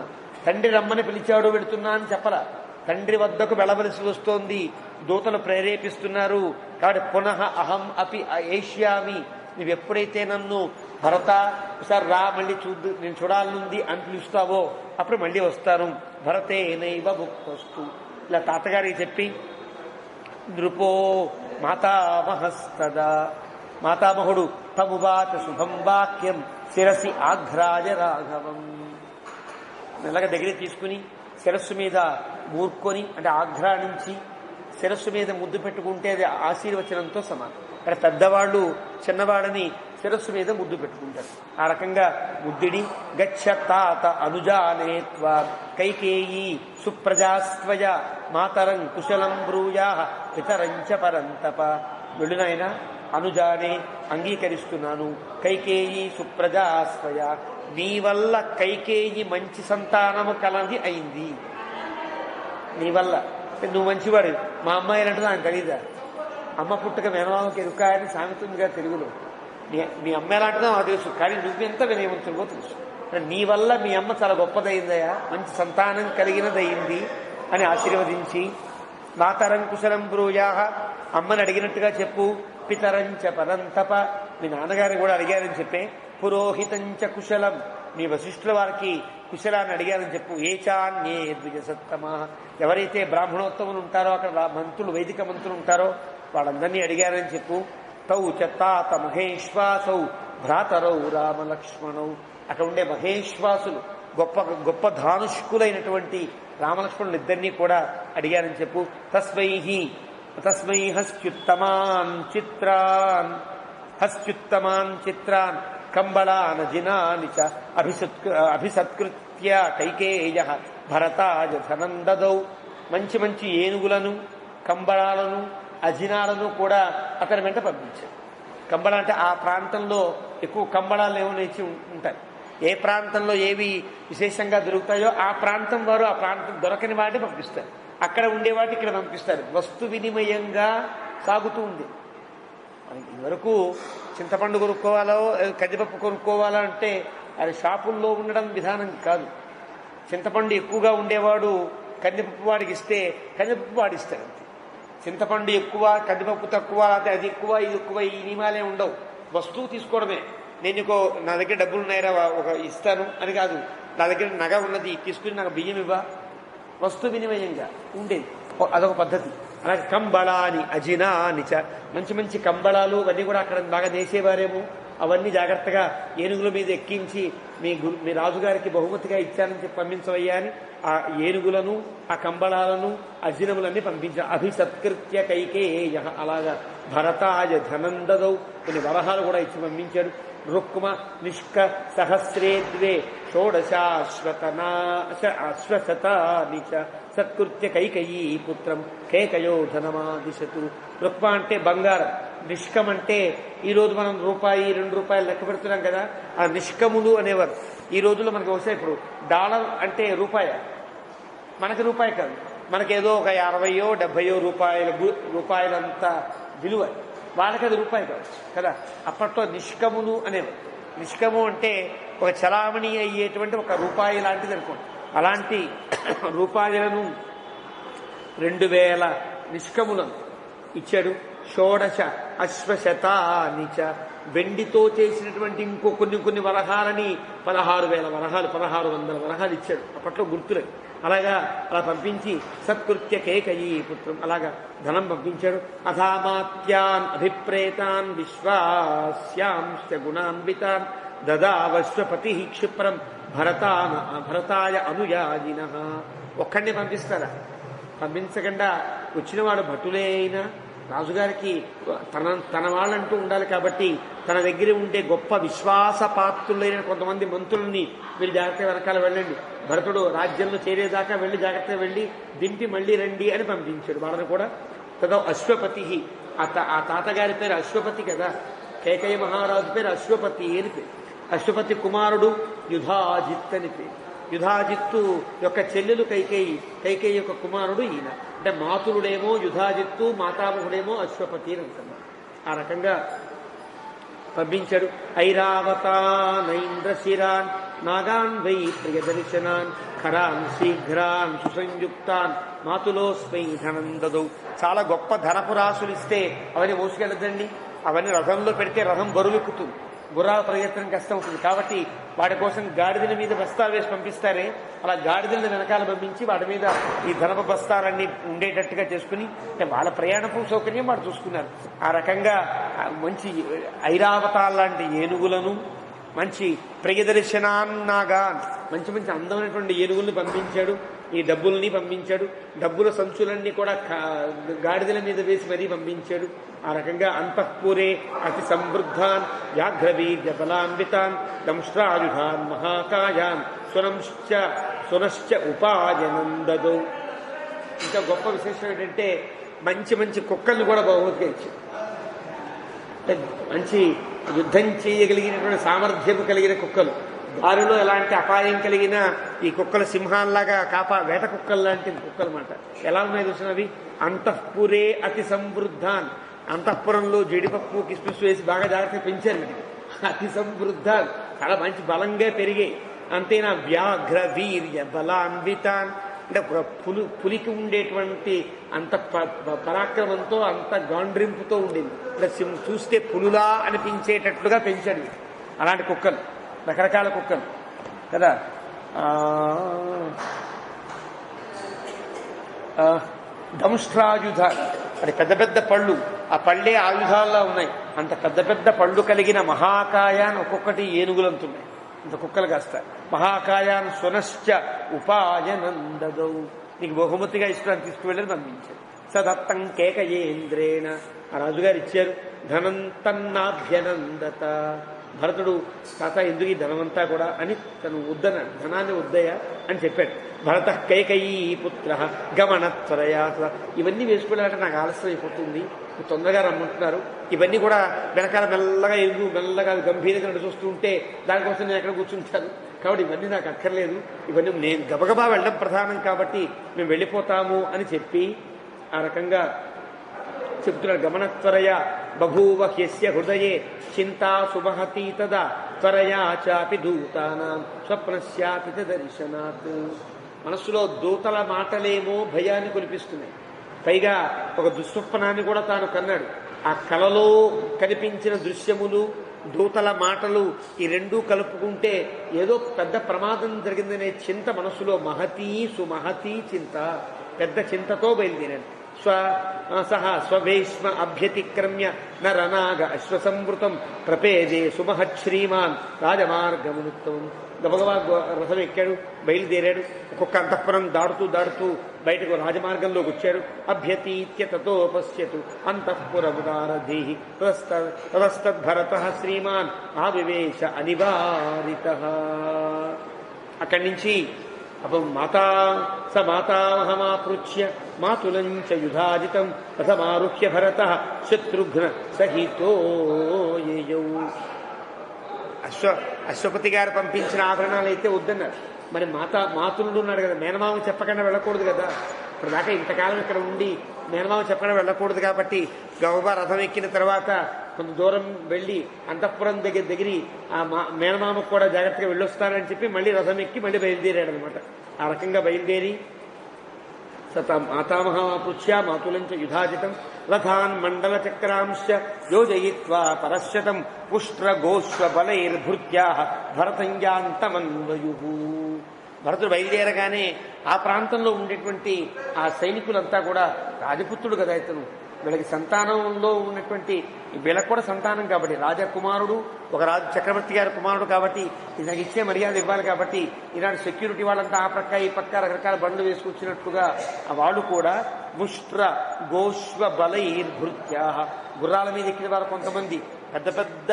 తండ్రి రమ్మని పిలిచాడు వెళుతున్నా అని చెప్పరా. తండ్రి వద్దకు వెళ్ళవలసి వస్తోంది, దూతలు ప్రేరేపిస్తున్నారు. కాబట్టి పునః అహం అపి ఏష్యామి, నువ్వెప్పుడైతే నన్ను భరత ఒకసారి రా, మళ్ళీ నేను చూడాలనుంది అని పిలుస్తావో అప్పుడు మళ్ళీ వస్తాను. భరతే నైవ భుక్తస్తు, ఇలా తాతగారికి చెప్పి నృపో మాతామహస్తదా, మాతామహుడు తమువాత శుభం వాక్యం శిరసి ఆఘ్రాజ రాఘవం, మెల్లగా దగ్గర తీసుకుని శిరస్సు మీద మూర్కొని, అంటే ఆఘ్రానించి శిరస్సు మీద ముద్దు పెట్టుకుంటే అది ఆశీర్వచనంతో సమానం. అంటే పెద్దవాళ్ళు చిన్నవాళ్ళని శిరస్సు మీద ముద్దు పెట్టుకుంటారు. ఆ రకంగా ముద్దిడి గచ్చ తాత అనుజానేత్వ కైకేయీ సుప్రజాస్త్వయ మాతరం కుశలం బ్రూయా పితరంచ పరంతప, వెళ్ళునైనా అనుజానే అంగీకరిస్తున్నాను. కైకేయీ సుప్రజాస్త్వయ, నీ వల్ల కైకేయి మంచి సంతానము కలది అయింది. నీ వల్ల నువ్వు మంచివాడు. మా అమ్మాయి అంటే నాకు తెలీదా, అమ్మ పుట్టుక మేనమామకి ఎరుకాయని సామెత ఉందిగా తెలుగులో. మీ అమ్మ ఎలాంటిదో నాకు తెలుసు, కానీ నువ్వెంత వినయవంతుడిగో తెలుసు. నీ వల్ల మీ అమ్మ చాలా గొప్పదయిందయా, మంచి సంతానం కలిగినదయింది అని ఆశీర్వదించి, మాతరం కుశలం బ్రూయా, అమ్మని అడిగినట్టుగా చెప్పు. పితరంచ పరంతప, మీ నాన్నగారిని కూడా అడిగారని చెప్పే. పురోహితంచ కుశలం, మీ వశిష్ఠుల వారికి కుశలాన్ని అడిగారని చెప్పు. ఏచాన్యే ద్విజసత్తమ, ఎవరైతే బ్రాహ్మణోత్తములు ఉంటారో అక్కడ మంత్రులు, వైదిక మంత్రులు ఉంటారో వాళ్ళందరినీ అడిగారని చెప్పు. తౌ చత్తాత మహేశ్వాసౌ భ్రాతరౌ రామలక్ష్మణౌ, అక్కడ ఉండే మహేశ్వాసులు గొప్ప గొప్ప ధానుష్కులైనటువంటి రామలక్ష్మణులు ఇద్దరినీ కూడా అడిగారని చెప్పు. తస్మై హస్త్యుత్తమాన్ చిత్రాన్ కంబళానజినాని చ అభిసత్కృత్య కైకేయ భరతాయ ధనం దదౌ, మంచి మంచి ఏనుగులను, కంబళాలను, అజినాలను కూడా అతని వెంట పంపించారు. కంబళ అంటే ఆ ప్రాంతంలో ఎక్కువ కంబళాలు ఏమైనా ఉంటాయి. ఏ ప్రాంతంలో ఏవి విశేషంగా దొరుకుతాయో ఆ ప్రాంతం వారు ఆ ప్రాంతం దొరకని వాటిని పంపిస్తారు, అక్కడ ఉండేవాటి ఇక్కడ పంపిస్తారు. వస్తు వినిమయంగా సాగుతూ ఉంది. ఇదివరకు చింతపండు కొనుక్కోవాలో కందిపప్పు కొనుక్కోవాలో అంటే అది షాపుల్లో ఉండడం విధానం కాదు. చింతపండు ఎక్కువగా ఉండేవాడు కందిపప్పు వాడికి ఇస్తే కందిపప్పు వాడిస్తాడు. చింతపండు ఎక్కువ, కందిపప్పు తక్కువ, లేకపోతే అది ఎక్కువ ఇది ఎక్కువ, ఈ నియమాలే ఉండవు. వస్తువు తీసుకోవడమే. నేను నా దగ్గర డబ్బులు ఉన్నాయిరా ఒక ఇస్తాను అని కాదు, నా దగ్గర నగ ఉన్నది తీసుకుని నాకు బియ్యం ఇవ్వ, వస్తు వినిమయంగా ఉండేది. అదొక పద్ధతి. అలాగే కంబళాని అజినాని చ, మంచి మంచి కంబళాలు అవన్నీ కూడా అక్కడ బాగా నేసేవారేమో, అవన్నీ జాగ్రత్తగా ఏనుగుల మీద ఎక్కించి మీ రాజుగారికి బహుమతిగా ఇచ్చానని చెప్పి పంపించవయ్యా అని ఆ ఏనుగులను, ఆ కంబళాలను, అజినములన్నీ పంపించారు. అభిసత్కృత్య కైకేయ, అలాగా భరతాయ ధనం దదౌ, కొన్ని వరహాలు కూడా ఇచ్చి పంపించాడు. రుక్మ నిష్క సహస్రే ద్వే షోడశాశ్వశతాని చ సత్కృత్య కైకయీ పుత్రం కేకయో ధనమాదిశతు. రుక్మ అంటే బంగారం, నిష్కం అంటే ఈరోజు మనం రూపాయి 2 రూపాయలు లెక్క పెడుతున్నాం కదా, ఆ నిష్కములు అనేవారు. ఈ రోజుల్లో మనకు వస్తాయి. ఇప్పుడు డాలర్ అంటే రూపాయ, మనకి రూపాయి కాదు, మనకేదో ఒక 60 70 రూపాయలంత విలువ, వాళ్ళకి అది రూపాయి కాదు కదా. అప్పట్లో నిష్కములు అనేవారు. నిష్కము అంటే ఒక చలామణి అయ్యేటువంటి ఒక రూపాయి లాంటిది అనుకోండి. అలాంటి రూపాయలను 2000 నిష్కములను ఇచ్చాడు. షోడశ అశ్వశతాని చ, వెండితో చేసినటువంటి ఇంకో కొన్ని వరహాలని 16,000 వరహాలు, 1600 వరహాలు ఇచ్చాడు. అప్పట్లో గుర్తులేదు. అలా పంపించి సత్కృత్య కేకయీ పుత్రం, అలాగా ధనం పంపించాడు. అథామాత్యాన్ అభిప్రేతాన్ విశ్వాస్యాంశ గుణాన్వితాన్ దదావశ్వపతి క్షిప్రం భరతాయ అనుయాజిన. ఒక్కడిని పంపిస్తారా? పంపించకుండా వచ్చినవాడు భటులే అయినా రాజుగారికి తన వాళ్ళంటూ ఉండాలి కాబట్టి తన దగ్గర ఉండే గొప్ప విశ్వాసపాత్రులైన కొంతమంది మంత్రుల్ని మీరు జాగ్రత్తగా వెనకాల వెళ్ళండి, భరతుడు రాజ్యంలో చేరేదాకా వెళ్ళి జాగ్రత్తగా వెళ్ళి దింపి మళ్ళీ రండి అని పంపించాడు వాళ్ళని కూడా. తదో అశ్వపతి, ఆ తాతగారి పేరు అశ్వపతి కదా. కేకయ్య మహారాజు పేరు అశ్వపతి అని పేరు. అశ్వపతి కుమారుడు యుధాజిత్ అని పేరు. యుధాజిత్తు యొక్క చెల్లెలు కైకేయి, కైకేయి యొక్క కుమారుడు ఈయన. అంటే మాతులుడేమో యుధాజిత్తు, మాతామహుడేమో అశ్వపతి అని అంటున్నారు. ఆ రకంగా పంపించాడు. ఐరావతానైంద్రశిరాన్ నాగాన్ వై ప్రియదర్శనాన్ ఖరాన్ శీఘ్రాన్ సుసంయుక్తాన్ మాతులోస్మై ధనం దదౌ. చాలా గొప్ప ధనపు రాసులు ఇస్తే అవన్నీ మోసుకెళ్ళదండి. అవన్నీ రథంలో పెడితే రథం బరువెక్కుతుంది, గుర్రాల ప్రయత్నం కష్టం అవుతుంది. కాబట్టి వాటి కోసం గాడిదల మీద బస్తాలు వేసి పంపిస్తారే, అలా గాడిదలను వెనకాల పంపించి వాటి మీద ఈ ధనపు బస్తాలన్నీ ఉండేటట్టుగా చేసుకుని, అంటే వాళ్ళ ప్రయాణపు సౌకర్యం వాడు చూసుకున్నారు. ఆ రకంగా మంచి ఐరావతాల లాంటి ఏనుగులను, మంచి ప్రియదర్శనాన్నాగా మంచి మంచి అందమైనటువంటి ఏనుగుల్ని పంపించాడు. ఈ డబ్బుల్ని పంపించాడు. డబ్బుల సంచులన్నీ కూడా గాడిదల మీద వేసి మరీ పంపించాడు. ఆ రకంగా అంతఃపురే అతి సమృద్ధాన్ వ్యాఘ్రవీర్య బలాన్వితాన్ దంష్ట్రాయుధాన్ మహాకాయాన్ సునశ్చ ఉపాయనం దదౌ. ఇంకా గొప్ప విశేషం ఏంటంటే మంచి మంచి కుక్కల్ని కూడా బహుమతిగా ఇచ్చాడు. మంచి యుద్ధం చేయగలిగినటువంటి సామర్థ్యం కలిగిన కుక్కలు, దారిలో ఎలాంటి అపాయం కలిగినా ఈ కుక్కలు సింహాల్లాగా వేట కుక్కలు లాంటి కుక్కలు మాట. ఎలా ఉన్నాయి చూసినవి? అంతఃపురే అతి సమృద్ధాన్, అంతఃపురంలో జీడిపప్పు కిస్మిస్ వేసి బాగా జాగ్రత్తగా పెంచారు. అతి సమృద్ధాన్, చాలా మంచి బలంగా పెరిగాయి. అంతేనా వ్యాఘ్ర వీర్య బలాన్వితాన్, అంటే పులికి ఉండేటువంటి అంత పరాక్రమంతో, అంత గాండ్రింపుతో ఉండేది. అంటే చూస్తే పులులా అనిపించేటట్లుగా పెంచాడు. అలాంటి కుక్కలు, రకరకాల కుక్కలు కదా. దంష్ట్రాయుధాలు, అది పెద్ద పెద్ద పళ్ళు, ఆ పళ్ళే ఆయుధాల్లో ఉన్నాయి. అంత పెద్ద పెద్ద పళ్ళు కలిగిన మహాకాయాన్ని ఒక్కొక్కటి ఏనుగులంతున్నాయి. ఇంత కుక్కలు కాస్త మహాకాయాన్ సునశ్చ ఉపాయనందదౌ. నీకు బహుమతిగా ఇష్టం తీసుకువెళ్ళని పంపించాడు. సదత్తం కేకయేంద్రేణ, ఆ రాజుగారు ఇచ్చారు. ధనం తన్నాభ్యనందత. భరతుడు తాత ఎందుకు ఈ ధనమంతా కూడా అని తను వద్దన్నాడు. ధనాన్ని వద్దయా అని చెప్పాడు. భరత కైకయీ పుత్ర గమనత్వరయా. ఇవన్నీ వేసుకున్నారంటే నాకు ఆలస్యం అయిపోతుంది, తొందరగా రమ్మంటున్నారు. ఇవన్నీ కూడా వెనకాల మెల్లగా మెల్లగా గంభీరంగా చూస్తూ ఉంటే దానికోసం నేను ఎక్కడ కూర్చుంటాను. కాబట్టి ఇవన్నీ నాకు అక్కర్లేదు, ఇవన్నీ నేను గబగబా వెళ్ళడం ప్రధానం కాబట్టి మేము వెళ్ళిపోతాము అని చెప్పి ఆ రకంగా చెప్తున్నాడు. గమనత్వరయా బభూవ హ్యస్య హృదయే చింతా సుమహతీ తదా త్వరయా చాపి దూతానాం స్వప్నస్యాపి దర్శనాత్. మనస్సులో దూతల మాటలేమో భయాన్ని కొలిపిస్తున్నాయి, పైగా ఒక దుస్వప్నాన్ని కూడా తాను కన్నాడు. ఆ కలలో కనిపించిన దృశ్యములు, దూతల మాటలు, ఈ రెండూ కలుపుకుంటే ఏదో పెద్ద ప్రమాదం జరిగిందనే చింత మనస్సులో, మహతీ సుమహతీ చింత, పెద్ద చింతతో బయలుదేరాడు. సహ స్వభీష్మ అభ్యతిక్రమ్య నరనాగ అశ్వసంవృతం ప్రపేదే సుమహశ్రీమాన్ రాజమార్గమునుత్తం. గబగబా రథం ఎక్కాడు, బయలుదేరాడు. ఒక్కొక్క అంతఃపురం దాడుతూ దాడుతూ బయటకు రాజమార్గంలోకి వచ్చాడు. అభ్యతీత్య తతో పశ్యతు అంతఃపురముదారధీ తదస్తద్భరత శ్రీమాన్ ఆవివేశ అనివారిత. అక్కడి నుంచి అప్పుడు మాతామహమాపృచ్య మాతులంచ యుధాజితం రథమారుహ్య భరత శత్రుఘ్న సహితో యయౌ. అశ్వపతి గారు పంపించిన ఆభరణాలు అయితే వద్దన్నారు. మరి మాతులుడు ఉన్నాడు కదా, మేనమామ చెప్పకుండా వెళ్ళకూడదు కదా. ఇప్పుడు దాకా ఇంతకాలం ఇక్కడ ఉండి మేనమామ చెప్పకుండా వెళ్ళకూడదు కాబట్టి గౌబా రథం ఎక్కిన తర్వాత కొంత దూరం వెళ్ళి అంతఃపురం దగ్గర ఆ మేనమామకు కూడా జాగ్రత్తగా వెళ్ళొస్తానని చెప్పి మళ్ళీ రథం ఎక్కి మళ్ళీ బయలుదేరాడు అనమాట. ఆ రకంగా బయలుదేరి మాతామహమాపృచ్య మాతులంచ యుధాజితం రథాన్ మండల చక్రాంశ యోజయిత్వా పరశ్యతం పుష్ట్ర గోష్వ బలైర్భృత్యా భరతంయాంతమన్వయు. భరతుడు బయలుదేరగానే ఆ ప్రాంతంలో ఉండేటువంటి ఆ సైనికులంతా కూడా, రాజపుత్రుడు కదా ఇతను, వీళ్ళకి సంతానంలో ఉన్నటువంటి వీళ్ళకు కూడా సంతానం కాబట్టి, రాజకుమారుడు, ఒక రాజు చక్రవర్తి గారి కుమారుడు కాబట్టి నాకు ఇచ్చే మర్యాద ఇవ్వాలి కాబట్టి ఇలాంటి సెక్యూరిటీ వాళ్ళంతా ఆ పక్క ఈ పక్క రకరకాల బండ్లు వేసుకొచ్చినట్టుగా వాళ్ళు కూడా ముష్ట్ర గోష్వ బలైర్భృత్యా, గుర్రాల మీద ఎక్కిన వారు కొంతమంది, పెద్ద పెద్ద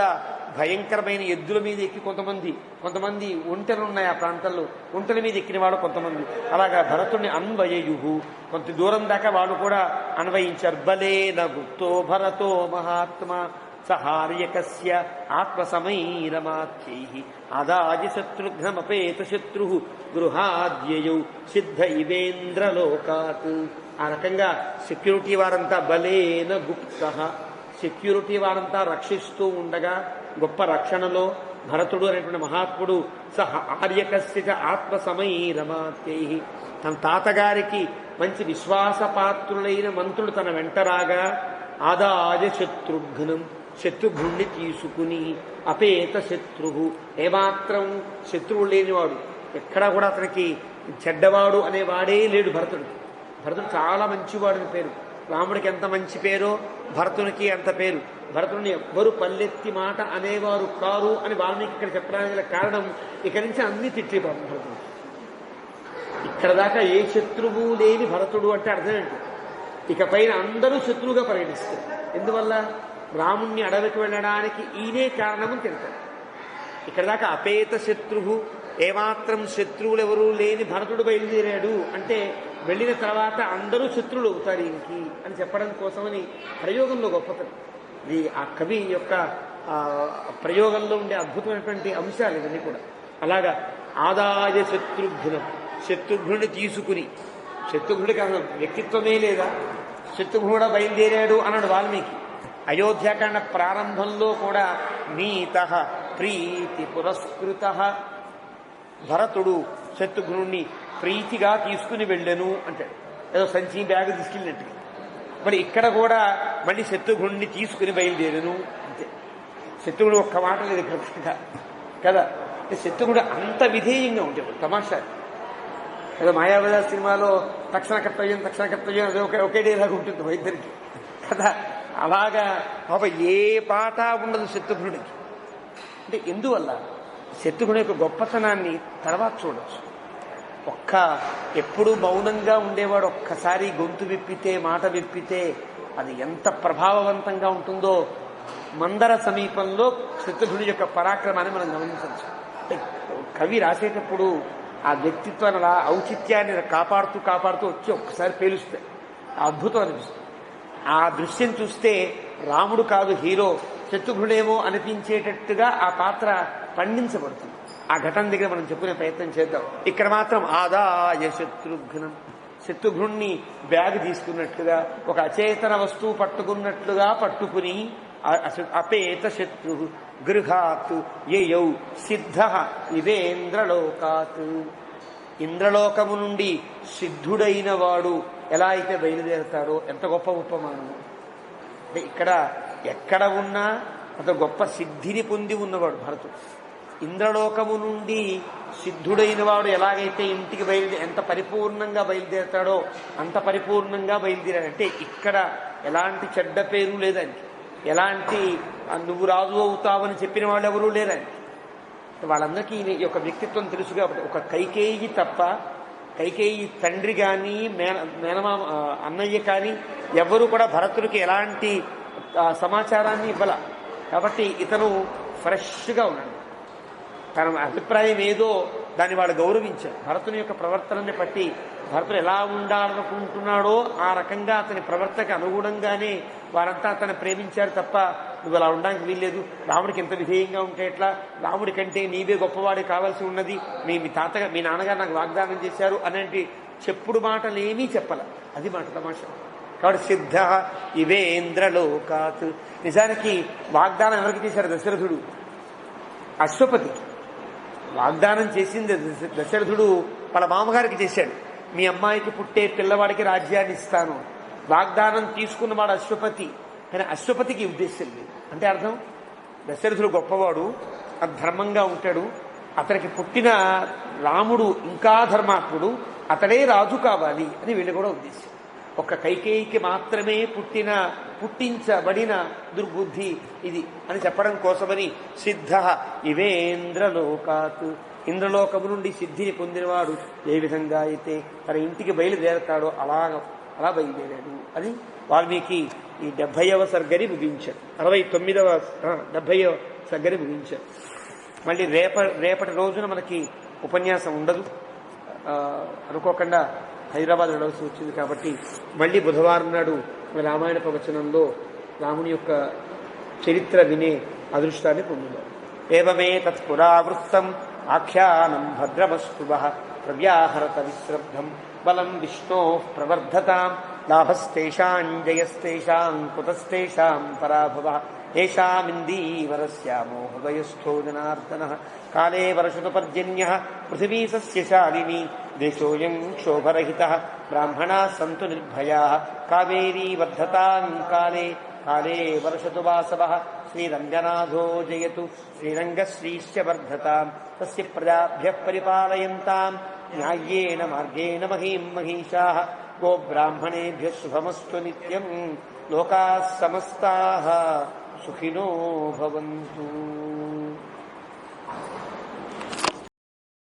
భయంకరమైన ఎద్దుల మీద ఎక్కి కొంతమంది ఒంటెలు ఉన్నాయి ఆ ప్రాంతంలో, ఒంటెల మీద ఎక్కిన వాళ్ళు కొంతమంది. అలాగా భరతుడిని అన్వయయుహు, కొంత దూరం దాకా వాళ్ళు కూడా అన్వయించారు. బలే నగుప్తో భరతో మహాత్మా సహార్యకస్య ఆత్మసమైరమాఖ్యై ఆదాయ శత్రుఘ్నమపేత శత్రు గృహాద్యయౌ సిద్ధ ఇవేంద్రలోకాత్. ఆ రకంగా సెక్యూరిటీ వారంతా బలేన గుప్త, సెక్యూరిటీ వారంతా రక్షిస్తూ ఉండగా గొప్ప రక్షణలో భరతుడు అనేటువంటి మహాత్ముడు సహ ఆర్యకస్య ఆత్మసమైరమాత్యై, తన తాతగారికి మంచి విశ్వాసపాత్రులైన మంత్రులు తన వెంటరాగా ఆదాయ శత్రుఘ్నం, శత్రుఘ్నుణ్ణి తీసుకుని అపేత శత్రు, ఏమాత్రం శత్రువు లేనివాడు, ఎక్కడా కూడా అతనికి చెడ్డవాడు అనేవాడే లేడు భరతుడు. భరతుడు చాలా మంచివాడని పేరు. రాముడికి ఎంత మంచి పేరో భరతునికి అంత పేరు. భరతుడిని ఎవ్వరూ పల్లెత్తి మాట అనేవారు కారు అని వాల్మీకి ఇక్కడ చెప్పడానికి గల కారణం, ఇక్కడి నుంచి అన్ని తిట్టిపోతాం భరతుడు. ఇక్కడ దాకా ఏ శత్రువు లేని భరతుడు అంటే అర్థం ఏంటి? ఇక పైన అందరూ శత్రువుగా పరిగణిస్తారు. ఎందువల్ల? రాముణ్ణి అడవికి వెళ్ళడానికి ఈయనే కారణమని తిడతారు. ఇక్కడ దాకా అపేత శత్రువు, ఏమాత్రం శత్రువులు ఎవరూ లేని భరతుడు బయలుదేరాడు అంటే వెళ్ళిన తర్వాత అందరూ శత్రువులు అవుతారు ఈయనకి అని చెప్పడం కోసమని ప్రయోగంలో గొప్పతనం. ఇది ఆ కవి యొక్క ప్రయోగంలో ఉండే అద్భుతమైనటువంటి అంశాలు ఇవన్నీ కూడా. అలాగా ఆదాయ శత్రుఘ్నం, శత్రుఘ్నుడిని తీసుకుని, శత్రుఘ్నుడికి అసలు వ్యక్తిత్వమే లేదా, శత్రుఘ్నుడు బయలుదేరాడు అన్నాడు వాల్మీకి. అయోధ్యాకాండ ప్రారంభంలో కూడా నీత ప్రీతి పురస్కృత, భరతుడు శత్రుఘ్నుణ్ణి ప్రీతిగా తీసుకుని వెళ్ళను అంటాడు. ఏదో సంచి బ్యాగ్ తీసుకెళ్ళినట్టుగా. మరి ఇక్కడ కూడా మళ్ళీ శత్రుఘ్నుణ్ణి తీసుకుని బయలుదేరను అంతే. శత్రుఘ్నుడు ఒక్క మాట లేదు ఇక్కడ కదా. శత్రుఘ్నుడు అంత విధేయంగా ఉంటాడు. తమాషా ఏదో మాయాబజార్ సినిమాలో తక్షణ కర్తవ్యం అది ఒకే డేలాగా ఉంటుంది వైద్యుడికి కదా. అలాగా పాప ఏ పాట ఉండదు శత్రుఘ్నుడికి. అంటే ఎందువల్ల? శత్రుఘ్నుడి యొక్క గొప్పతనాన్ని తర్వాత చూడవచ్చు. ఎప్పుడూ మౌనంగా ఉండేవాడు ఒక్కసారి గొంతు విప్పితే, మాట విప్పితే అది ఎంత ప్రభావవంతంగా ఉంటుందో మందర సమీపంలో శత్రుఘ్నుడి యొక్క పరాక్రమాన్ని మనం గమనించవచ్చు. కవి రాసేటప్పుడు ఆ వ్యక్తిత్వాన్ని అలా ఔచిత్యాన్ని కాపాడుతూ వచ్చి ఒక్కసారి పేలుస్తాయి. అద్భుతం అనిపిస్తుంది. ఆ దృశ్యం చూస్తే రాముడు కాదు హీరో, శత్రుఘ్నుడేమో అనిపించేటట్టుగా ఆ పాత్ర పండించబడుతుంది. ఆ ఘటన దగ్గర మనం చెప్పుకునే ప్రయత్నం చేద్దాం. ఇక్కడ మాత్రం ఆదాయ శత్రుఘ్నం, శత్రుఘ్నుణ్ణి బ్యాగ్ తీసుకున్నట్లుగా, ఒక అచేతన వస్తువు పట్టుకున్నట్లుగా పట్టుకుని అపేత శత్రు గృహాత్ యయౌ సిద్ధ ఇవేంద్రలోకాత్, ఇంద్రలోకము నుండి సిద్ధుడైన వాడు ఎలా అయితే బయలుదేరతాడో ఎంత గొప్ప ఉపమానము. అంటే ఇక్కడ ఎక్కడ ఉన్నా అంత గొప్ప సిద్ధిని పొంది ఉన్నవాడు భరతుడు. ఇంద్రలోకము నుండి సిద్ధుడైన వాడు ఎలాగైతే ఇంటికి ఎంత పరిపూర్ణంగా బయలుదేరతాడో అంత పరిపూర్ణంగా బయలుదేరాడంటే ఇక్కడ ఎలాంటి చెడ్డ పేరు లేదని, ఎలాంటి నువ్వు రాజు అవుతావని చెప్పిన వాళ్ళు ఎవరూ లేరని. వాళ్ళందరికీ ఈ యొక్క వ్యక్తిత్వం తెలుసు కాబట్టి ఒక కైకేయి తప్ప, కైకేయి తండ్రి కానీ మేనమామ అన్నయ్య కానీ ఎవరు కూడా భరతుడికి ఎలాంటి సమాచారాన్ని ఇవ్వాల. కాబట్టి ఇతను ఫ్రెష్గా ఉన్నాడు. తన అభిప్రాయం ఏదో దాన్ని వాడు గౌరవించాడు. భరతుని యొక్క ప్రవర్తనని బట్టి భరతుడు ఎలా ఉండాలనుకుంటున్నాడో ఆ రకంగా అతని ప్రవర్తనకు అనుగుణంగానే వారంతా అతను ప్రేమించారు తప్ప నువ్వు అలా ఉండడానికి వీల్లేదు, రాముడికి ఎంత విధేయంగా ఉంటే ఎట్లా, రాముడి కంటే నీవే గొప్పవాడే కావాల్సి ఉన్నది, మీ నాన్నగారు నాకు వాగ్దానం చేశారు అనేటి చెప్పుడు మాటలేమీ చెప్పాల. అది మాట తమాషా. కాబట్టి సిద్ధ ఇవేంద్రలోకాత్. నిజానికి వాగ్దానం ఎవరికి చేశారు? దశరథుడు అశ్వపతికి వాగ్దానం చేసింది దశరథుడు వాళ్ళ మామగారికి చేశాడు. మీ అమ్మాయికి పుట్టే పిల్లవాడికి రాజ్యాన్ని ఇస్తాను. వాగ్దానం తీసుకున్నవాడు అశ్వపతి, కానీ అశ్వపతికి ఉద్దేశం లేదు. అంటే అర్థం దశరథుడు గొప్పవాడు, ధర్మంగా ఉంటాడు, అతనికి పుట్టిన రాముడు ఇంకా ధర్మాత్ముడు, అతడే రాజు కావాలి అని వీళ్ళు కూడా ఉద్దేశం. ఒక కైకేయికి మాత్రమే పుట్టించబడిన దుర్బుద్ధి ఇది అని చెప్పడం కోసమని సిద్ధ ఇవేంద్రలోకాత్, ఇంద్రలోకము నుండి సిద్ధిని పొందినవాడు ఏ విధంగా అయితే తన ఇంటికి బయలుదేరతాడో అలా బయలుదేరాడు. అది వాల్మీకి ఈ 70వ సర్గని ముగించాడు. 70వ సర్గని ముగించాడు. మళ్ళీ రేపటి రోజున మనకి ఉపన్యాసం ఉండదు. అనుకోకుండా హైదరాబాద్ వెళ్ళవలసి వచ్చింది కాబట్టి మళ్ళీ బుధవారం నాడు రామాయణ ప్రవచనంలో రాముని యొక్క చరిత్ర వినే అదృష్టాన్ని పొందుతారు. ఏవమే తత్పురావృత్తం ఆఖ్యానం భద్రమస్తు వః ప్రవ్యాహరత విశ్రబ్ధం బలం విష్ణో ప్రవర్ధతాం లాభస్తేషాం జయస్తేషాం కుతస్తేషాం పరాభవః ఏషామిందీవరస్యామో హృదయస్థో జనార్దనః కాలే వర్షతు పర్జన్యః పృథివీ సస్యశాలినీ దేశోऽयं క్షోభరహితః బ్రాహ్మణాः సంతు నిర్భయాः కావేరీ వర్ధతాం కాలే కాలే వర్షతు వాసవః శ్రీరంగనాథో జయతు శ్రీరంగశ్రీశ్చ వర్ధతాం తస్య ప్రజాభ్యః పరిపాలయంతాం న్యాయ్యేన మార్గేణ మహీం మహిషాः గోబ్రాహ్మణేభ్యः శుభమస్తు నిత్యం లోకాः సమస్తాः సుఖినో భవంతు.